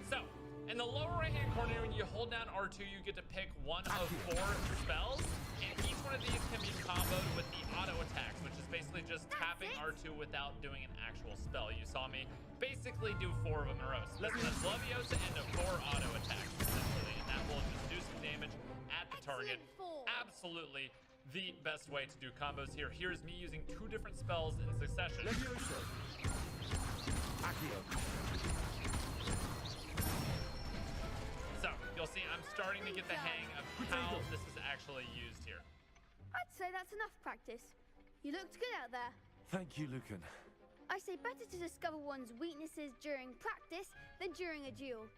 So, in the lower right-hand corner, when you hold down R2, you get to pick one of 4 spells, and each one of these can be comboed with the auto attacks, which is basically just tapping R2 without doing an actual spell. You saw me basically do 4 of them in a row. So this is Leviosa and 4 auto attacks, essentially, and that will just do some damage at the target. Absolutely the best way to do combos here. Here's me using 2 different spells in succession. Leviosa. Accio. So, you'll see I'm starting to get the hang of how this is actually used here. I'd say that's enough practice. You looked good out there. Thank you, Lucan. I say better to discover one's weaknesses during practice than during a duel.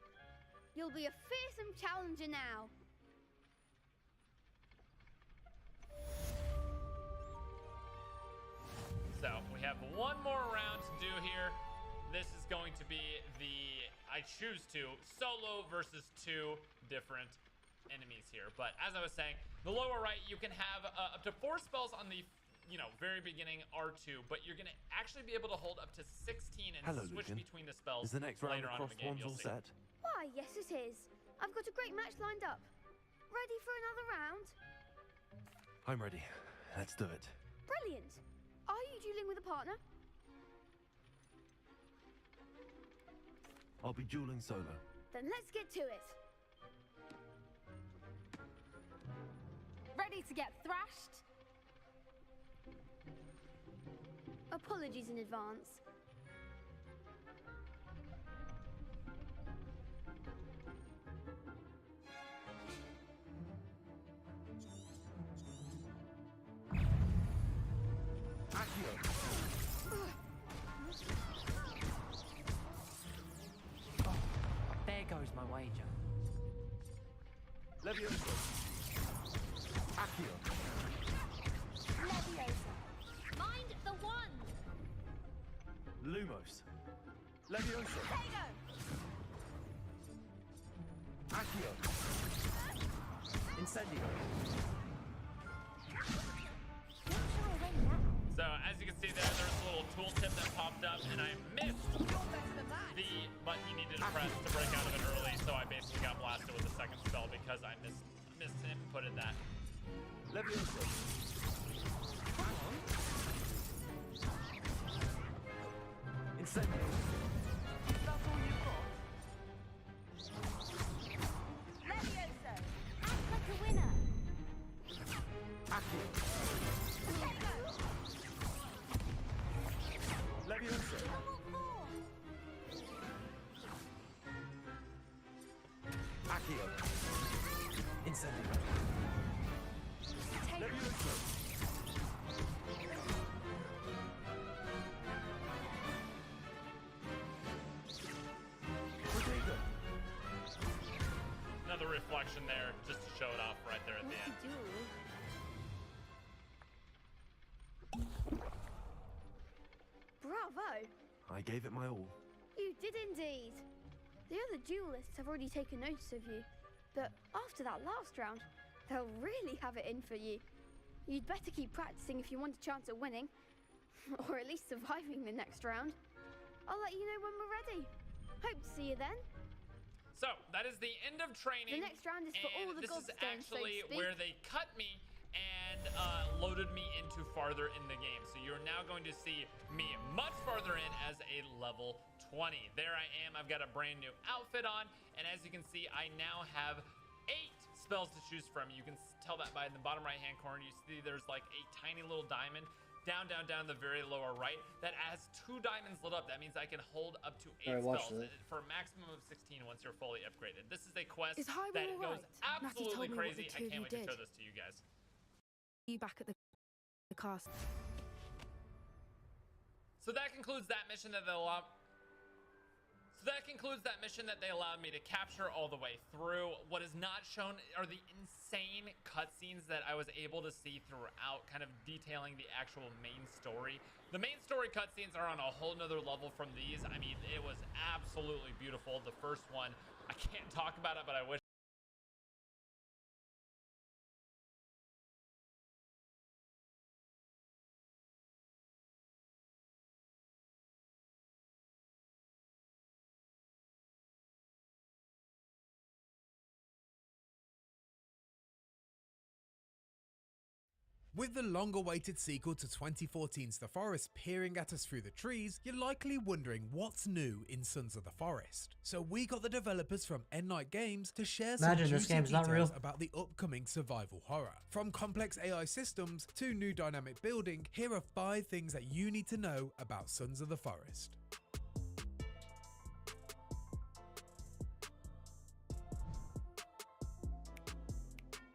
You'll be a fearsome challenger now. So, we have one more round to do here. This is going to be the, I choose to, solo versus 2 different enemies here. But as I was saying, the lower right, you can have up to 4 spells on the, very beginning R2, but you're going to actually be able to hold up to 16 and switch Lucan. between the spells Is the next round later of on in the game, Crossed Ones you'll all see. set? Why, yes it is. I've got a great match lined up. Ready for another round? I'm ready. Let's do it. Brilliant. Are you dueling with a partner? I'll be dueling solo. Then let's get to it. Ready to get thrashed? Apologies in advance. There goes my wager. Leviosa. Accio. Leviosa. Mind the one. Lumos. Leviosa. Accio. Incendio. So, as you can see there, there's a little tooltip that popped up, and I missed the button you needed to press to break out of it early, so I basically got blasted with the second spell because I missed him put in that. Leviosa. Incendio. That's all you've got? Leviosa. Act like a winner. Accio. Leviosa. Accio. Incendio. Leviosa. Another the reflection there just to show it off right there at the end. Bravo! I gave it my all. You did indeed. The other duelists have already taken notice of you, but after that last round, they'll really have it in for you. You'd better keep practicing if you want a chance at winning, or at least surviving the next round. I'll let you know when we're ready. Hope to see you then. So that is the end of training. The next round is for all the this is Godstones, so to actually speak. where they cut me and loaded me into farther in the game. So you're now going to see me much farther in as a level 20. There I am. I've got a brand new outfit on, and as you can see, I now have 8 spells to choose from. You can tell that by the bottom right hand corner. You see there's like a tiny little diamond down the very lower right that has 2 diamonds lit up. That means I can hold up to 8 spells for a maximum of 16 once you're fully upgraded. This is a quest Is Hiram that all goes right? Natty absolutely told me what crazy. the I two of can't you wait to show did. this to you guys. You back at the cast. So that concludes that mission that they allowed me to capture all the way through. What is not shown are the insane cutscenes that I was able to see throughout, kind of detailing the actual main story. The main story cutscenes are on a whole nother level from these. I mean, it was absolutely beautiful. The first one, I can't talk about it, but I wish. With the long-awaited sequel to 2014's The Forest peering at us through the trees, you're likely wondering what's new in Sons of the Forest. So we got the developers from Endnight Games to share some Imagine this juicy game's not details real. about the upcoming survival horror. From complex AI systems to new dynamic building, here are 5 things that you need to know about Sons of the Forest.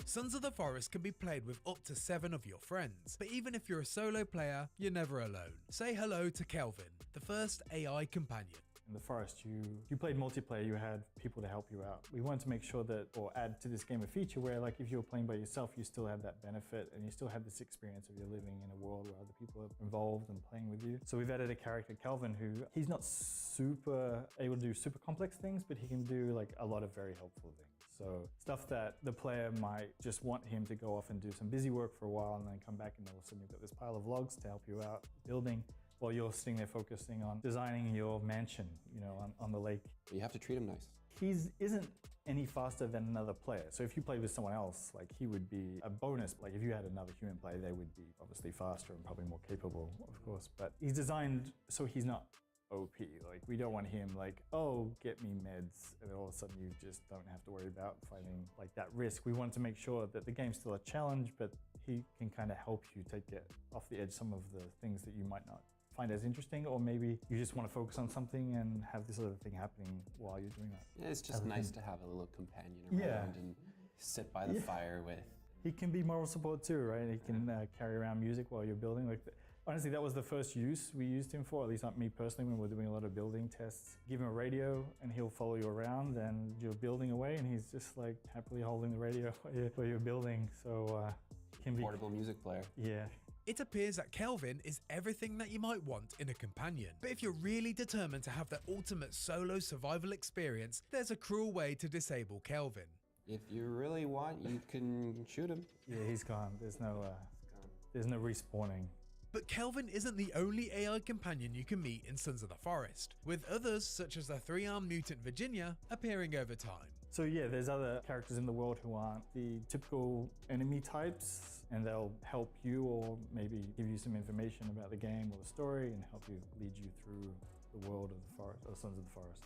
Sons of the Forest can be played with up to 7 of your friends, but even if you're a solo player, you're never alone. Say hello to Kelvin, the first AI companion. In the forest, you played multiplayer, you had people to help you out. We wanted to make sure that, or add to this game a feature where, like, if you were playing by yourself, you still had that benefit and you still had this experience of you're living in a world where other people are involved and playing with you. So we've added a character, Kelvin, who he's not super able to do super complex things, but he can do like a lot of very helpful things. So stuff that the player might just want him to go off and do some busy work for a while and then come back and all of a sudden you've got this pile of logs to help you out building, while you're sitting there focusing on designing your mansion, you know, on the lake. You have to treat him nice. He isn't any faster than another player. So if you played with someone else, like he would be a bonus. Like if you had another human player, they would be obviously faster and probably more capable, of course. But he's designed so he's not OP. Like we don't want him like, oh, get me meds, and then all of a sudden you just don't have to worry about fighting like that risk. We want to make sure that the game's still a challenge, but he can kind of help you get off the edge some of the things that you might not find as interesting, or maybe you just want to focus on something and have this other thing happening while you're doing that. Yeah, it's just nice to have a little companion around and sit by the fire with. He can be moral support too, right? He can carry around music while you're building. Like, honestly, that was the first use we used him for, at least not me personally, when we're doing a lot of building tests. Give him a radio and he'll follow you around and you're building away and he's just like happily holding the radio while you're building. So can be portable music player. Yeah. It appears that Kelvin is everything that you might want in a companion. But if you're really determined to have the ultimate solo survival experience, there's a cruel way to disable Kelvin. If you really want, you can shoot him. Yeah, he's gone. There's no respawning. But Kelvin isn't the only AI companion you can meet in Sons of the Forest, with others such as the 3-armed mutant Virginia appearing over time. So yeah, there's other characters in the world who aren't the typical enemy types, and they'll help you or maybe give you some information about the game or the story and help you lead you through the world of the forest, or Sons of the Forest.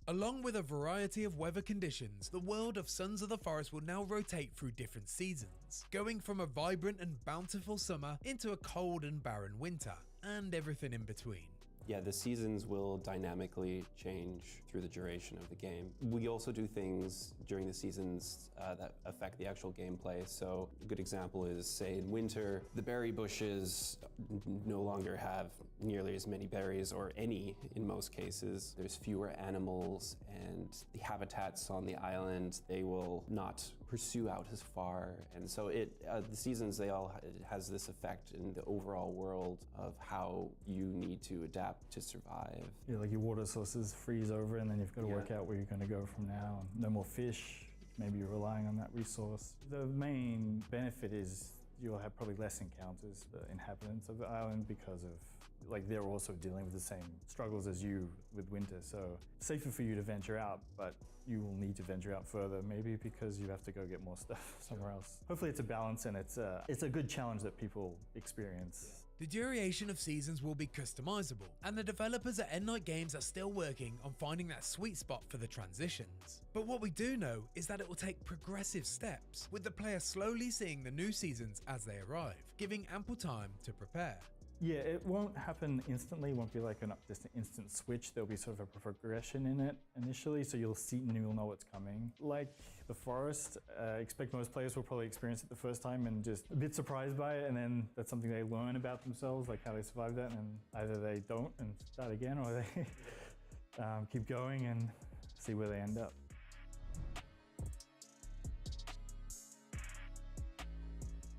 Along with a variety of weather conditions, the world of Sons of the Forest will now rotate through different seasons, going from a vibrant and bountiful summer into a cold and barren winter, and everything in between. Yeah, the seasons will dynamically change through the duration of the game. We also do things during the seasons that affect the actual gameplay. So a good example is, say, in winter, the berry bushes no longer have nearly as many berries, or any in most cases. There's fewer animals, and the habitats on the island, they will not pursue out as far. And so the seasons, it has this effect in the overall world of how you need to adapt to survive. Yeah, like your water sources freeze over, and then you've got to work out where you're going to go from now. No more fish, maybe you're relying on that resource. The main benefit is you'll have probably less encounters, the inhabitants of the island, because of, like, they're also dealing with the same struggles as you with winter. So safer for you to venture out, but you will need to venture out further, maybe because you have to go get more stuff somewhere else. Hopefully it's a balance, and it's a good challenge that people experience. The duration of seasons will be customizable, and the developers at Endnight Games are still working on finding that sweet spot for the transitions. But what we do know is that it will take progressive steps, with the player slowly seeing the new seasons as they arrive, giving ample time to prepare. Yeah, it won't happen instantly. It won't be like just an instant switch. There'll be sort of a progression in it initially, so you'll see and you'll know what's coming. Like The Forest, I expect most players will probably experience it the first time and just a bit surprised by it, and then that's something they learn about themselves, like how they survive that, and either they don't and start again, or they keep going and see where they end up.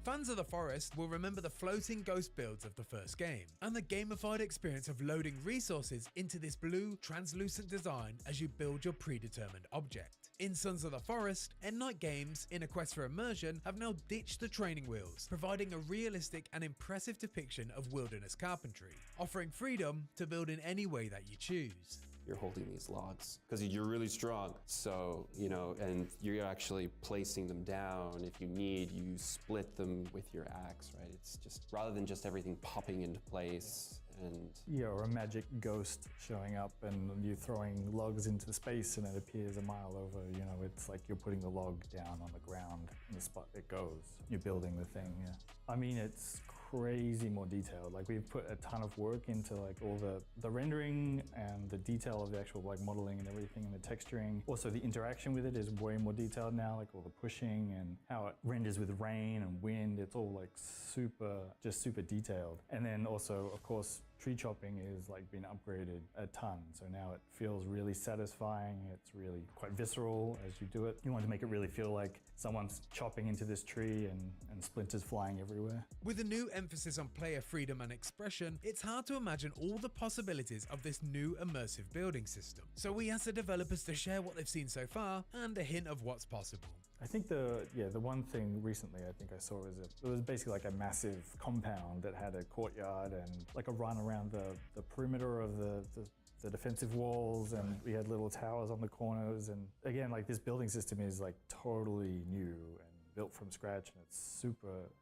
Fans of The Forest will remember the floating ghost builds of the first game, and the gamified experience of loading resources into this blue, translucent design as you build your predetermined object. In Sons of the Forest, Endnight Games, in a quest for immersion, have now ditched the training wheels, providing a realistic and impressive depiction of wilderness carpentry, offering freedom to build in any way that you choose. You're holding these logs because you're really strong. So, and you're actually placing them down. If you need, you split them with your axe, right? It's just, rather than just everything popping into place. And yeah, or a magic ghost showing up and you throwing logs into space and it appears a mile over. It's like you're putting the log down on the ground in the spot it goes. You're building the thing, yeah. I mean, it's crazy more detailed. Like, we've put a ton of work into like all the rendering and the detail of the actual like modeling and everything, and the texturing. Also, the interaction with it is way more detailed now, like all the pushing and how it renders with rain and wind. It's all like super detailed. And then also, of course, tree chopping is like been upgraded a ton. So now it feels really satisfying. It's really quite visceral as you do it. You want to make it really feel like someone's chopping into this tree and splinters flying everywhere. With a new emphasis on player freedom and expression, it's hard to imagine all the possibilities of this new immersive building system. So we asked the developers to share what they've seen so far and a hint of what's possible. I think the one thing recently I think I saw was it was basically like a massive compound that had a courtyard and like a run around the perimeter of the defensive walls, and we had little towers on the corners. And again, like, this building system is like totally new and built from scratch, and it's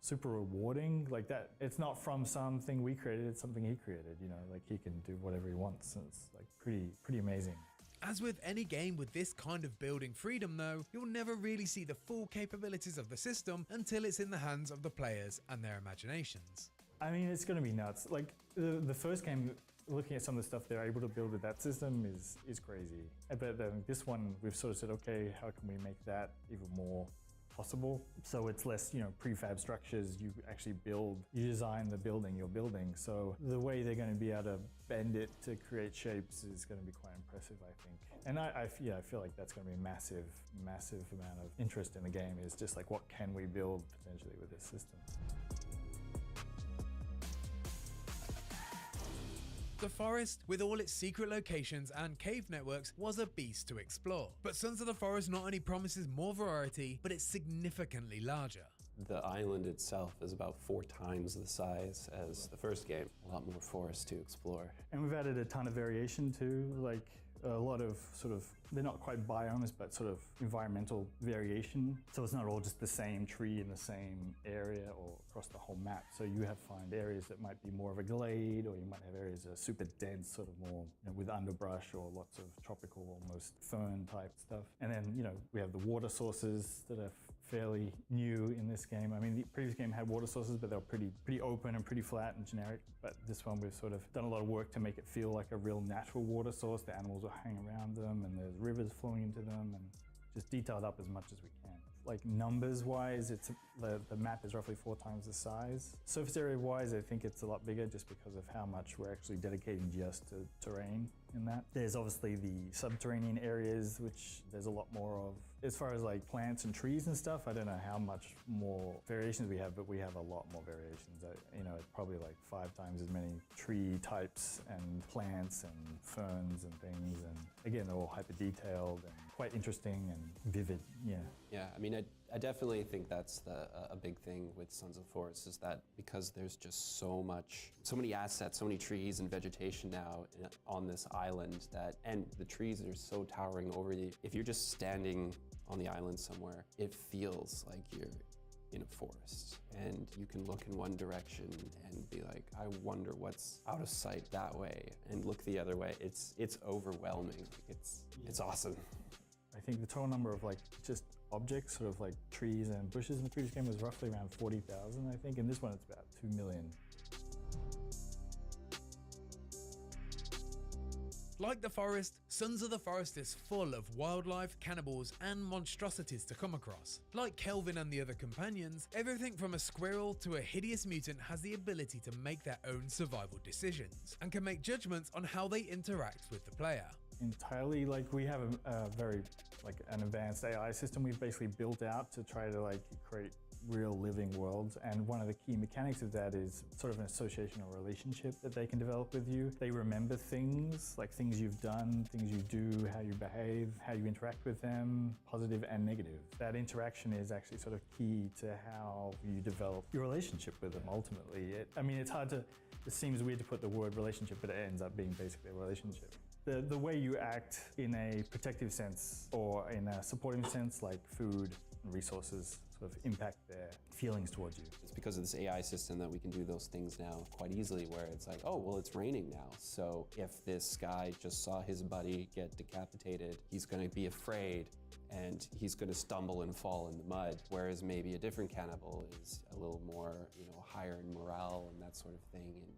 super rewarding. Like, that it's not from something we created, it's something he created, like he can do whatever he wants, and it's like pretty amazing. As with any game with this kind of building freedom though, you'll never really see the full capabilities of the system until it's in the hands of the players and their imaginations. I mean, it's going to be nuts. Like, the first game, looking at some of the stuff they're able to build with that system is crazy. But then this one, we've sort of said, okay, how can we make that even more possible? So it's less, prefab structures. You actually you design the building you're building. So the way they're going to be able to bend it to create shapes is going to be quite impressive, I think. And I feel like that's going to be a massive amount of interest in the game, is just like, what can we build potentially with this system? The Forest, with all its secret locations and cave networks, was a beast to explore. But Sons of the Forest not only promises more variety, but it's significantly larger. The island itself is about 4 times the size as the first game. A lot more forest to explore. And we've added a ton of variation too, like a lot of sort of, they're not quite biomes, but sort of environmental variation. So it's not all just the same tree in the same area or across the whole map. So you find areas that might be more of a glade, or you might have areas that are super dense, sort of more with underbrush or lots of tropical, almost fern type stuff. And then, we have the water sources that are fairly new in this game. I mean, the previous game had water sources, but they were pretty open and pretty flat and generic. But this one, we've sort of done a lot of work to make it feel like a real natural water source. The animals will hang around them, and there's rivers flowing into them, and just detailed up as much as we can. Like numbers-wise, the map is roughly 4 times the size. Surface area-wise, I think it's a lot bigger just because of how much we're actually dedicating just to terrain in that. There's obviously the subterranean areas, which there's a lot more of. As far as like plants and trees and stuff, I don't know how much more variations we have, but we have a lot more variations. You know, it's probably like 5 times as many tree types and plants and ferns and things. And again, they're all hyper detailed and quite interesting and vivid. Yeah. Yeah, I mean, I definitely think that's a big thing with Sons of the Forest is that because there's just so many assets, so many trees and vegetation now on this island and the trees are so towering over you. If you're just standing on the island somewhere, it feels like you're in a forest and you can look in one direction and be like, I wonder what's out of sight that way, and look the other way. It's overwhelming. It's awesome. I think the total number of like just objects, sort of like trees and bushes in the previous game was roughly around 40,000, I think. In this one, it's about 2 million. Like the forest, Sons of the Forest is full of wildlife, cannibals, and monstrosities to come across. Like Kelvin and the other companions, everything from a squirrel to a hideous mutant has the ability to make their own survival decisions, and can make judgments on how they interact with the player. Entirely, like we have a very an advanced AI system we've basically built out to try to like create real living worlds, and one of the key mechanics of that is sort of an association or relationship that they can develop with you. They remember things, like things you've done, things you do, how you behave, how you interact with them, positive and negative. That interaction is actually sort of key to how you develop your relationship with them ultimately. I mean, it's hard to, it seems weird to put the word relationship, but it ends up being basically a relationship. The way you act in a protective sense or in a supporting sense, like food and resources, sort of impact their feelings towards you. It's because of this AI system that we can do those things now quite easily, where it's like, oh, well, it's raining now. So if this guy just saw his buddy get decapitated, he's going to be afraid and he's going to stumble and fall in the mud. Whereas maybe a different cannibal is a little more, higher in morale and that sort of thing. And,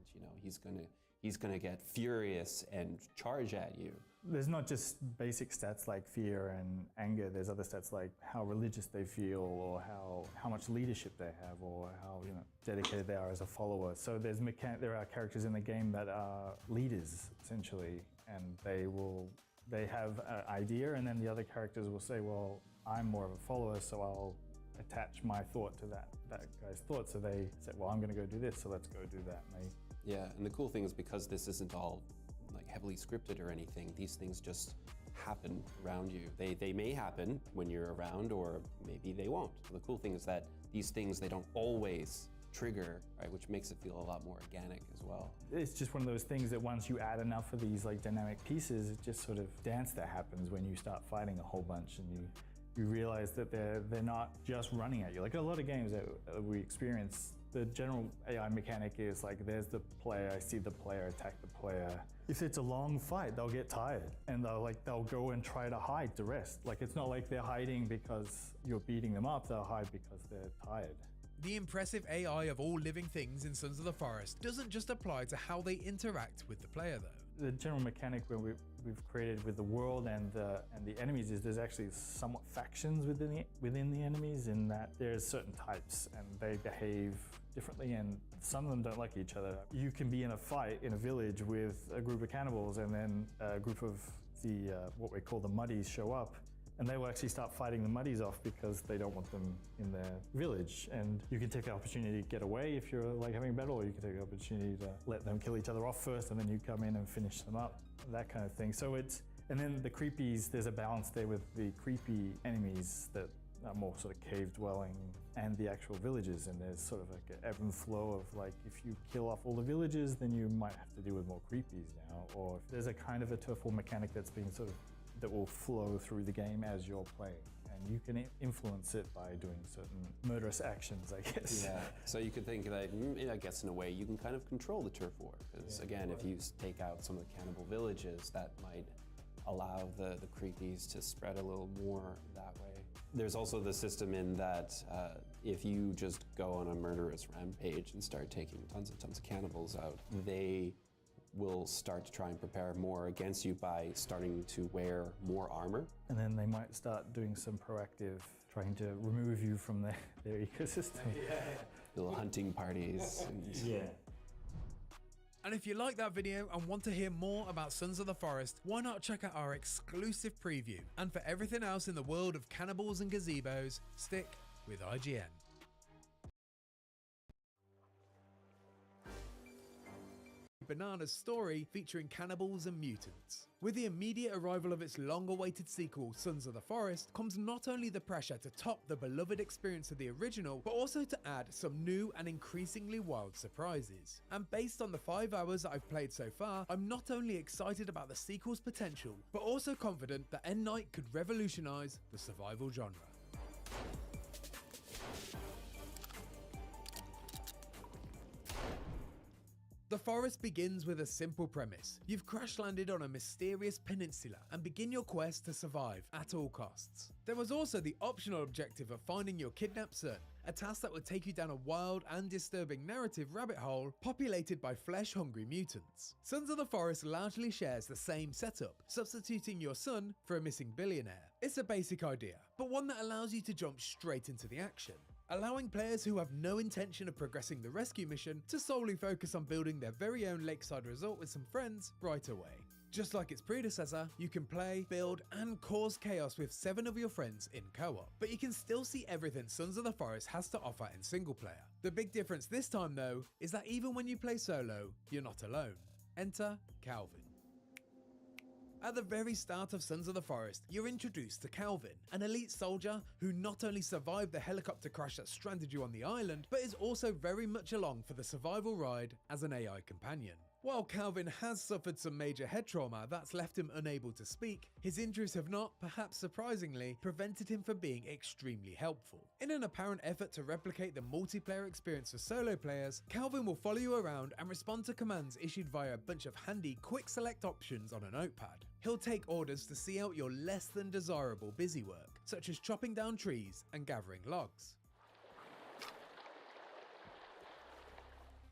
he's going to get furious and charge at you. There's not just basic stats like fear and anger. There's other stats like how religious they feel, or how much leadership they have, or how dedicated they are as a follower. So there are characters in the game that are leaders essentially, and they have an idea, and then the other characters will say, well, I'm more of a follower, so I'll attach my thought to that guy's thought. So they say, well, I'm going to go do this, so let's go do that. And yeah, and the cool thing is because this isn't all like heavily scripted or anything, these things just happen around you. They may happen when you're around, or maybe they won't. The cool thing is that these things, they don't always trigger, right, which makes it feel a lot more organic as well. It's just one of those things that once you add enough of these like dynamic pieces, it's just sort of dance that happens when you start fighting a whole bunch, and you realize that they're not just running at you. Like a lot of games that we experience, the general AI mechanic is like, there's the player, I see the player, attack the player. If it's a long fight, they'll get tired and they'll go and try to hide to rest. Like it's not like they're hiding because you're beating them up, they'll hide because they're tired. The impressive AI of all living things in Sons of the Forest doesn't just apply to how they interact with the player though. The general mechanic where we've created with the world and the enemies is there's actually somewhat factions within the enemies, in that there's certain types and they behave differently, and some of them don't like each other. You can be in a fight in a village with a group of cannibals, and then a group of the what we call the muddies show up, and they will actually start fighting the muddies off because they don't want them in their village. And you can take the opportunity to get away if you're like having a battle, or you can take the opportunity to let them kill each other off first, and then you come in and finish them up, that kind of thing. So and then the creepies, there's a balance there with the creepy enemies that are more sort of cave dwelling, and the actual villages, and there's sort of like an ebb and flow of like, if you kill off all the villages, then you might have to deal with more creepies now, or if there's a kind of a turf war mechanic that's being that will flow through the game as you're playing, and you can influence it by doing certain murderous actions, I guess. Yeah, so you could think that, I guess in a way, you can kind of control the turf war, because again, if you take out some of the cannibal villages, that might allow the creepies to spread a little more that way. There's also the system in that if you just go on a murderous rampage and start taking tons and tons of cannibals out, they will start to try and prepare more against you by starting to wear more armor. And then they might start doing some proactive, trying to remove you from their ecosystem. Little hunting parties. Yeah. And if you like that video and want to hear more about Sons of the Forest, why not check out our exclusive preview? And for everything else in the world of cannibals and gazebos, stick with IGN. Banana's story featuring cannibals and mutants. With the immediate arrival of its long-awaited sequel, Sons of the Forest, comes not only the pressure to top the beloved experience of the original, but also to add some new and increasingly wild surprises. And based on the 5 hours that I've played so far, I'm not only excited about the sequel's potential, but also confident that End Night could revolutionize the survival genre. The Forest begins with a simple premise. You've crash landed on a mysterious peninsula and begin your quest to survive at all costs. There was also the optional objective of finding your kidnapped son, a task that would take you down a wild and disturbing narrative rabbit hole populated by flesh-hungry mutants. Sons of the Forest largely shares the same setup, substituting your son for a missing billionaire. It's a basic idea, but one that allows you to jump straight into the action, allowing players who have no intention of progressing the rescue mission to solely focus on building their very own lakeside resort with some friends right away. Just like its predecessor, you can play, build, and cause chaos with 7 of your friends in co-op, but you can still see everything Sons of the Forest has to offer in single player. The big difference this time though, is that even when you play solo, you're not alone. Enter Calvin. At the very start of Sons of the Forest, you're introduced to Calvin, an elite soldier who not only survived the helicopter crash that stranded you on the island, but is also very much along for the survival ride as an AI companion. While Calvin has suffered some major head trauma that's left him unable to speak, his injuries have not, perhaps surprisingly, prevented him from being extremely helpful. In an apparent effort to replicate the multiplayer experience for solo players, Calvin will follow you around and respond to commands issued via a bunch of handy quick select options on a notepad. He'll take orders to see out your less than desirable busy work, such as chopping down trees and gathering logs.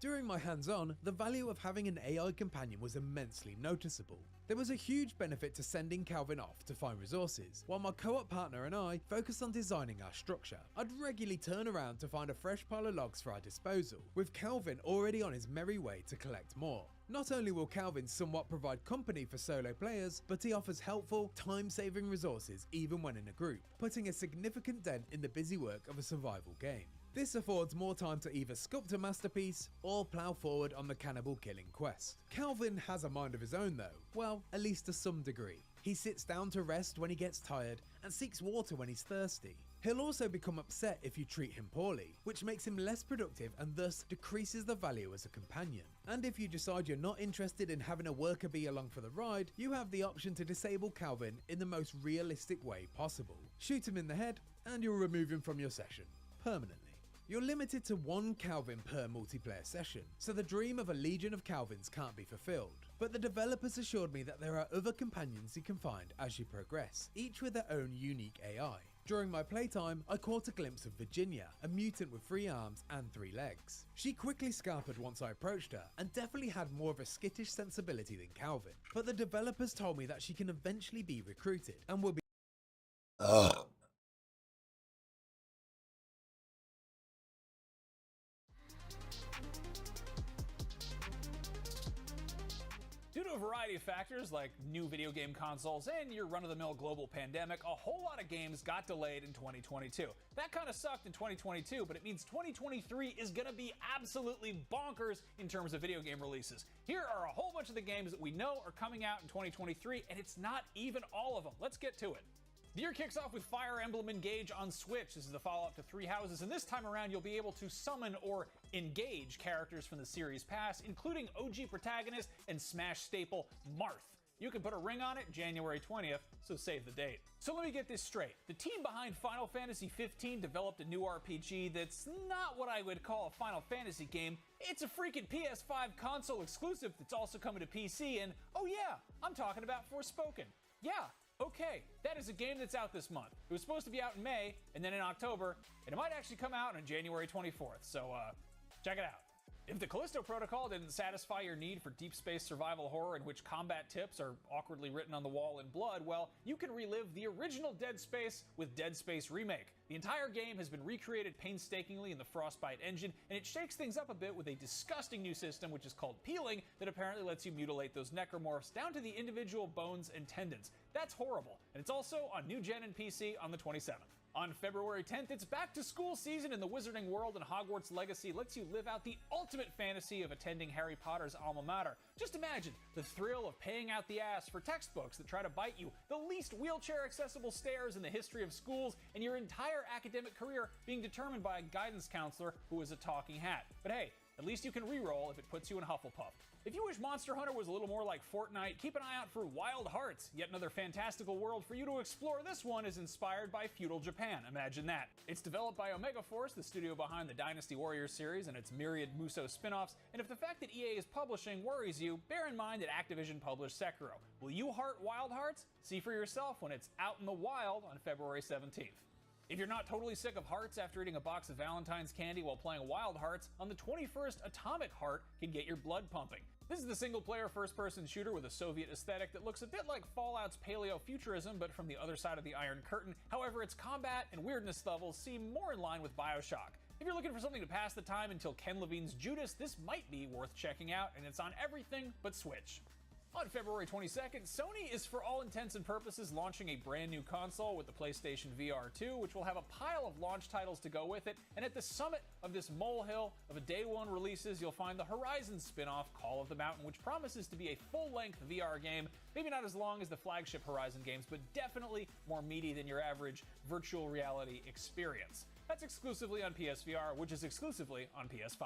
During my hands-on, the value of having an AI companion was immensely noticeable. There was a huge benefit to sending Calvin off to find resources, while my co-op partner and I focused on designing our structure. I'd regularly turn around to find a fresh pile of logs for our disposal, with Calvin already on his merry way to collect more. Not only will Calvin somewhat provide company for solo players, but he offers helpful, time-saving resources even when in a group, putting a significant dent in the busy work of a survival game. This affords more time to either sculpt a masterpiece or plough forward on the cannibal killing quest. Calvin has a mind of his own though, well, at least to some degree. He sits down to rest when he gets tired and seeks water when he's thirsty. He'll also become upset if you treat him poorly, which makes him less productive and thus decreases the value as a companion. And if you decide you're not interested in having a worker bee along for the ride, you have the option to disable Calvin in the most realistic way possible. Shoot him in the head and you'll remove him from your session, permanently. You're limited to 1 Calvin per multiplayer session, so the dream of a legion of Calvins can't be fulfilled. But the developers assured me that there are other companions you can find as you progress, each with their own unique AI. During my playtime, I caught a glimpse of Virginia, a mutant with 3 arms and 3 legs. She quickly scarpered once I approached her, and definitely had more of a skittish sensibility than Calvin. But the developers told me that she can eventually be recruited, and will be Due to a variety of factors like new video game consoles and your run-of-the-mill global pandemic, a whole lot of games got delayed in 2022. That kind of sucked in 2022, but it means 2023 is going to be absolutely bonkers in terms of video game releases. Here are a whole bunch of the games that we know are coming out in 2023, and it's not even all of them. Let's get to it. The year kicks off with Fire Emblem Engage on Switch. This is the follow-up to Three Houses, and this time around you'll be able to summon or engage characters from the series past, including OG protagonist and Smash staple Marth. You can put a ring on it January 20th, so save the date. So let me get this straight. The team behind Final Fantasy XV developed a new RPG that's not what I would call a Final Fantasy game. It's a freaking PS5 console exclusive that's also coming to PC, and oh yeah, I'm talking about Forspoken. Yeah, Okay, that is a game that's out this month. It was supposed to be out in May, and then in October, and it might actually come out on January 24th, so check it out. If the Callisto Protocol didn't satisfy your need for deep space survival horror in which combat tips are awkwardly written on the wall in blood, well, you can relive the original Dead Space with Dead Space Remake. The entire game has been recreated painstakingly in the Frostbite engine, and it shakes things up a bit with a disgusting new system which is called peeling that apparently lets you mutilate those necromorphs down to the individual bones and tendons. That's horrible, and it's also on new gen and PC on the 27th. On February 10th, it's back to school season in the Wizarding World, and Hogwarts Legacy lets you live out the ultimate fantasy of attending Harry Potter's alma mater. Just imagine the thrill of paying out the ass for textbooks that try to bite you, the least wheelchair-accessible stairs in the history of schools, and your entire academic career being determined by a guidance counselor who is a talking hat. But hey, at least you can re-roll if it puts you in Hufflepuff. If you wish Monster Hunter was a little more like Fortnite, keep an eye out for Wild Hearts, yet another fantastical world for you to explore. This one is inspired by feudal Japan, imagine that. It's developed by Omega Force, the studio behind the Dynasty Warriors series and its myriad Muso spin-offs, and if the fact that EA is publishing worries you, bear in mind that Activision published Sekiro. Will you heart Wild Hearts? See for yourself when it's out in the wild on February 17th. If you're not totally sick of hearts after eating a box of Valentine's candy while playing Wild Hearts, on the 21st, Atomic Heart can get your blood pumping. This is the single-player first-person shooter with a Soviet aesthetic that looks a bit like Fallout's paleo-futurism, but from the other side of the Iron Curtain. However, its combat and weirdness levels seem more in line with BioShock. If you're looking for something to pass the time until Ken Levine's Judas, this might be worth checking out, and it's on everything but Switch. On February 22nd, Sony is for all intents and purposes launching a brand new console with the PlayStation VR 2, which will have a pile of launch titles to go with it, and at the summit of this molehill of day one releases, you'll find the Horizon spin-off Call of the Mountain, which promises to be a full-length VR game, maybe not as long as the flagship Horizon games, but definitely more meaty than your average virtual reality experience. That's exclusively on PSVR, which is exclusively on PS5.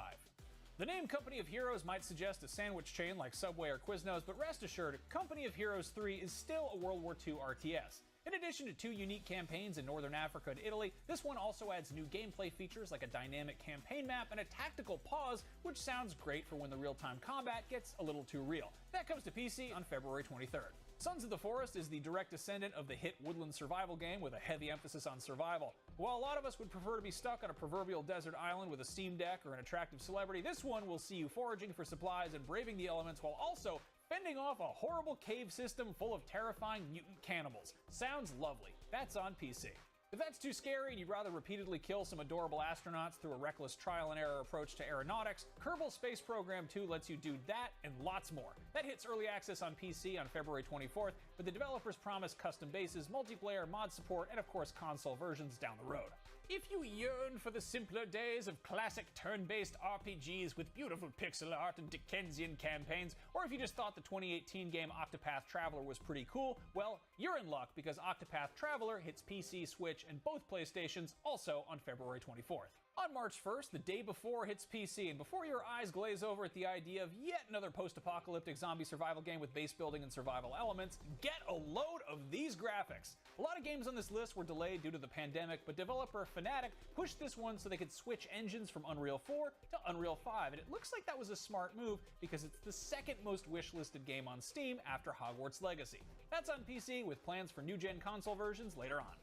The name Company of Heroes might suggest a sandwich chain like Subway or Quiznos, but rest assured, Company of Heroes 3 is still a World War II RTS. In addition to 2 unique campaigns in Northern Africa and Italy, this one also adds new gameplay features like a dynamic campaign map and a tactical pause, which sounds great for when the real-time combat gets a little too real. That comes to PC on February 23rd. Sons of the Forest is the direct descendant of the hit woodland survival game with a heavy emphasis on survival. While a lot of us would prefer to be stuck on a proverbial desert island with a Steam Deck or an attractive celebrity, this one will see you foraging for supplies and braving the elements while also fending off a horrible cave system full of terrifying mutant cannibals. Sounds lovely. That's on PC. If that's too scary and you'd rather repeatedly kill some adorable astronauts through a reckless trial and error approach to aeronautics, Kerbal Space Program 2 lets you do that and lots more. That hits early access on PC on February 24th, but the developers promise custom bases, multiplayer, mod support, and of course console versions down the road. If you yearn for the simpler days of classic turn-based RPGs with beautiful pixel art and Dickensian campaigns, or if you just thought the 2018 game Octopath Traveler was pretty cool, well, you're in luck because Octopath Traveler hits PC, Switch, and both PlayStations also on February 24th. On March 1st, the day before hits PC, and before your eyes glaze over at the idea of yet another post-apocalyptic zombie survival game with base building and survival elements, get a load of these graphics. A lot of games on this list were delayed due to the pandemic, but developer Fnatic pushed this one so they could switch engines from Unreal 4 to Unreal 5, and it looks like that was a smart move because it's the second most wishlisted game on Steam after Hogwarts Legacy. That's on PC with plans for new-gen console versions later on.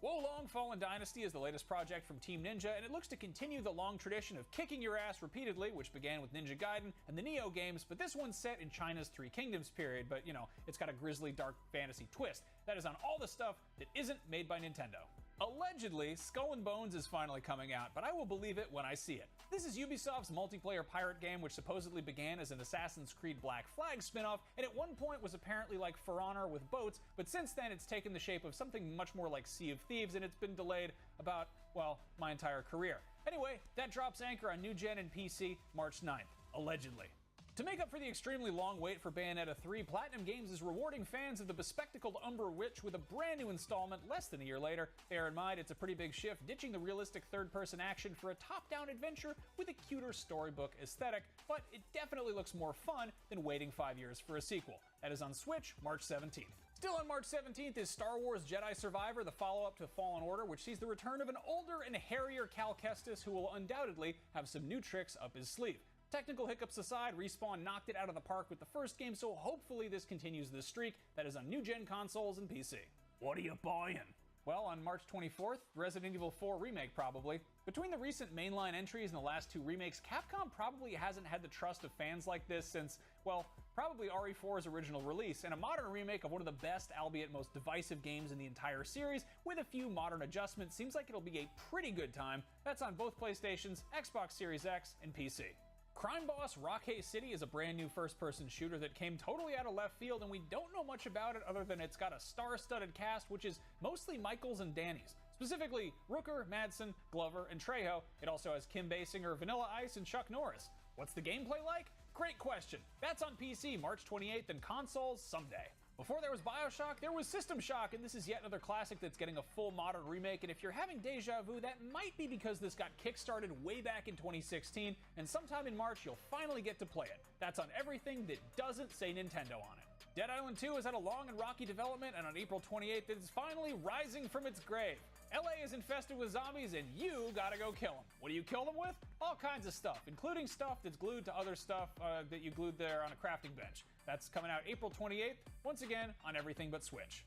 Wolong Fallen Dynasty is the latest project from Team Ninja, and it looks to continue the long tradition of kicking your ass repeatedly, which began with Ninja Gaiden and the Nioh games, but this one's set in China's Three Kingdoms period, but you know, it's got a grisly dark fantasy twist. That is on all the stuff that isn't made by Nintendo. Allegedly, Skull and Bones is finally coming out, but I will believe it when I see it. This is Ubisoft's multiplayer pirate game, which supposedly began as an Assassin's Creed Black Flag spin-off, and at one point was apparently like For Honor with boats, but since then it's taken the shape of something much more like Sea of Thieves, and it's been delayed about, well, my entire career. Anyway, that drops anchor on new gen and PC March 9th, allegedly. To make up for the extremely long wait for Bayonetta 3, Platinum Games is rewarding fans of the bespectacled Umber Witch with a brand new installment less than a year later. Bear in mind, it's a pretty big shift, ditching the realistic third-person action for a top-down adventure with a cuter storybook aesthetic, but it definitely looks more fun than waiting 5 years for a sequel. That is on Switch, March 17th. Still on March 17th is Star Wars Jedi Survivor, the follow-up to Fallen Order, which sees the return of an older and hairier Cal Kestis who will undoubtedly have some new tricks up his sleeve. Technical hiccups aside, Respawn knocked it out of the park with the first game, so hopefully this continues this streak that is on new-gen consoles and PC. What are you buying? Well, on March 24th, Resident Evil 4 Remake probably. Between the recent mainline entries and the last two remakes, Capcom probably hasn't had the trust of fans like this since, well, probably RE4's original release, and a modern remake of one of the best, albeit most divisive games in the entire series, with a few modern adjustments, seems like it'll be a pretty good time. That's on both PlayStations, Xbox Series X, and PC. Crime Boss Rockhay City is a brand new first-person shooter that came totally out of left field, and we don't know much about it other than it's got a star-studded cast, which is mostly Michaels and Danny's. Specifically, Rooker, Madsen, Glover, and Trejo. It also has Kim Basinger, Vanilla Ice, and Chuck Norris. What's the gameplay like? Great question. That's on PC March 28th and consoles someday. Before there was BioShock, there was System Shock, and this is yet another classic that's getting a full modern remake, and if you're having deja vu, that might be because this got kickstarted way back in 2016, and sometime in March you'll finally get to play it. That's on everything that doesn't say Nintendo on it. Dead Island 2 has had a long and rocky development, and on April 28th it is finally rising from its grave. LA is infested with zombies, and you gotta go kill them. What do you kill them with? All kinds of stuff, including stuff that's glued to other stuff that you glued there on a crafting bench. That's coming out April 28th, once again on everything but Switch.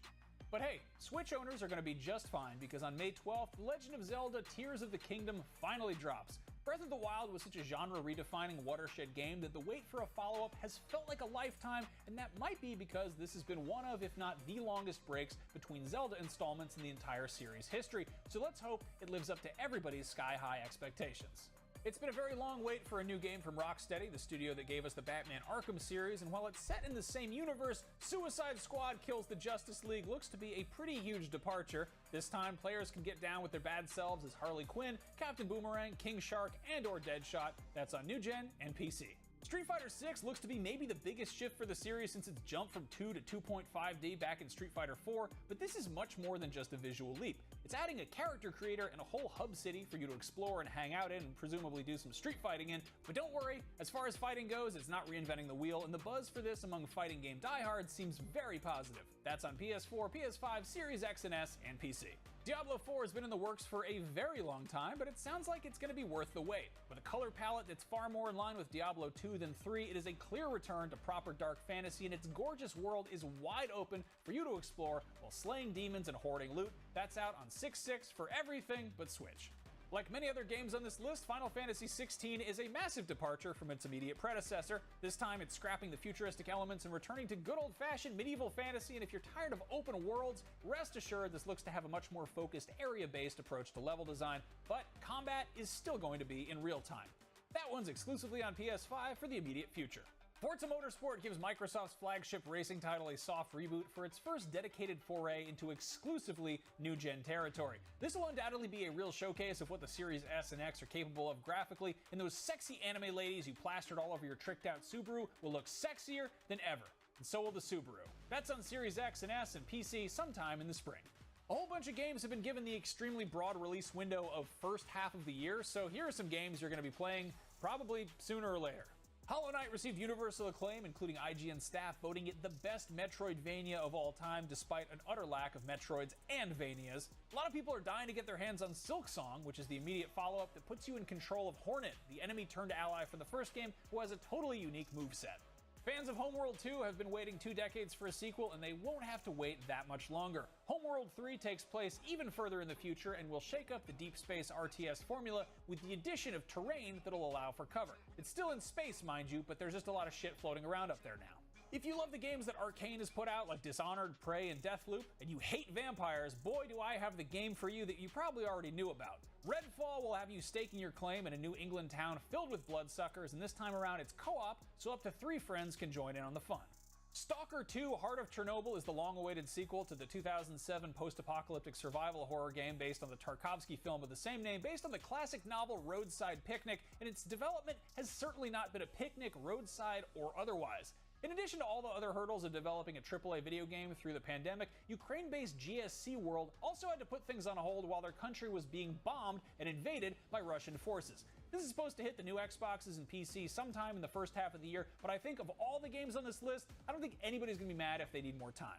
But hey, Switch owners are going to be just fine because on May 12th, The Legend of Zelda Tears of the Kingdom finally drops. Breath of the Wild was such a genre-redefining watershed game that the wait for a follow-up has felt like a lifetime, and that might be because this has been one of, if not the longest breaks between Zelda installments in the entire series' history, so let's hope it lives up to everybody's sky-high expectations. It's been a very long wait for a new game from Rocksteady, the studio that gave us the Batman Arkham series, and while it's set in the same universe, Suicide Squad Kills the Justice League looks to be a pretty huge departure. This time, players can get down with their bad selves as Harley Quinn, Captain Boomerang, King Shark, and/or Deadshot. That's on new gen and PC. Street Fighter VI looks to be maybe the biggest shift for the series since its jump from 2 to 2.5D back in Street Fighter IV, but this is much more than just a visual leap. It's adding a character creator and a whole hub city for you to explore and hang out in and presumably do some street fighting in, but don't worry, as far as fighting goes, it's not reinventing the wheel, and the buzz for this among fighting game diehards seems very positive. That's on PS4, PS5, Series X and S, and PC. Diablo 4 has been in the works for a very long time, but it sounds like it's going to be worth the wait. With a color palette that's far more in line with Diablo 2 than 3, it is a clear return to proper dark fantasy, and its gorgeous world is wide open for you to explore while slaying demons and hoarding loot. That's out on 6/6 for everything but Switch. Like many other games on this list, Final Fantasy XVI is a massive departure from its immediate predecessor. This time it's scrapping the futuristic elements and returning to good old-fashioned medieval fantasy, and if you're tired of open worlds, rest assured this looks to have a much more focused area-based approach to level design, but combat is still going to be in real time. That one's exclusively on PS5 for the immediate future. Forza Motorsport gives Microsoft's flagship racing title a soft reboot for its first dedicated foray into exclusively new-gen territory. This will undoubtedly be a real showcase of what the Series S and X are capable of graphically, and those sexy anime ladies you plastered all over your tricked-out Subaru will look sexier than ever, and so will the Subaru. That's on Series X and S and PC sometime in the spring. A whole bunch of games have been given the extremely broad release window of first half of the year, so here are some games you're going to be playing probably sooner or later. Hollow Knight received universal acclaim, including IGN staff voting it the best Metroidvania of all time, despite an utter lack of Metroids and Vanias. A lot of people are dying to get their hands on Silksong, which is the immediate follow-up that puts you in control of Hornet, the enemy-turned-ally from the first game, who has a totally unique moveset. Fans of Homeworld 2 have been waiting 2 decades for a sequel, and they won't have to wait that much longer. Homeworld 3 takes place even further in the future and will shake up the Deep Space RTS formula with the addition of terrain that'll allow for cover. It's still in space, mind you, but there's just a lot of shit floating around up there now. If you love the games that Arcane has put out, like Dishonored, Prey, and Deathloop, and you hate vampires, boy do I have the game for you that you probably already knew about. Redfall will have you staking your claim in a New England town filled with bloodsuckers, and this time around it's co-op, so up to 3 friends can join in on the fun. Stalker 2 Heart of Chernobyl is the long-awaited sequel to the 2007 post-apocalyptic survival horror game based on the Tarkovsky film of the same name, based on the classic novel Roadside Picnic, and its development has certainly not been a picnic, roadside, or otherwise. In addition to all the other hurdles of developing a AAA video game through the pandemic, Ukraine-based GSC World also had to put things on hold while their country was being bombed and invaded by Russian forces. This is supposed to hit the new Xboxes and PC sometime in the first half of the year, but I think of all the games on this list, I don't think anybody's gonna be mad if they need more time.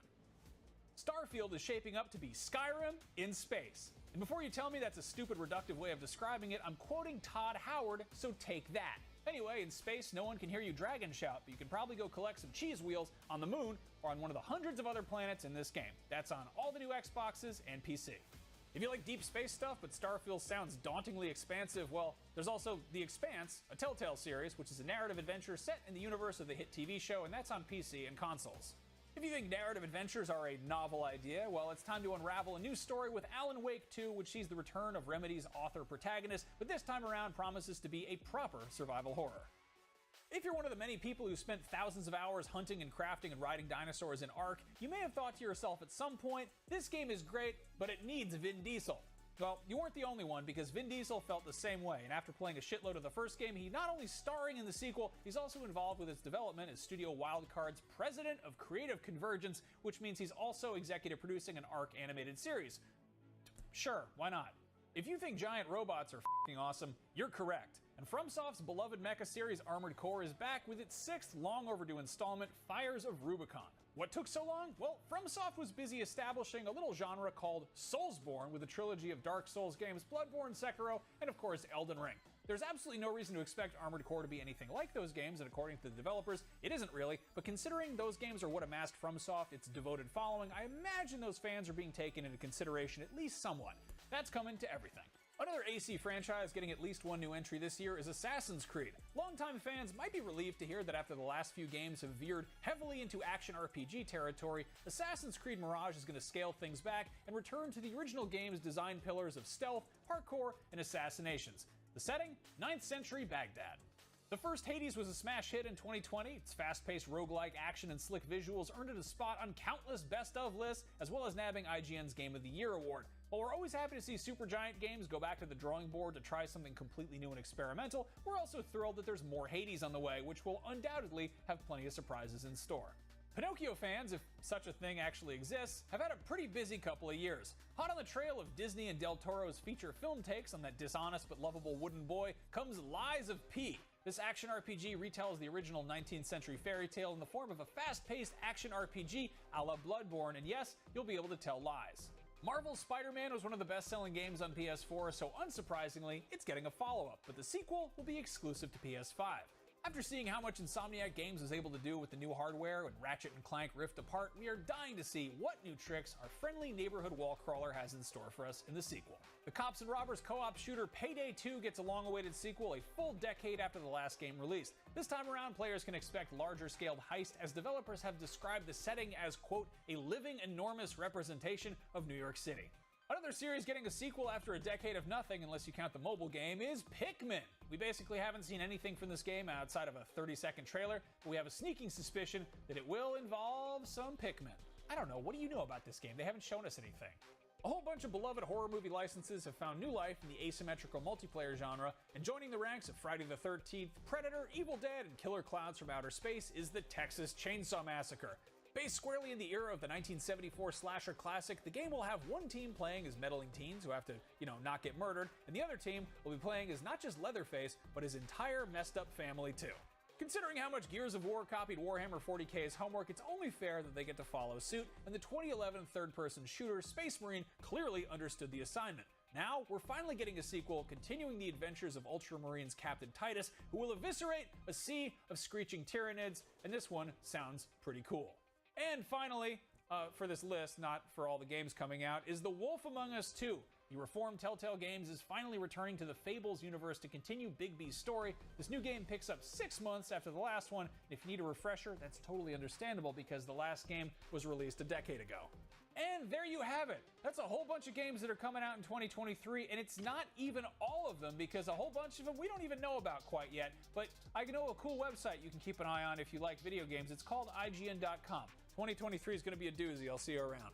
Starfield is shaping up to be Skyrim in space. And before you tell me that's a stupid, reductive way of describing it, I'm quoting Todd Howard, so take that. Anyway, in space, no one can hear you dragon shout, but you can probably go collect some cheese wheels on the moon or on one of the hundreds of other planets in this game. That's on all the new Xboxes and PC. If you like deep space stuff, but Starfield sounds dauntingly expansive, well, there's also The Expanse, a Telltale series, which is a narrative adventure set in the universe of the hit TV show, and that's on PC and consoles. If you think narrative adventures are a novel idea, well, it's time to unravel a new story with Alan Wake 2, which sees the return of Remedy's author-protagonist, but this time around promises to be a proper survival horror. If you're one of the many people who spent thousands of hours hunting and crafting and riding dinosaurs in Ark, you may have thought to yourself at some point, this game is great, but it needs Vin Diesel. Well, you weren't the only one, because Vin Diesel felt the same way, and after playing a shitload of the first game, he's not only starring in the sequel, he's also involved with its development as Studio Wildcard's president of creative convergence, which means he's also executive producing an Ark animated series. Sure, why not? If you think giant robots are f***ing awesome, you're correct. And FromSoft's beloved mecha series Armored Core is back with its 6th long overdue installment, Fires of Rubicon. What took so long? Well, FromSoft was busy establishing a little genre called Soulsborne with a trilogy of Dark Souls games, Bloodborne, Sekiro, and of course Elden Ring. There's absolutely no reason to expect Armored Core to be anything like those games, and according to the developers, it isn't really, but considering those games are what amassed FromSoft its devoted following, I imagine those fans are being taken into consideration at least somewhat. That's coming to everything. Another AC franchise getting at least one new entry this year is Assassin's Creed. Longtime fans might be relieved to hear that after the last few games have veered heavily into action RPG territory, Assassin's Creed Mirage is going to scale things back and return to the original game's design pillars of stealth, parkour, and assassinations. The setting? 9th century Baghdad. The first Hades was a smash hit in 2020. Its fast-paced roguelike action and slick visuals earned it a spot on countless best-of lists, as well as nabbing IGN's Game of the Year award. While we're always happy to see Supergiant Games go back to the drawing board to try something completely new and experimental, we're also thrilled that there's more Hades on the way, which will undoubtedly have plenty of surprises in store. Pinocchio fans, if such a thing actually exists, have had a pretty busy couple of years. Hot on the trail of Disney and Del Toro's feature film takes on that dishonest but lovable wooden boy comes Lies of P. This action RPG retells the original 19th century fairy tale in the form of a fast-paced action RPG a la Bloodborne, and yes, you'll be able to tell lies. Marvel's Spider-Man was one of the best-selling games on PS4, so unsurprisingly, it's getting a follow-up, but the sequel will be exclusive to PS5. After seeing how much Insomniac Games was able to do with the new hardware when Ratchet & Clank Rift Apart, we are dying to see what new tricks our friendly neighborhood wall crawler has in store for us in the sequel. The cops and robbers co-op shooter Payday 2 gets a long-awaited sequel a full decade after the last game released. This time around, players can expect larger-scaled heist, as developers have described the setting as, quote, a living enormous representation of New York City. Another series getting a sequel after a decade of nothing, unless you count the mobile game, is Pikmin. We basically haven't seen anything from this game outside of a 30-second trailer, but we have a sneaking suspicion that it will involve some Pikmin. I don't know, what do you know about this game? They haven't shown us anything. A whole bunch of beloved horror movie licenses have found new life in the asymmetrical multiplayer genre, and joining the ranks of Friday the 13th, Predator, Evil Dead, and Killer Clowns from Outer Space is the Texas Chainsaw Massacre. Based squarely in the era of the 1974 slasher classic, the game will have one team playing as meddling teens who have to, not get murdered, and the other team will be playing as not just Leatherface, but his entire messed up family too. Considering how much Gears of War copied Warhammer 40k's homework, it's only fair that they get to follow suit, and the 2011 third-person shooter Space Marine clearly understood the assignment. Now, we're finally getting a sequel continuing the adventures of Ultramarines Captain Titus, who will eviscerate a sea of screeching Tyranids, and this one sounds pretty cool. And finally, for this list, not for all the games coming out, is The Wolf Among Us 2. The reformed Telltale Games is finally returning to the Fables universe to continue Bigby's story. This new game picks up 6 months after the last one, and if you need a refresher, that's totally understandable because the last game was released a decade ago. And there you have it. That's a whole bunch of games that are coming out in 2023, and it's not even all of them because a whole bunch of them we don't even know about quite yet. But I know a cool website you can keep an eye on if you like video games. It's called IGN.com. 2023 is going to be a doozy. I'll see you around.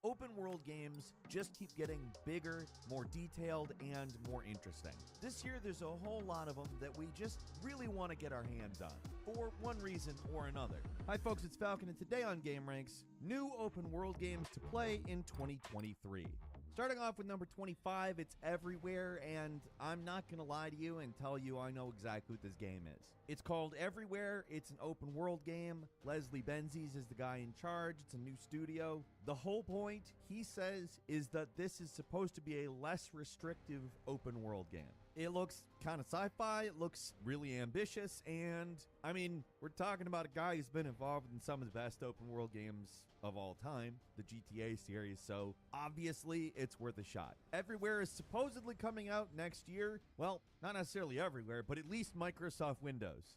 Open world games just keep getting bigger, more detailed, and more interesting. This year, there's a whole lot of them that we just really want to get our hands on, for one reason or another. Hi folks, it's Falcon, and today on Game Ranks, new open world games to play in 2023. Starting off with number 25, it's Everywhere, and I'm not going to lie to you and tell you I know exactly what this game is. It's called Everywhere. It's an open world game. Leslie Benzies is the guy in charge. It's a new studio. The whole point, he says, is that this is supposed to be a less restrictive open world game. It looks kind of sci-fi, it looks really ambitious, and, I mean, we're talking about a guy who's been involved in some of the best open world games of all time, the GTA series, so obviously it's worth a shot. Everywhere is supposedly coming out next year. Well, not necessarily everywhere, but at least Microsoft Windows.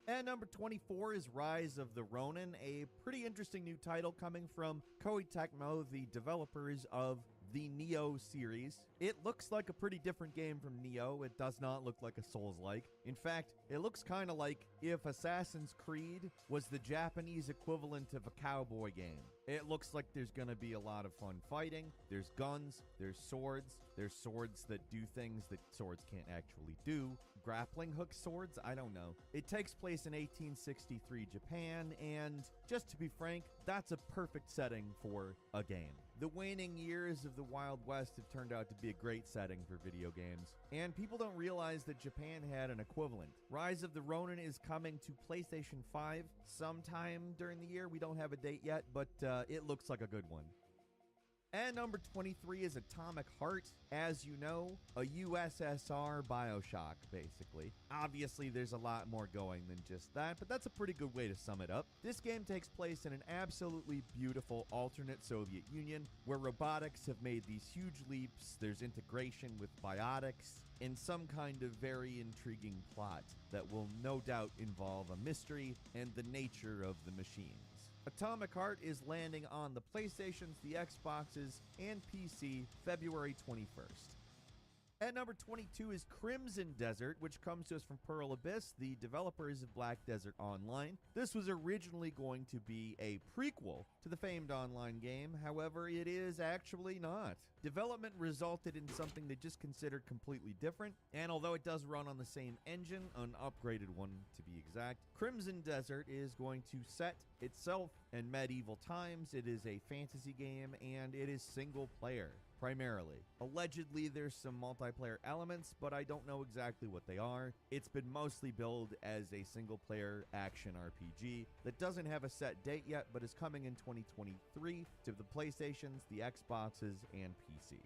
And number 24 is Rise of the Ronin, a pretty interesting new title coming from Koei Tecmo, the developers of the Nioh series. It looks like a pretty different game from Nioh. It does not look like a Souls-like. In fact, it looks kind of like if Assassin's Creed was the Japanese equivalent of a cowboy game. It looks like there's going to be a lot of fun fighting. There's guns, there's swords that do things that swords can't actually do. Grappling hook swords? I don't know. It takes place in 1863 Japan, and just to be frank, that's a perfect setting for a game. The waning years of the Wild West have turned out to be a great setting for video games, and people don't realize that Japan had an equivalent. Rise of the Ronin is coming to PlayStation 5 sometime during the year. We don't have a date yet, but it looks like a good one. And number 23 is Atomic Heart. As you know, a USSR Bioshock, basically. Obviously, there's a lot more going than just that, but that's a pretty good way to sum it up. This game takes place in an absolutely beautiful alternate Soviet Union, where robotics have made these huge leaps. There's integration with biotics, and some kind of very intriguing plot that will no doubt involve a mystery and the nature of the machines. Atomic Heart is landing on the PlayStations, the Xboxes, and PC February 21st. At number 22 is Crimson Desert, which comes to us from Pearl Abyss, the developers of Black Desert Online. This was originally going to be a prequel to the famed online game, however, it is actually not. Development resulted in something they just considered completely different, and although it does run on the same engine, an upgraded one to be exact, Crimson Desert is going to set itself in medieval times. It is a fantasy game, and it is single player. Primarily. Allegedly, there's some multiplayer elements, but I don't know exactly what they are. It's been mostly billed as a single-player action RPG that doesn't have a set date yet, but is coming in 2023 to the PlayStations, the Xboxes, and PC.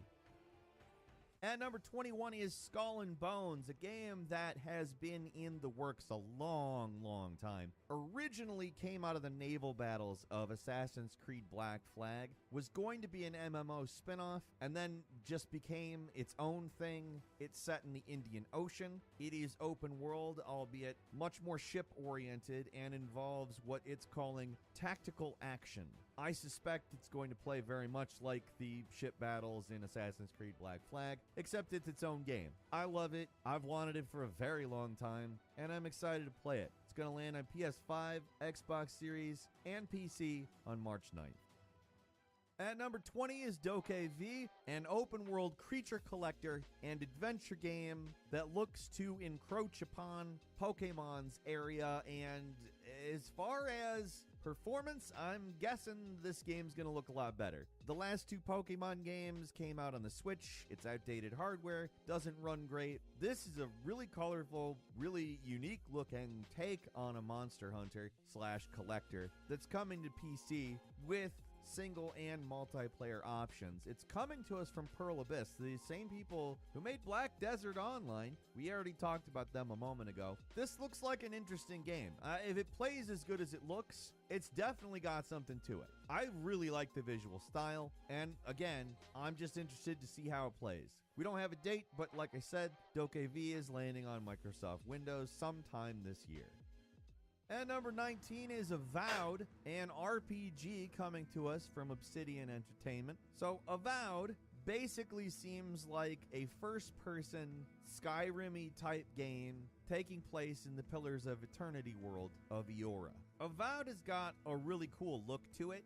At number 21 is Skull and Bones, a game that has been in the works a long, long time. Originally came out of the naval battles of Assassin's Creed Black Flag, was going to be an MMO spin-off, and then just became its own thing. It's set in the Indian Ocean. It is open world, albeit much more ship-oriented, and involves what it's calling tactical action. I suspect it's going to play very much like the ship battles in Assassin's Creed Black Flag, except it's its own game. I love it. I've wanted it for a very long time, and I'm excited to play it. It's going to land on PS5, Xbox Series, and PC on March 9th. At number 20 is DokeV, an open-world creature collector and adventure game that looks to encroach upon Pokemon's area, and as far as performance, I'm guessing this game's going to look a lot better. The last two Pokemon games came out on the Switch. It's outdated hardware, doesn't run great. This is a really colorful, really unique looking take on a Monster Hunter / collector that's coming to PC with single and multiplayer options. It's coming to us from Pearl Abyss, the same people who made Black Desert Online. We already talked about them a moment ago. This looks like an interesting game. If it plays as good as it looks, it's definitely got something to it. I really like the visual style, and again, I'm just interested to see how it plays. We don't have a date, but like I said, DokeV is landing on Microsoft Windows sometime this year. And number 19 is Avowed, an RPG coming to us from Obsidian Entertainment. So Avowed basically seems like a first-person Skyrim-y type game taking place in the Pillars of Eternity world of Eora. Avowed has got a really cool look to it.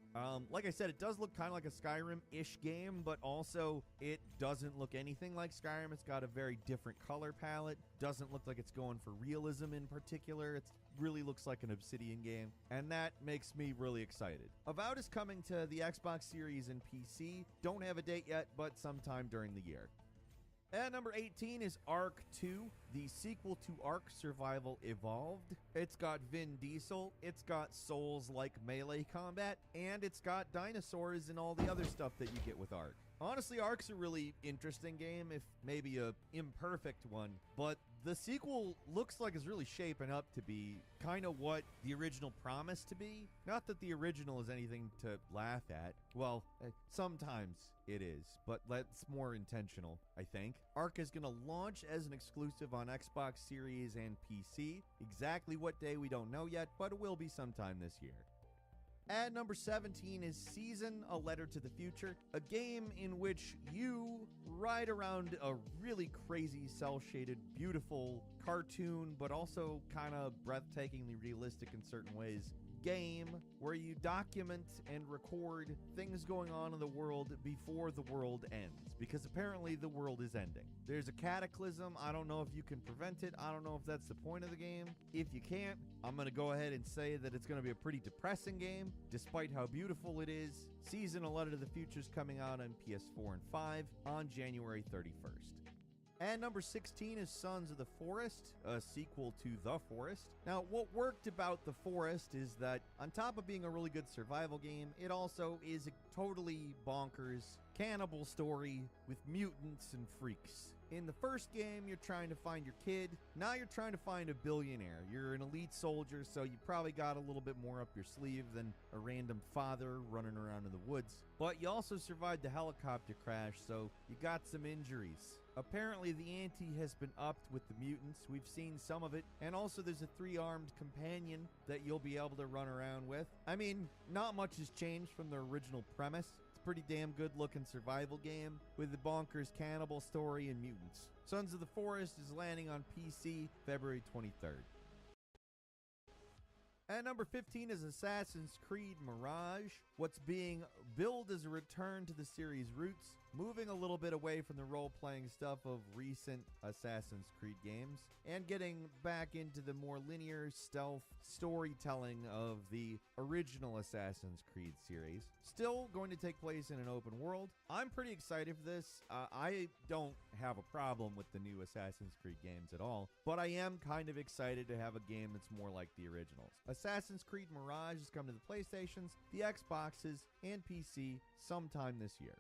Like I said, it does look kind of like a Skyrim-ish game, but also it doesn't look anything like Skyrim. It's got a very different color palette. Doesn't look like it's going for realism in particular. It really looks like an Obsidian game, and that makes me really excited. Avowed is coming to the Xbox Series and PC. Don't have a date yet, but sometime during the year. At number 18 is Ark 2, the sequel to Ark Survival Evolved. It's got Vin Diesel, it's got Souls-like melee combat, and it's got dinosaurs and all the other stuff that you get with Ark. Honestly, Ark's a really interesting game, if maybe a imperfect one, but the sequel looks like it's really shaping up to be kind of what the original promised to be. Not that the original is anything to laugh at. Well, sometimes it is, but that's more intentional, I think. Ark is going to launch as an exclusive on Xbox Series and PC. Exactly what day we don't know yet, but it will be sometime this year. At number 17 is Season, A Letter to the Future, a game in which you ride around a really crazy, cel-shaded, beautiful cartoon, but also kind of breathtakingly realistic in certain ways game where you document and record things going on in the world before the world ends, because apparently the world is ending. There's a cataclysm. I don't know if you can prevent it. I don't know if that's the point of the game. If you can't, I'm going to go ahead and say that it's going to be a pretty depressing game, despite how beautiful it is. Season, A Letter to the Future is coming out on PS4 and 5 on January 31st. And number 16 is Sons of the Forest, a sequel to The Forest. Now, what worked about The Forest is that on top of being a really good survival game, it also is a totally bonkers cannibal story with mutants and freaks. In the first game, you're trying to find your kid. Now you're trying to find a billionaire. You're an elite soldier, so you probably got a little bit more up your sleeve than a random father running around in the woods. But you also survived the helicopter crash, so you got some injuries. Apparently, the ante has been upped with the mutants. We've seen some of it. And also, there's a 3-armed companion that you'll be able to run around with. I mean, not much has changed from the original premise. It's a pretty damn good-looking survival game with the bonkers cannibal story and mutants. Sons of the Forest is landing on PC February 23rd. At number 15 is Assassin's Creed Mirage. What's being billed as a return to the series' roots, moving a little bit away from the role-playing stuff of recent Assassin's Creed games, and getting back into the more linear stealth storytelling of the original Assassin's Creed series. Still going to take place in an open world. I'm pretty excited for this. I don't have a problem with the new Assassin's Creed games at all, but I am kind of excited to have a game that's more like the originals. Assassin's Creed Mirage is coming to the PlayStations, the Xboxes, and PC sometime this year.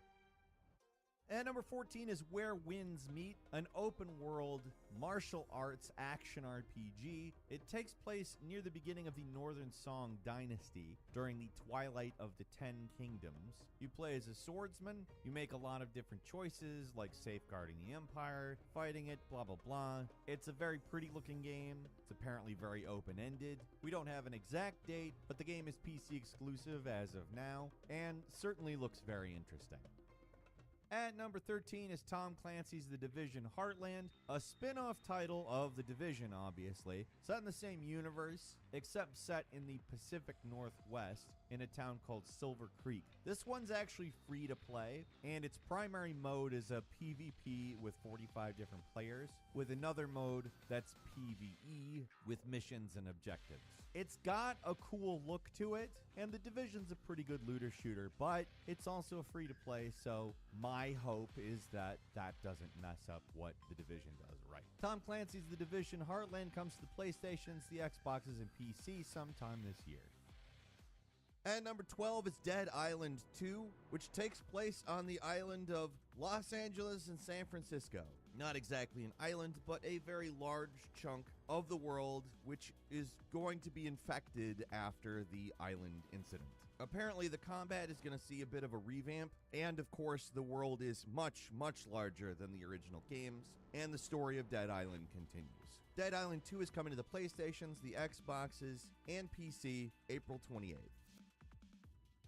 And number 14 is Where Winds Meet, an open-world martial arts action RPG. It takes place near the beginning of the Northern Song Dynasty during the twilight of the 10 Kingdoms. You play as a swordsman. You make a lot of different choices, like safeguarding the Empire, fighting it, blah, blah, blah. It's a very pretty-looking game. It's apparently very open-ended. We don't have an exact date, but the game is PC exclusive as of now, and certainly looks very interesting. At number 13 is Tom Clancy's The Division Heartland, a spin-off title of The Division, obviously, set in the same universe, except set in the Pacific Northwest in a town called Silver Creek. This one's actually free to play, and its primary mode is a PvP with 45 different players, with another mode that's PvE with missions and objectives. It's got a cool look to it, and The Division's a pretty good looter shooter, but it's also free to play, so my hope is that that doesn't mess up what The Division does right. Tom Clancy's The Division Heartland comes to the PlayStations, the Xboxes, and PC sometime this year. At number 12 is Dead Island 2, which takes place on the island of Los Angeles and San Francisco. Not exactly an island, but a very large chunk of the world, which is going to be infected after the island incident. Apparently, the combat is going to see a bit of a revamp, and of course, the world is much, much larger than the original games, and the story of Dead Island continues. Dead Island 2 is coming to the PlayStations, the Xboxes, and PC April 28th.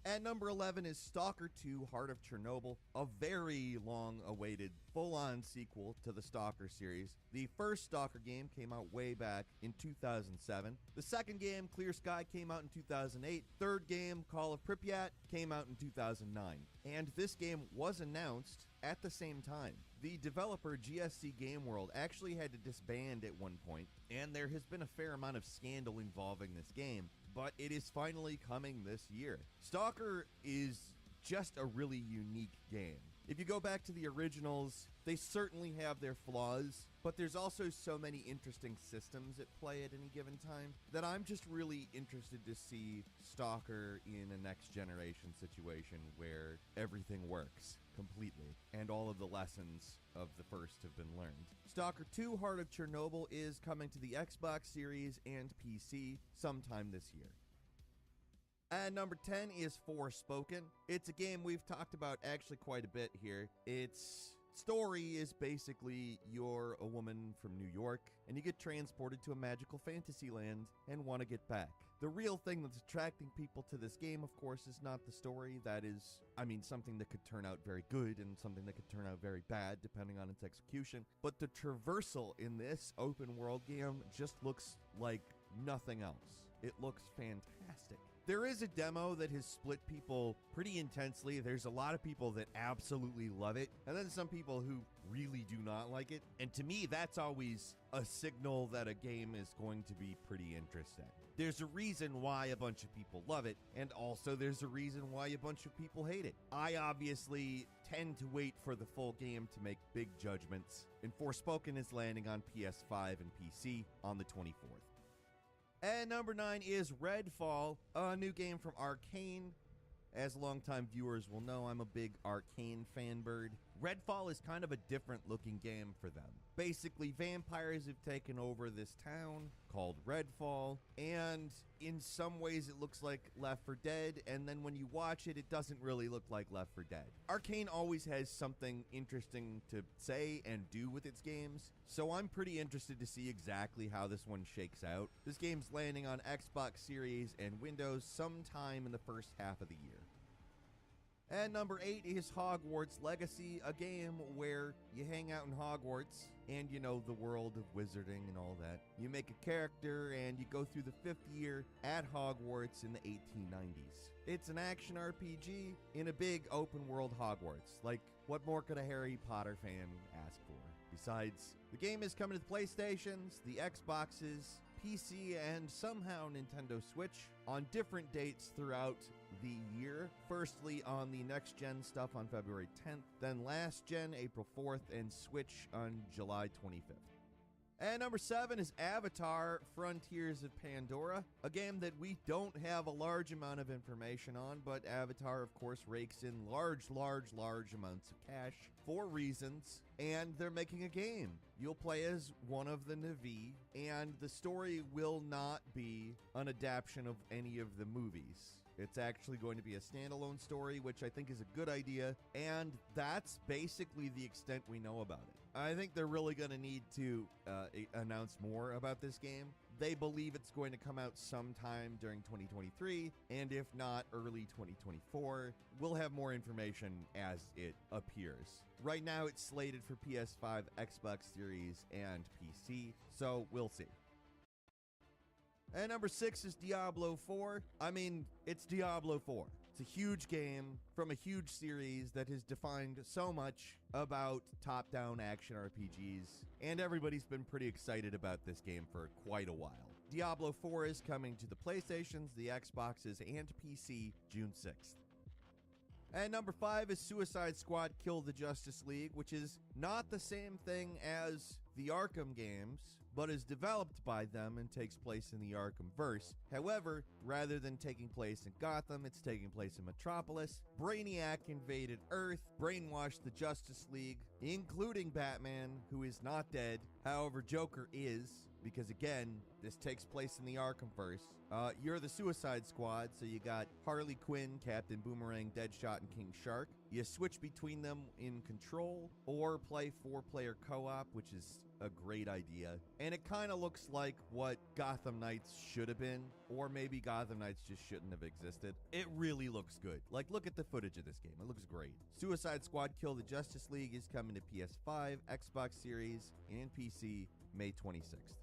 At number 11 is Stalker 2 Heart of Chernobyl, a very long-awaited full-on sequel to the Stalker series. The first Stalker game came out way back in 2007. The second game, Clear Sky, came out in 2008. Third game, Call of Pripyat, came out in 2009. And this game was announced at the same time. The developer GSC Game World actually had to disband at one point, and there has been a fair amount of scandal involving this game, but it is finally coming this year. Stalker is just a really unique game. If you go back to the originals, they certainly have their flaws, but there's also so many interesting systems at play at any given time that I'm just really interested to see Stalker in a next generation situation where everything works completely and all of the lessons of the first have been learned. Stalker 2 Heart of Chernobyl is coming to the Xbox Series and PC sometime this year. And number 10 is Forspoken. It's a game we've talked about actually quite a bit here. Its story is basically you're a woman from New York and you get transported to a magical fantasy land and want to get back. The real thing that's attracting people to this game, of course, is not the story. That is, something that could turn out very good and something that could turn out very bad depending on its execution. But the traversal in this open world game just looks like nothing else. It looks fantastic. There is a demo that has split people pretty intensely. There's a lot of people that absolutely love it, and then some people who really do not like it. And to me, that's always a signal that a game is going to be pretty interesting. There's a reason why a bunch of people love it, and also there's a reason why a bunch of people hate it. I obviously tend to wait for the full game to make big judgments, and Forspoken is landing on PS5 and PC on the 24th. And number 9 is Redfall, a new game from Arcane. As longtime viewers will know, I'm a big Arcane fanbird. Redfall is kind of a different looking game for them. Basically, vampires have taken over this town called Redfall, and in some ways it looks like Left 4 Dead, and then when you watch it, it doesn't really look like Left 4 Dead. Arcane always has something interesting to say and do with its games, so I'm pretty interested to see exactly how this one shakes out. This game's landing on Xbox Series and Windows sometime in the first half of the year. And number 8 is Hogwarts Legacy, a game where you hang out in Hogwarts and you know the world of wizarding and all that. You make a character and you go through the 5th year at Hogwarts in the 1890s. It's an action RPG in a big open world Hogwarts. Like, what more could a Harry Potter fan ask for? Besides, the game is coming to the PlayStations, the Xboxes, PC, and somehow Nintendo Switch on different dates throughout the year. Firstly on the next gen stuff on February 10th, then last gen April 4th, and Switch on July 25th. And number 7 is Avatar Frontiers of Pandora, a game that we don't have a large amount of information on, but Avatar, of course, rakes in large amounts of cash for reasons, and they're making a game. You'll play as one of the Na'vi, and the story will not be an adaptation of any of the movies. It's actually going to be a standalone story, which I think is a good idea, and that's basically the extent we know about it. I think they're really going to need to announce more about this game. They believe it's going to come out sometime during 2023, and if not, early 2024. We'll have more information as it appears. Right now, it's slated for PS5, Xbox Series, and PC, so we'll see. And number 6 is Diablo 4. It's Diablo 4. It's a huge game from a huge series that has defined so much about top-down action RPGs, and everybody's been pretty excited about this game for quite a while. Diablo 4 is coming to the PlayStations, the Xboxes, and PC June 6th. And number 5 is Suicide Squad Kill the Justice League, which is not the same thing as the Arkham games, but is developed by them and takes place in the Arkhamverse. However, rather than taking place in Gotham, it's taking place in Metropolis. Brainiac invaded Earth, brainwashed the Justice League, including Batman, who is not dead. However, Joker is, because again, this takes place in the Arkhamverse. You're the Suicide Squad, so you got Harley Quinn, Captain Boomerang, Deadshot, and King Shark. You switch between them in Control, or play 4-player co-op, which is a great idea. And it kind of looks like what Gotham Knights should have been, or maybe Gotham Knights just shouldn't have existed. It really looks good. Like, look at the footage of this game. It looks great. Suicide Squad Kill the Justice League is coming to PS5, Xbox Series, and PC May 26th.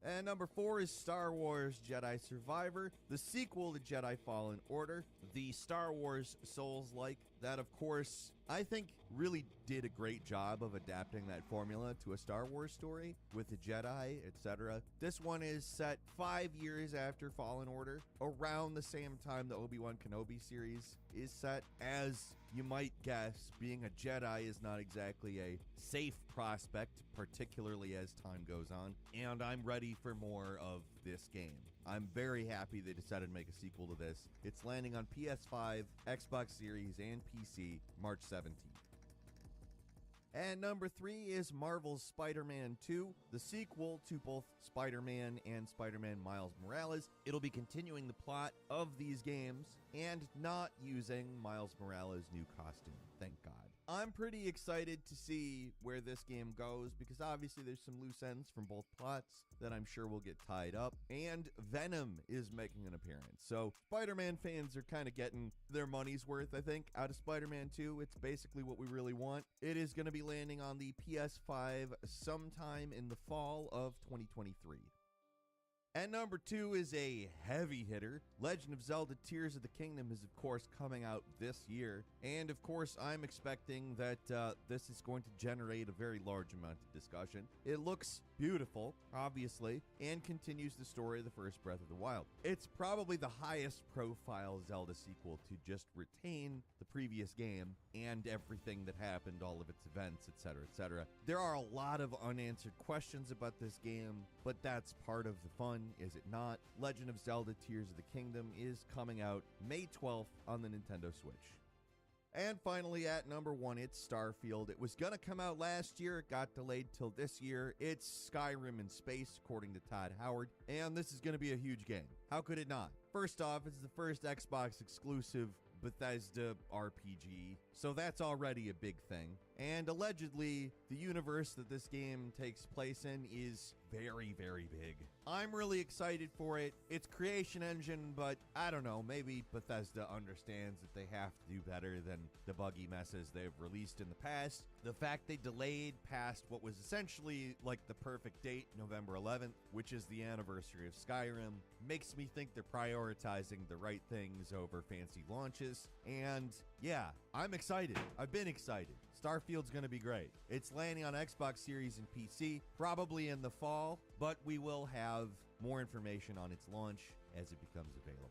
And number 4 is Star Wars Jedi Survivor, the sequel to Jedi Fallen Order, the Star Wars Souls-like that, of course, I think really did a great job of adapting that formula to a Star Wars story with the Jedi, etc. This one is set 5 years after Fallen Order, around the same time the Obi-Wan Kenobi series is set. As you might guess, being a Jedi is not exactly a safe prospect, particularly as time goes on, and I'm ready for more of this game. I'm very happy they decided to make a sequel to this. It's landing on PS5, Xbox Series, and PC March 17th. And number 3 is Marvel's Spider-Man 2, the sequel to both Spider-Man and Spider-Man Miles Morales. It'll be continuing the plot of these games and not using Miles Morales' new costume, thank God. I'm pretty excited to see where this game goes, because obviously there's some loose ends from both plots that I'm sure will get tied up, and Venom is making an appearance. So Spider-Man fans are kind of getting their money's worth, I think, out of Spider-Man 2. It's basically what we really want. It is going to be landing on the PS5 sometime in the fall of 2023. And number 2 is a heavy hitter. Legend of Zelda Tears of the Kingdom is, of course, coming out this year. And, of course, I'm expecting that this is going to generate a very large amount of discussion. It looks beautiful, obviously, and continues the story of the first Breath of the Wild. It's probably the highest profile Zelda sequel to just retain the previous game and everything that happened, all of its events, etc., etc. There are a lot of unanswered questions about this game, but that's part of the fun, is it not? Legend of Zelda Tears of the Kingdom is coming out May 12th on the Nintendo Switch. And finally, at number 1, it's Starfield. It was gonna come out last year, it got delayed till this year. It's Skyrim in space, according to Todd Howard, and this is gonna be a huge game. How could it not? First off, it's the first Xbox exclusive Bethesda RPG, so that's already a big thing. And allegedly, the universe that this game takes place in is very, very big. I'm really excited for it. It's Creation Engine, but I don't know, maybe Bethesda understands that they have to do better than the buggy messes they've released in the past. The fact they delayed past what was essentially like the perfect date, November 11th, which is the anniversary of Skyrim, makes me think they're prioritizing the right things over fancy launches. And yeah, I'm excited. I've been excited. Starfield's going to be great. It's landing on Xbox Series and PC, probably in the fall, but we will have more information on its launch as it becomes available.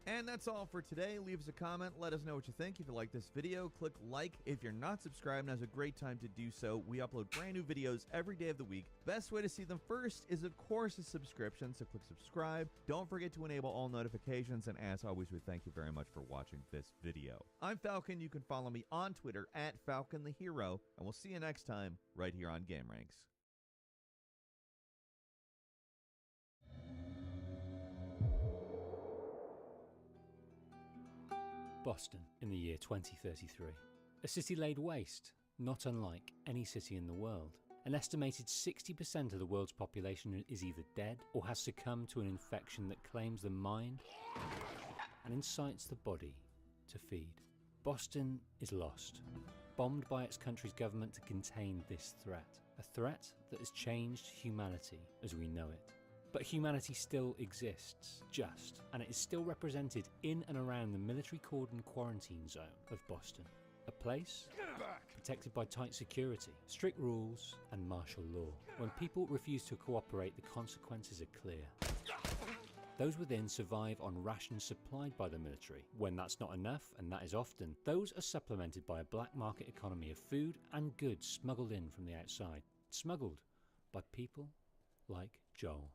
And that's all for today. Leave us a comment. Let us know what you think. If you like this video, click like. If you're not subscribed, now's a great time to do so. We upload brand new videos every day of the week. Best way to see them first is, of course, a subscription, so click subscribe. Don't forget to enable all notifications, and as always, we thank you very much for watching this video. I'm Falcon. You can follow me on Twitter at Falcon the Hero, and we'll see you next time right here on Game Ranks. Boston in the year 2033. A city laid waste, not unlike any city in the world. An estimated 60% of the world's population is either dead or has succumbed to an infection that claims the mind and incites the body to feed. Boston is lost, bombed by its country's government to contain this threat. A threat that has changed humanity as we know it. But humanity still exists, and it is still represented in and around the military cordon quarantine zone of Boston. A place protected by tight security, strict rules, and martial law. When people refuse to cooperate, the consequences are clear. Those within survive on rations supplied by the military. When that's not enough, and that is often, those are supplemented by a black market economy of food and goods smuggled in from the outside. Smuggled by people like Joel.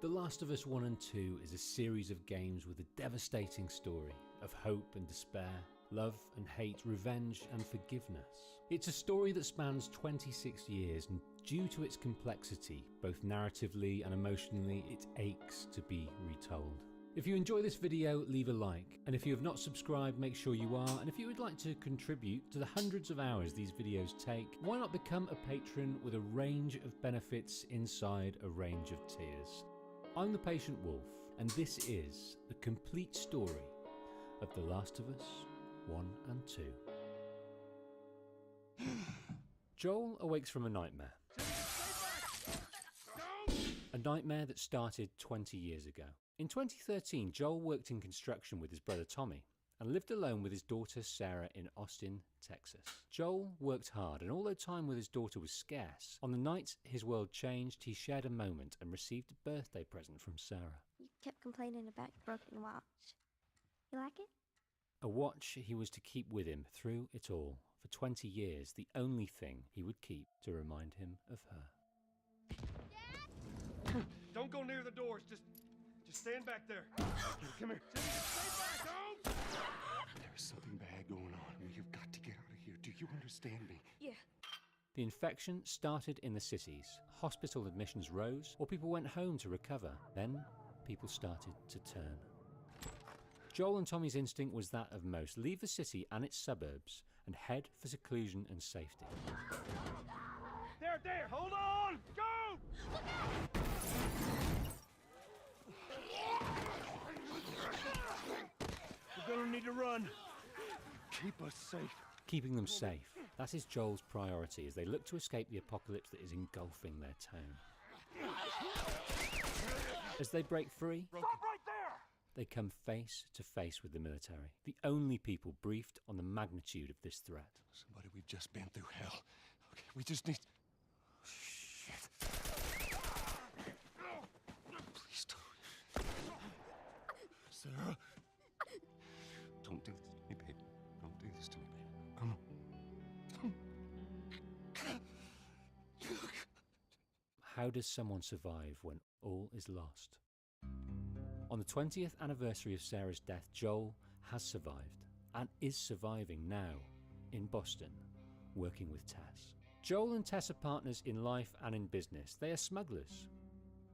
The Last of Us 1 and 2 is a series of games with a devastating story of hope and despair, love and hate, revenge and forgiveness. It's a story that spans 26 years, and due to its complexity, both narratively and emotionally, it aches to be retold. If you enjoy this video, leave a like, and if you have not subscribed, make sure you are, and if you would like to contribute to the hundreds of hours these videos take, why not become a patron with a range of benefits inside a range of tiers. I'm the Patient Wolf, and this is the complete story of The Last of Us 1 and 2. Joel awakes from a nightmare. A nightmare that started 20 years ago. In 2013, Joel worked in construction with his brother Tommy and lived alone with his daughter Sarah in Austin, Texas. Joel worked hard, and although time with his daughter was scarce, on the night his world changed, he shared a moment and received a birthday present from Sarah. You kept complaining about your broken watch. You like it? A watch he was to keep with him through it all. For 20 years, the only thing he would keep to remind him of her. Dad? Don't go near the doors, just stand back there. Come here. Stay back, don't! There's something bad going on. You've got to get out of here. Do you understand me? Yeah. The infection started in the cities. Hospital admissions rose, or people went home to recover. Then, people started to turn. Joel and Tommy's instinct was that of most: leave the city and its suburbs and head for seclusion and safety. There, hold on! Go! Look out! We're gonna need to run. Keep us safe. Keeping them safe. That is Joel's priority as they look to escape the apocalypse that is engulfing their town. As they break free, Stop right there! they come face to face with the military, the only people briefed on the magnitude of this threat. Somebody, we've just been through hell. Okay, we just need... Shit. Please don't. Sarah. Don't do this to me, baby. Don't do this to me, baby. Come on. How does someone survive when all is lost? On the 20th anniversary of Sarah's death, Joel has survived and is surviving now in Boston, working with Tess. Joel and Tess are partners in life and in business. They are smugglers.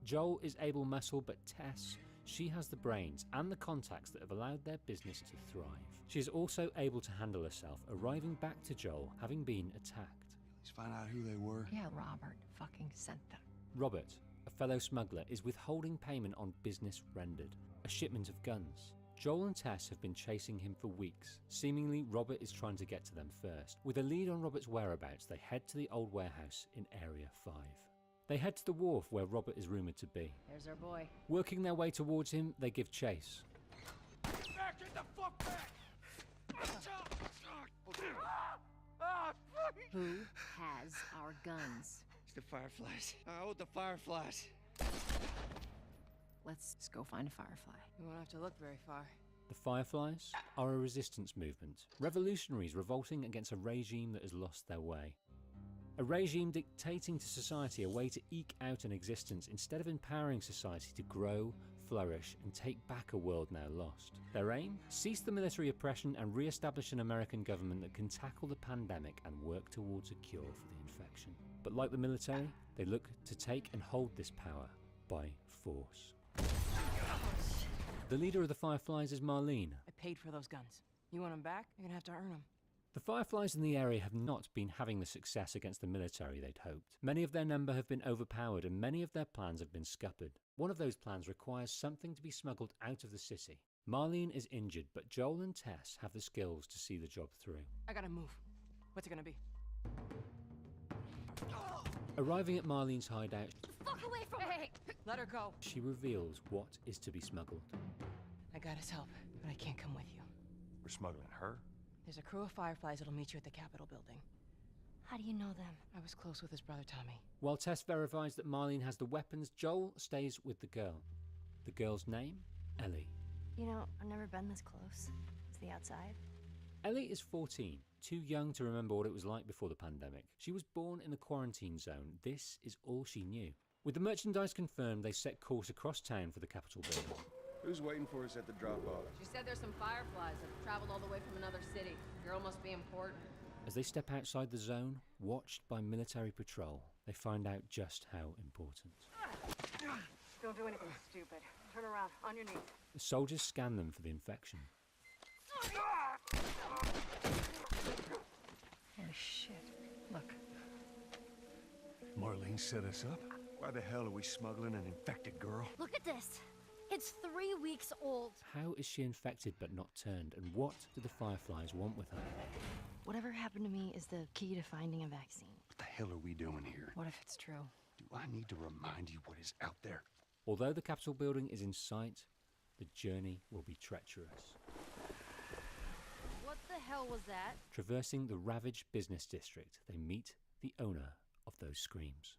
Joel is able muscle, but Tess, she has the brains and the contacts that have allowed their business to thrive. She is also able to handle herself, arriving back to Joel having been attacked. Let's find out who they were. Yeah, Robert fucking sent them. Robert, a fellow smuggler, is withholding payment on business rendered, a shipment of guns. Joel and Tess have been chasing him for weeks. Seemingly, Robert is trying to get to them first. With a lead on Robert's whereabouts, they head to the old warehouse in Area 5. They head to the wharf where Robert is rumoured to be. There's our boy. Working their way towards him, they give chase. Back, get the fuck back! Who has our guns? It's the Fireflies. I owed the Fireflies. Let's go find a Firefly. We won't have to look very far. The Fireflies are a resistance movement, revolutionaries revolting against a regime that has lost their way. A regime dictating to society a way to eke out an existence instead of empowering society to grow, flourish, and take back a world now lost. Their aim? Cease the military oppression and re-establish an American government that can tackle the pandemic and work towards a cure for the infection. But like the military, they look to take and hold this power by force. The leader of the Fireflies is Marlene. I paid for those guns. You want them back? You're gonna have to earn them. The Fireflies in the area have not been having the success against the military they'd hoped. Many of their number have been overpowered and many of their plans have been scuppered. One of those plans requires something to be smuggled out of the city. Marlene is injured, but Joel and Tess have the skills to see the job through. I gotta move. What's it gonna be? Arriving at Marlene's hideout, Fuck away from her! Hey, let her go. she reveals what is to be smuggled. I got his help, but I can't come with you. We're smuggling her? There's a crew of Fireflies that'll meet you at the Capitol building. How do you know them? I was close with his brother Tommy. While Tess verifies that Marlene has the weapons, Joel stays with the girl. The girl's name? Ellie. You know, I've never been this close. It's the outside. Ellie is 14, too young to remember what it was like before the pandemic. She was born in the quarantine zone. This is all she knew. With the merchandise confirmed, they set course across town for the Capitol building. Who's waiting for us at the drop-off? She said there's some fireflies that have traveled all the way from another city. Girl must be important. As they step outside the zone, watched by military patrol, they find out just how important. Don't do anything stupid. Turn around, on your knees. The soldiers scan them for the infection. Oh shit. Look. Marlene set us up? Why the hell are we smuggling an infected girl? Look at this. It's 3 weeks old. How is she infected but not turned, and what do the Fireflies want with her? Whatever happened to me is the key to finding a vaccine. What the hell are we doing here? What if it's true? Do I need to remind you what is out there? Although the Capitol building is in sight, the journey will be treacherous. What the hell was that? Traversing the ravaged business district, they meet the owner of those screams.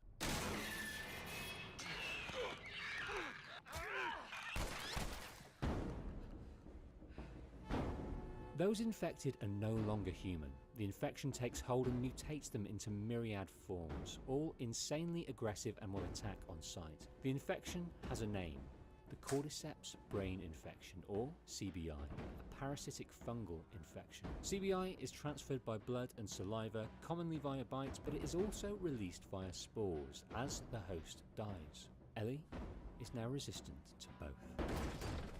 Those infected are no longer human. The infection takes hold and mutates them into myriad forms, all insanely aggressive and will attack on sight. The infection has a name, the Cordyceps brain infection, or CBI, a parasitic fungal infection. CBI is transferred by blood and saliva, commonly via bites, but it is also released via spores as the host dies. Ellie is now resistant to both.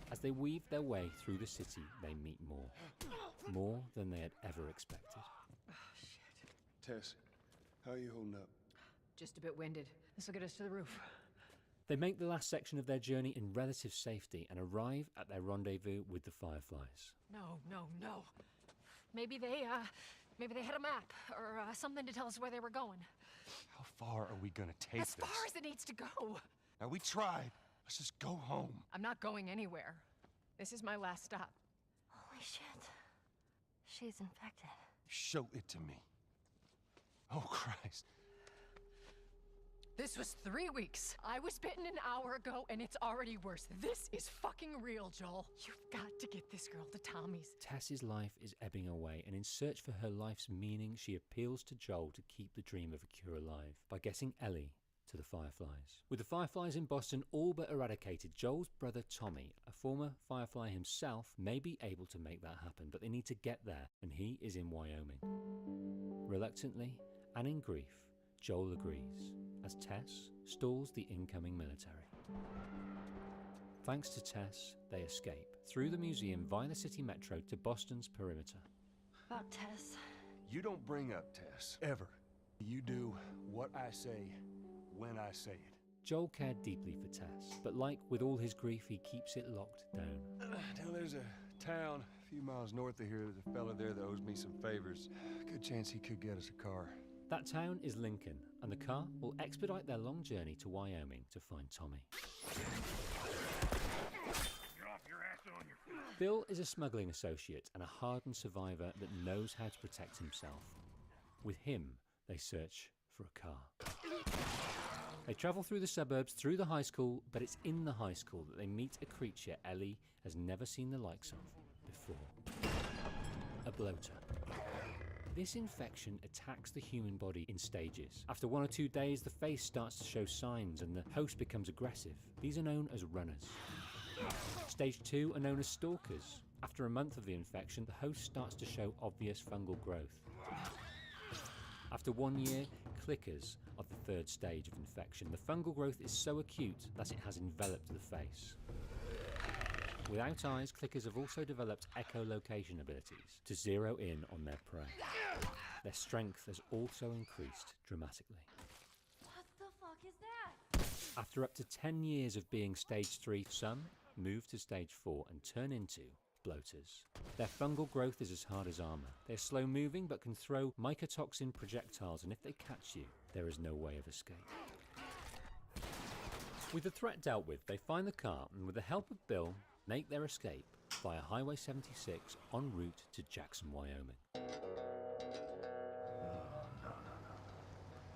As they weave their way through the city, they meet more than they had ever expected. Oh, shit. Tess, how are you holding up? Just a bit winded. This will get us to the roof. They make the last section of their journey in relative safety and arrive at their rendezvous with the Fireflies. No. Maybe they had a map or something to tell us where they were going. How far are we gonna take As far as it needs to go. Now, we tried. Let's just go home. I'm not going anywhere. This is my last stop. Holy shit. She's infected. Show it to me. Oh, Christ. This was 3 weeks. I was bitten an hour ago, and it's already worse. This is fucking real, Joel. You've got to get this girl to Tommy's. Tess's life is ebbing away, and in search for her life's meaning, she appeals to Joel to keep the dream of a cure alive by getting Ellie to the Fireflies. With the Fireflies in Boston all but eradicated, Joel's brother Tommy, a former Firefly himself, may be able to make that happen, but they need to get there, and he is in Wyoming. Reluctantly, and in grief, Joel agrees, as Tess stalls the incoming military. Thanks to Tess, they escape through the museum via the city metro to Boston's perimeter. About Tess. You don't bring up Tess, ever. You do what I say, when I say it. Joel cared deeply for Tess, but like with all his grief, he keeps it locked down. Now there's a town a few miles north of here. There's a fella there that owes me some favors. Good chance he could get us a car. That town is Lincoln, and the car will expedite their long journey to Wyoming to find Tommy. Bill is a smuggling associate and a hardened survivor that knows how to protect himself. With him, they search for a car. They travel through the suburbs, through the high school, but it's in the high school that they meet a creature Ellie has never seen the likes of before. A bloater. This infection attacks the human body in stages. After 1 or 2 days, the face starts to show signs and the host becomes aggressive. These are known as runners. Stage 2 are known as stalkers. After a month of the infection, the host starts to show obvious fungal growth. After 1 year, clickers are the third stage of infection. The fungal growth is so acute that it has enveloped the face. Without eyes, clickers have also developed echolocation abilities to zero in on their prey. Their strength has also increased dramatically. What the fuck is that? After up to 10 years of being stage 3, some move to stage 4 and turn into bloaters. Their fungal growth is as hard as armor. They're slow moving but can throw mycotoxin projectiles, and if they catch you, there is no way of escape. With the threat dealt with, they find the car and with the help of Bill, make their escape via Highway 76 en route to Jackson, Wyoming.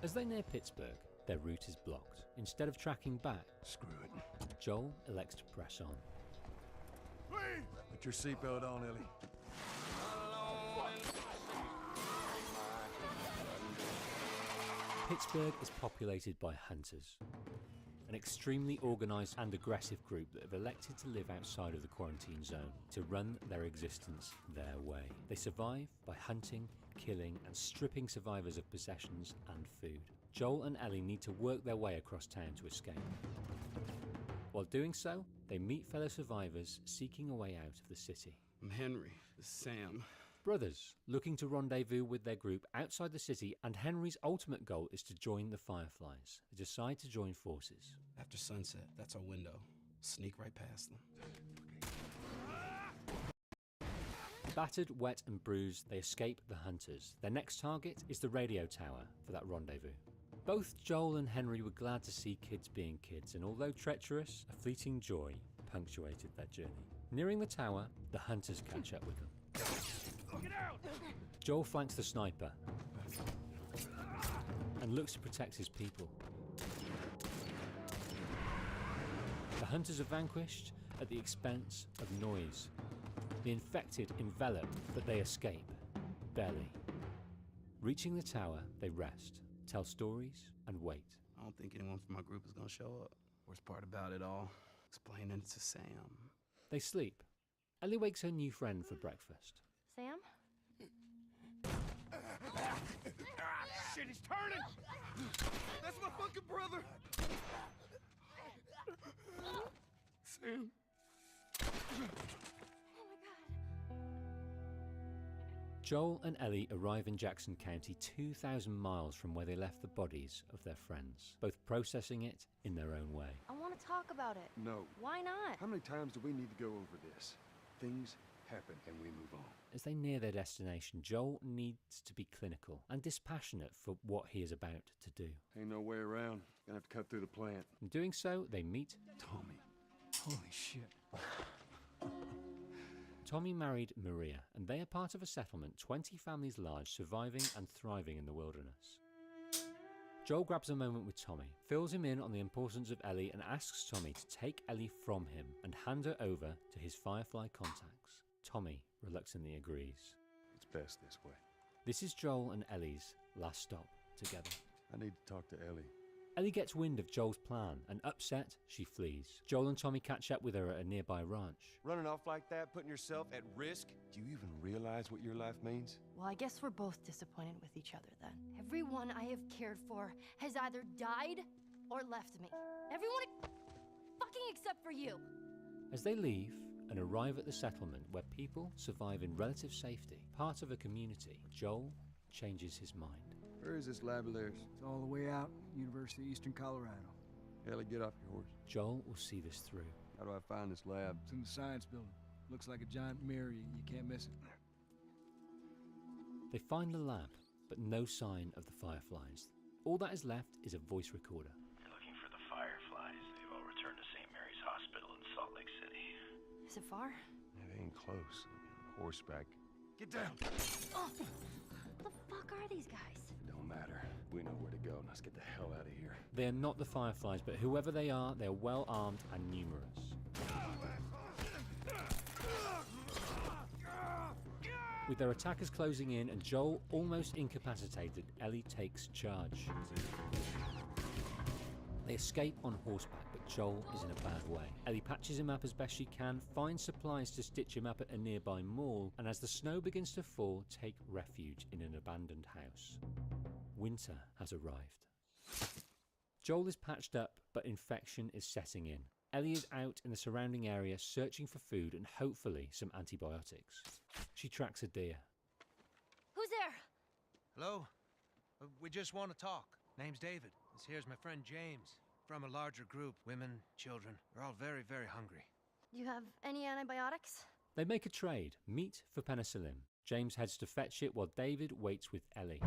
As they near Pittsburgh, their route is blocked. Instead of tracking back, screw it, Joel elects to press on. Put your seatbelt on, Ellie. Pittsburgh is populated by hunters. an extremely organised and aggressive group that have elected to live outside of the quarantine zone, to run their existence their way. They survive by hunting, killing and stripping survivors of possessions and food. Joel and Ellie need to work their way across town to escape. While doing so, they meet fellow survivors seeking a way out of the city. I'm Henry. This is Sam. Brothers looking to rendezvous with their group outside the city, and Henry's ultimate goal is to join the Fireflies. They decide to join forces. After sunset, that's our window. Sneak right past them. Battered, wet and bruised, they escape the hunters. Their next target is the radio tower for that rendezvous. Both Joel and Henry were glad to see kids being kids, and although treacherous, a fleeting joy punctuated their journey. Nearing the tower, the hunters catch up with them. Joel flanks the sniper and looks to protect his people. The hunters are vanquished at the expense of noise. The infected envelop, but they escape, barely. Reaching the tower, they rest, tell stories, and wait. I don't think anyone from my group is gonna show up. Worst part about it all, explaining it to Sam. They sleep. Ellie wakes her new friend for breakfast. Sam? Shit, he's turning! That's my fucking brother! Sam. Joel and Ellie arrive in Jackson County 2,000 miles from where they left the bodies of their friends, both processing it in their own way. I want to talk about it. No. Why not? How many times do we need to go over this? Things happen and we move on. As they near their destination, Joel needs to be clinical and dispassionate for what he is about to do. Ain't no way around. Gonna have to cut through the plant. In doing so, they meet Tommy. Holy shit. Tommy married Maria, and they are part of a settlement 20 families large, surviving and thriving in the wilderness. Joel grabs a moment with Tommy, fills him in on the importance of Ellie, and asks Tommy to take Ellie from him and hand her over to his Firefly contacts. Tommy reluctantly agrees. It's best this way. This is Joel and Ellie's last stop together. I need to talk to Ellie. Ellie gets wind of Joel's plan, and upset, she flees. Joel and Tommy catch up with her at a nearby ranch. Running off like that, putting yourself at risk? Do you even realize what your life means? Well, I guess we're both disappointed with each other then. Everyone I have cared for has either died or left me. Everyone fucking except for you. As they leave and arrive at the settlement where people survive in relative safety, part of a community, Joel changes his mind. Where is this lab of theirs? It's all the way out, University of Eastern Colorado. Ellie, get off your horse. Joel will see this through. How do I find this lab? It's in the science building. Looks like a giant mirror, you can't miss it. They find the lab, but no sign of the Fireflies. All that is left is a voice recorder. You're looking for the Fireflies. They've all returned to St. Mary's Hospital in Salt Lake City. Is it far? It ain't close. Horseback. Get down! Oh, what the fuck are these guys? Don't matter. We know where to go. Let's get the hell out of here. They are not the Fireflies, but whoever they are well armed and numerous. With their attackers closing in and Joel almost incapacitated, Ellie takes charge. They escape on horseback, but Joel is in a bad way. Ellie patches him up as best she can, finds supplies to stitch him up at a nearby mall, and as the snow begins to fall, take refuge in an abandoned house. Winter has arrived. Joel is patched up, but infection is setting in. Ellie is out in the surrounding area searching for food and hopefully some antibiotics. She tracks a deer. Who's there? Hello? We just want to talk. Name's David. This here's my friend James. From a larger group. Women, children. We're all very, very hungry. Do you have any antibiotics? They make a trade, meat for penicillin. James heads to fetch it while David waits with Ellie.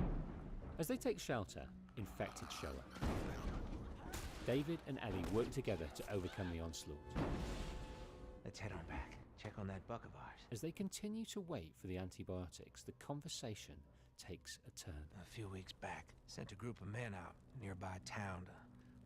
As they take shelter, infected show up. David and Ellie work together to overcome the onslaught. Let's head on back. Check on that buck of ours. As they continue to wait for the antibiotics, the conversation takes a turn. A few weeks back, sent a group of men out to a nearby town to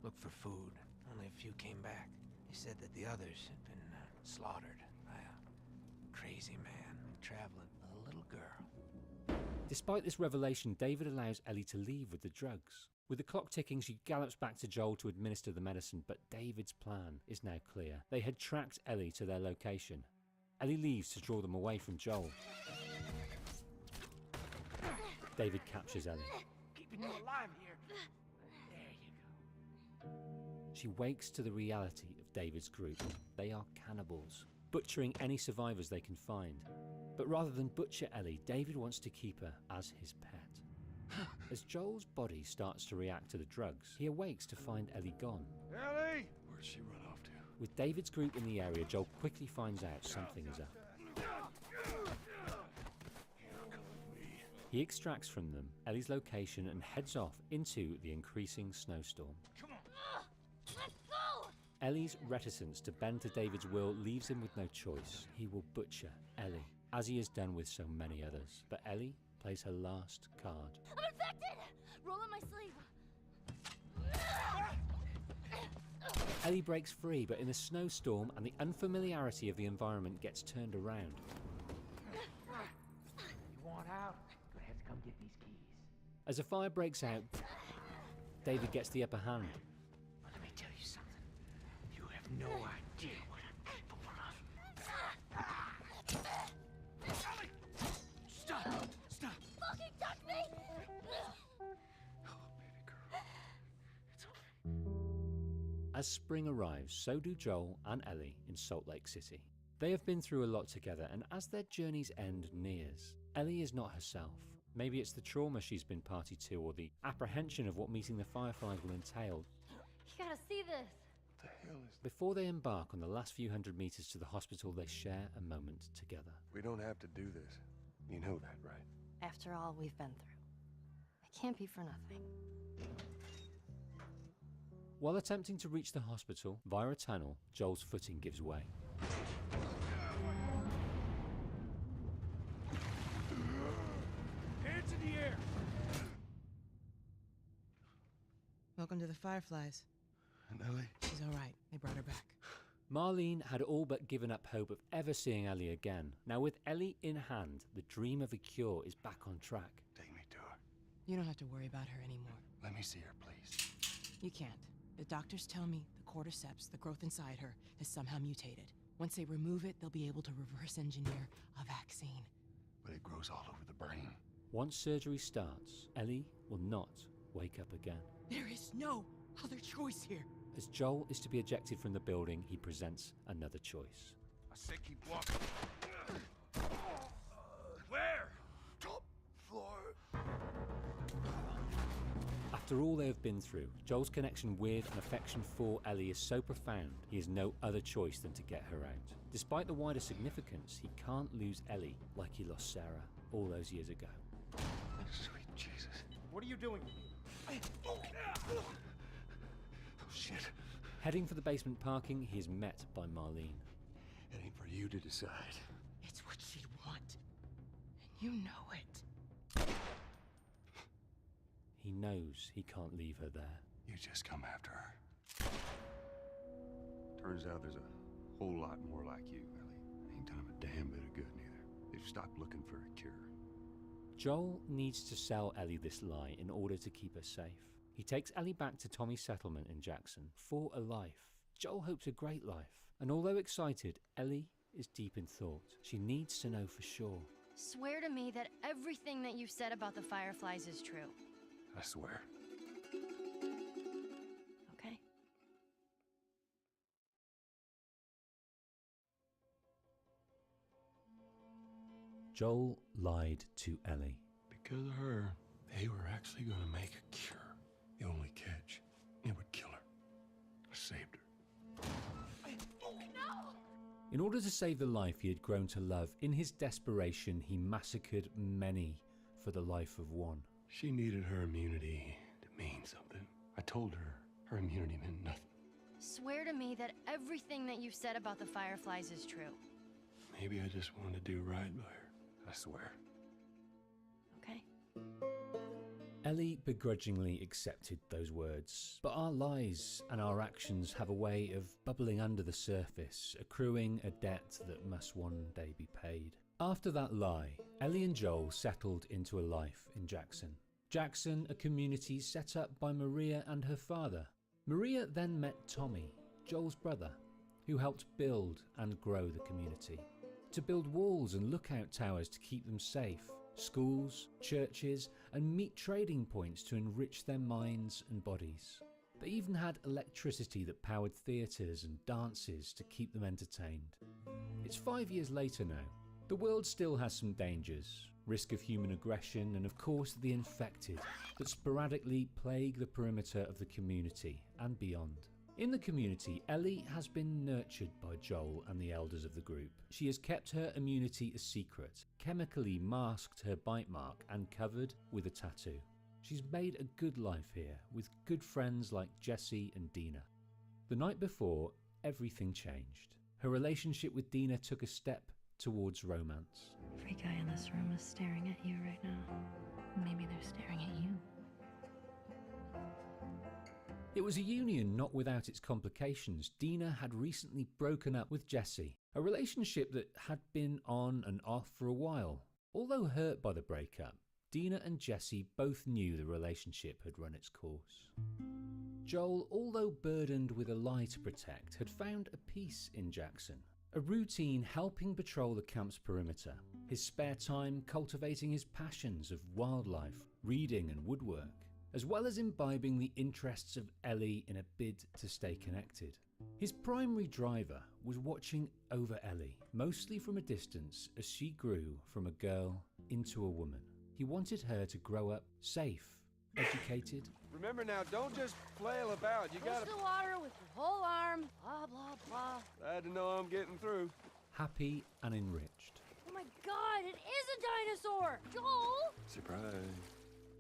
look for food. Only a few came back. They said that the others had been slaughtered by a crazy man traveling with a little girl. Despite this revelation, David allows Ellie to leave with the drugs. With the clock ticking, she gallops back to Joel to administer the medicine, but David's plan is now clear. They had tracked Ellie to their location. Ellie leaves to draw them away from Joel. David captures Ellie. Keeping you alive here. There you go. She wakes to the reality of David's group. They are cannibals, butchering any survivors they can find. But rather than butcher Ellie, David wants to keep her as his pet. As Joel's body starts to react to the drugs, he awakes to find Ellie gone. Ellie! Where'd she run off to? With David's group in the area, Joel quickly finds out something is up. He extracts from them Ellie's location and heads off into the increasing snowstorm. Let's go! Ellie's reticence to bend to David's will leaves him with no choice. He will butcher Ellie, as he has done with so many others. But Ellie plays her last card. I'm infected! Roll up my sleeve. Ellie breaks free, but in the snowstorm and the unfamiliarity of the environment gets turned around. You want out? Go ahead and come get these keys. As a fire breaks out, David gets the upper hand. Let me tell you something. You have no idea what I'm capable of. Ellie! Stop! Stop! Fucking touch me! As spring arrives, so do Joel and Ellie in Salt Lake City. They have been through a lot together, and as their journey's end nears, Ellie is not herself. Maybe it's the trauma she's been party to, or the apprehension of what meeting the Fireflies will entail. You gotta see this. What the hell is... Before they embark on the last few hundred meters to the hospital, they share a moment together. We don't have to do this. You know that, right? After all we've been through, it can't be for nothing. While attempting to reach the hospital via a tunnel, Joel's footing gives way. Hands in the air! Welcome to the Fireflies. And Ellie? She's all right. They brought her back. Marlene had all but given up hope of ever seeing Ellie again. Now with Ellie in hand, the dream of a cure is back on track. Take me to her. You don't have to worry about her anymore. Let me see her, please. You can't. The doctors tell me the cordyceps, the growth inside her, has somehow mutated. Once they remove it, they'll be able to reverse engineer a vaccine. But it grows all over the brain. Once surgery starts, Ellie will not wake up again. There is no other choice here. As Joel is to be ejected from the building, he presents another choice. I say keep walking. Where? Top floor. After all they have been through, Joel's connection with and affection for Ellie is so profound, he has no other choice than to get her out. Despite the wider significance, he can't lose Ellie like he lost Sarah all those years ago. Sweet Jesus. What are you doing? Oh, shit. Heading for the basement parking, he is met by Marlene. It ain't for you to decide. It's what she'd want. And you know it. He knows he can't leave her there. You just come after her. Turns out there's a whole lot more like you, Ellie. Ain't done him a damn bit of good neither. They've stopped looking for a cure. Joel needs to sell Ellie this lie in order to keep her safe. He takes Ellie back to Tommy's settlement in Jackson for a life. Joel hopes a great life. And although excited, Ellie is deep in thought. She needs to know for sure. Swear to me that everything that you've said about the Fireflies is true. I swear. Okay. Joel lied to Ellie. Because of her, they were actually going to make a cure. The only catch, it would kill her. I saved her. No! In order to save the life he had grown to love, in his desperation, he massacred many for the life of one. She needed her immunity to mean something. I told her her immunity meant nothing. Swear to me that everything that you've said about the Fireflies is true. Maybe I just wanted to do right by her. I swear. Okay. Ellie begrudgingly accepted those words, but our lies and our actions have a way of bubbling under the surface, accruing a debt that must one day be paid. After that lie, Ellie and Joel settled into a life in Jackson. Jackson, a community set up by Maria and her father. Maria then met Tommy, Joel's brother, who helped build and grow the community. To build walls and lookout towers to keep them safe, schools, churches, and meet trading points to enrich their minds and bodies. They even had electricity that powered theatres and dances to keep them entertained. It's 5 years later now. The world still has some dangers, risk of human aggression, and of course the infected that sporadically plague the perimeter of the community and beyond. In the community, Ellie has been nurtured by Joel and the elders of the group. She has kept her immunity a secret, chemically masked her bite mark, and covered with a tattoo. She's made a good life here, with good friends like Jesse and Dina. The night before, everything changed. Her relationship with Dina took a step towards romance. Every guy in this room is staring at you right now. Maybe they're staring at you. It was a union not without its complications. Dina had recently broken up with Jesse, a relationship that had been on and off for a while. Although hurt by the breakup, Dina and Jesse both knew the relationship had run its course. Joel, although burdened with a lie to protect, had found a peace in Jackson, a routine helping patrol the camp's perimeter, his spare time cultivating his passions of wildlife, reading and woodwork, as well as imbibing the interests of Ellie in a bid to stay connected. His primary driver was watching over Ellie, mostly from a distance as she grew from a girl into a woman. He wanted her to grow up safe, educated. Remember now, don't just flail about. You gotta... Push the water with your whole arm. Blah, blah, blah. Glad to know I'm getting through. Happy and enriched. Oh my god, it is a dinosaur! Joel! Surprise.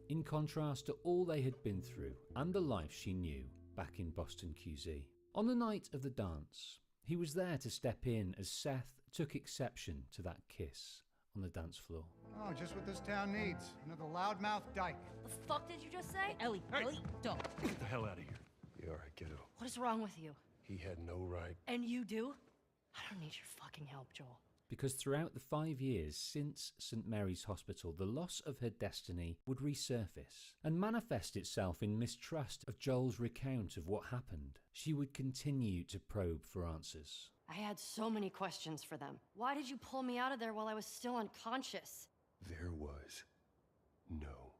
In contrast to all they had been through and the life she knew back in Boston QZ. On the night of the dance, he was there to step in as Seth took exception to that kiss on the dance floor. Oh, just what this town needs. Another loudmouth dyke. The fuck did you just say? Ellie, Ellie, don't. Get the hell out of here. You alright, kiddo? What is wrong with you? He had no right. And you do? I don't need your fucking help, Joel. Because throughout the 5 years since St. Mary's Hospital, the loss of her destiny would resurface and manifest itself in mistrust of Joel's recount of what happened. She would continue to probe for answers. I had so many questions for them. Why did you pull me out of there while I was still unconscious? There was no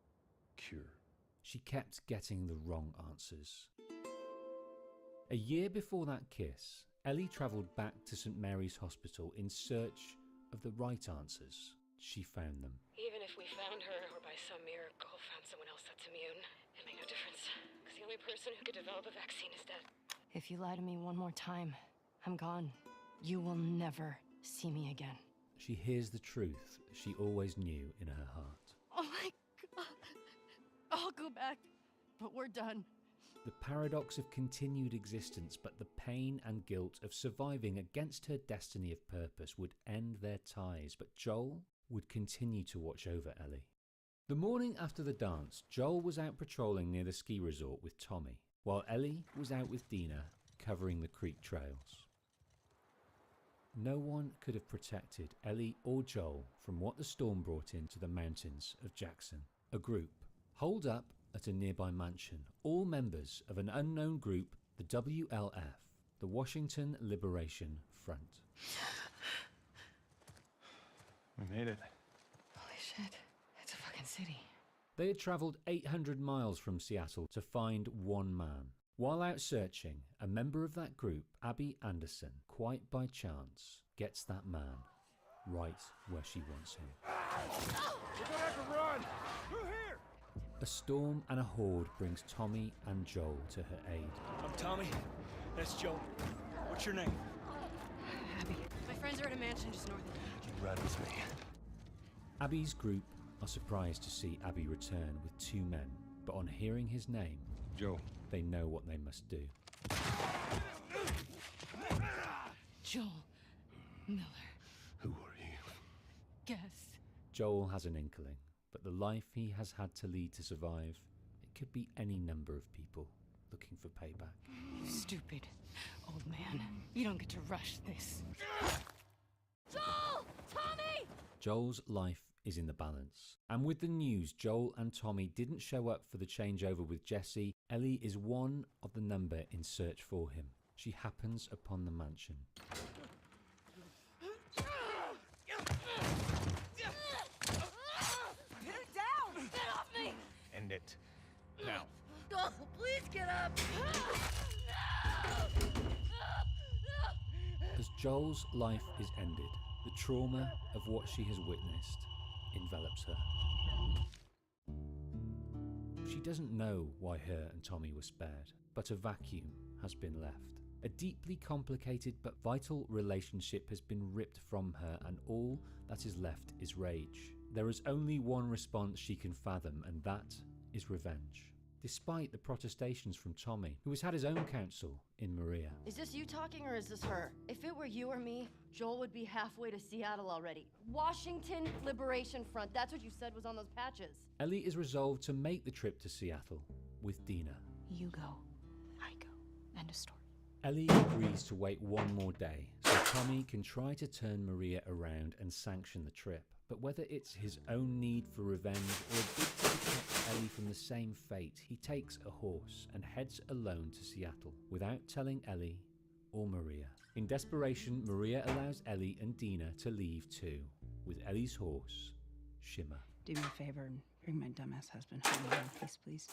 cure. She kept getting the wrong answers. A year before that kiss, Ellie travelled back to St. Mary's Hospital in search of the right answers. She found them. Even if we found her, or by some miracle found someone else that's immune, it made no difference. Because the only person who could develop a vaccine is dead. If you lie to me one more time, I'm gone. You will never see me again. She hears the truth she always knew in her heart. Oh my god. I'll go back, but we're done. The paradox of continued existence, but the pain and guilt of surviving against her destiny of purpose would end their ties, but Joel would continue to watch over Ellie. The morning after the dance, Joel was out patrolling near the ski resort with Tommy, while Ellie was out with Dina covering the creek trails. No one could have protected Ellie or Joel from what the storm brought into the mountains of Jackson. A group, holed up at a nearby mansion, all members of an unknown group, the WLF, the Washington Liberation Front. We made it. Holy shit. It's a fucking city. They had travelled 800 miles from Seattle to find one man. While out searching, a member of that group, Abby Anderson, quite by chance, gets that man right where she wants him. We're gonna have to run! Through here! A storm and a horde brings Tommy and Joel to her aid. I'm Tommy. That's Joel. What's your name? Abby. My friends are at a mansion just north of here. You ride with me. Abby's group are surprised to see Abby return with two men, but on hearing his name, Joel, they know what they must do. Joel Miller. Who are you? Guess. Joel has an inkling, but the life he has had to lead to survive, it could be any number of people looking for payback. You stupid old man. You don't get to rush this. Joel! Tommy! Joel's life is in the balance. And with the news Joel and Tommy didn't show up for the changeover with Jesse, Ellie is one of the number in search for him. She happens upon the mansion. Put it down! Get off me! End it. Now. Oh, please get up! As Joel's life is ended, the trauma of what she has witnessed envelops her. She doesn't know why her and Tommy were spared, but a vacuum has been left. A deeply complicated but vital relationship has been ripped from her, and all that is left is rage. There is only one response she can fathom, and that is revenge. Despite the protestations from Tommy, who has had his own counsel in Maria. Is this you talking or is this her? If it were you or me, Joel would be halfway to Seattle already. Washington Liberation Front, that's what you said was on those patches. Ellie is resolved to make the trip to Seattle with Dina. You go, I go. End of story. Ellie agrees to wait one more day so Tommy can try to turn Maria around and sanction the trip. But whether it's his own need for revenge or a bid to protect Ellie from the same fate, he takes a horse and heads alone to Seattle without telling Ellie or Maria. In desperation, Maria allows Ellie and Dina to leave too, with Ellie's horse, Shimmer. Do me a favor and bring my dumbass husband home in one piece, please.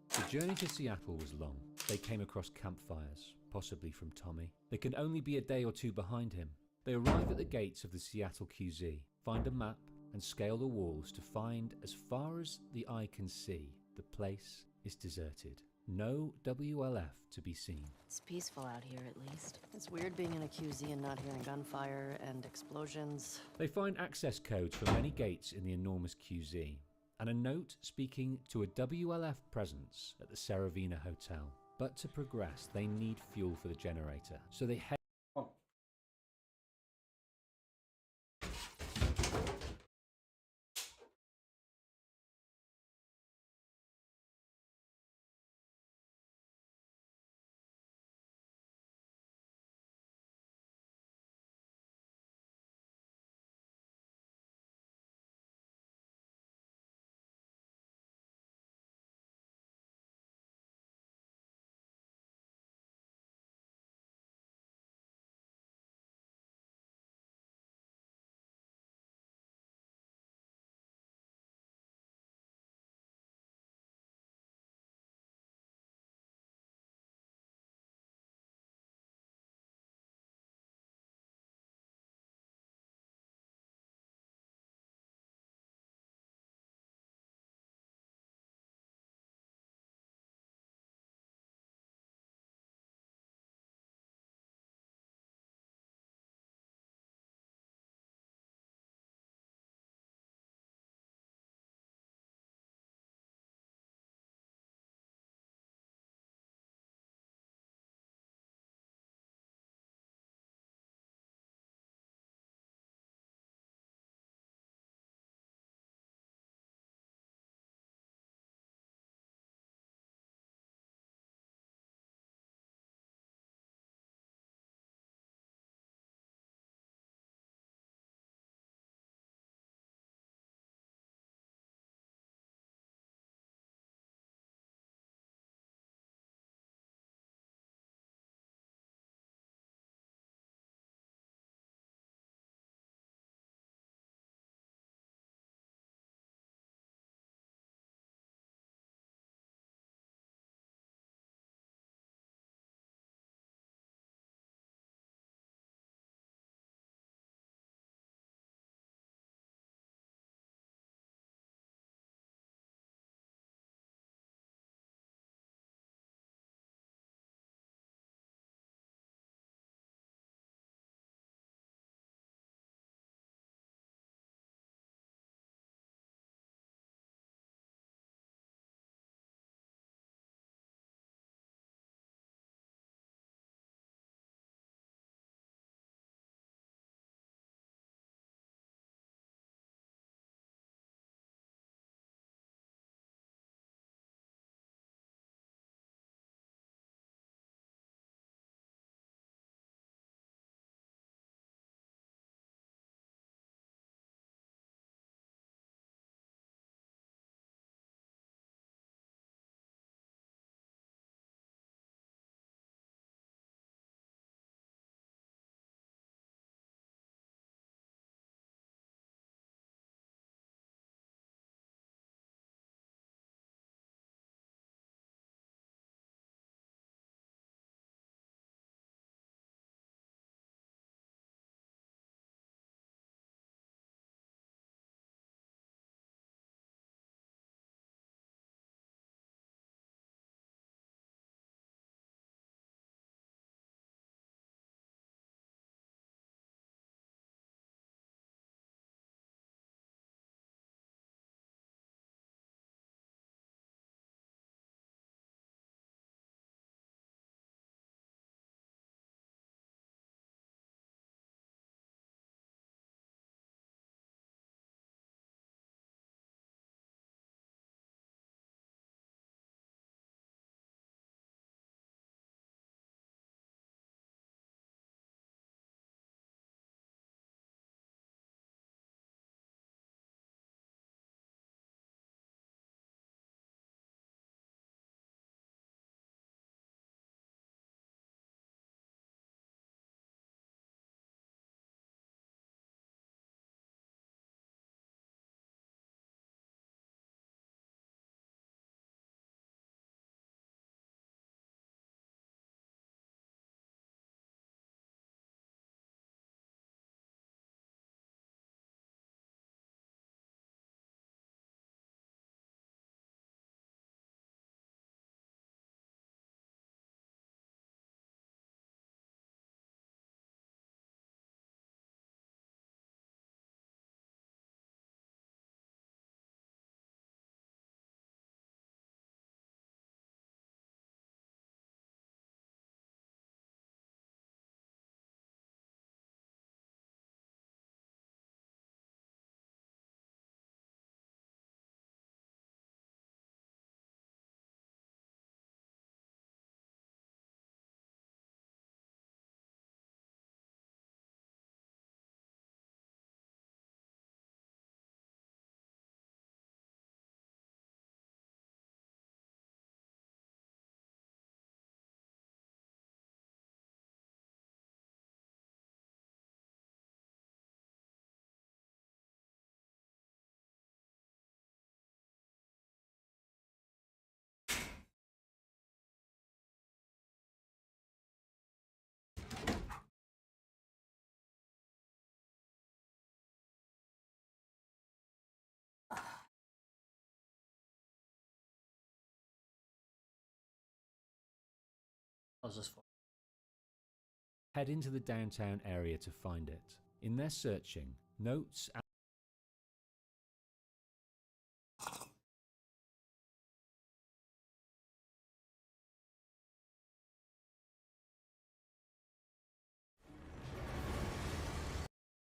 The journey to Seattle was long. They came across campfires, possibly from Tommy. They can only be a day or two behind him. They arrive at the gates of the Seattle QZ, find a map, and scale the walls to find, as far as the eye can see, the place is deserted. No WLF to be seen. It's peaceful out here, at least. It's weird being in a QZ and not hearing gunfire and explosions. They find access codes for many gates in the enormous QZ, and a note speaking to a WLF presence at the Saravina Hotel. But to progress, they need fuel for the generator, so they head Head into the downtown area to find it. In their searching, notes and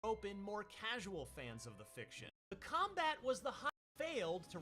rope in more casual fans of the fiction. The combat was the high failed to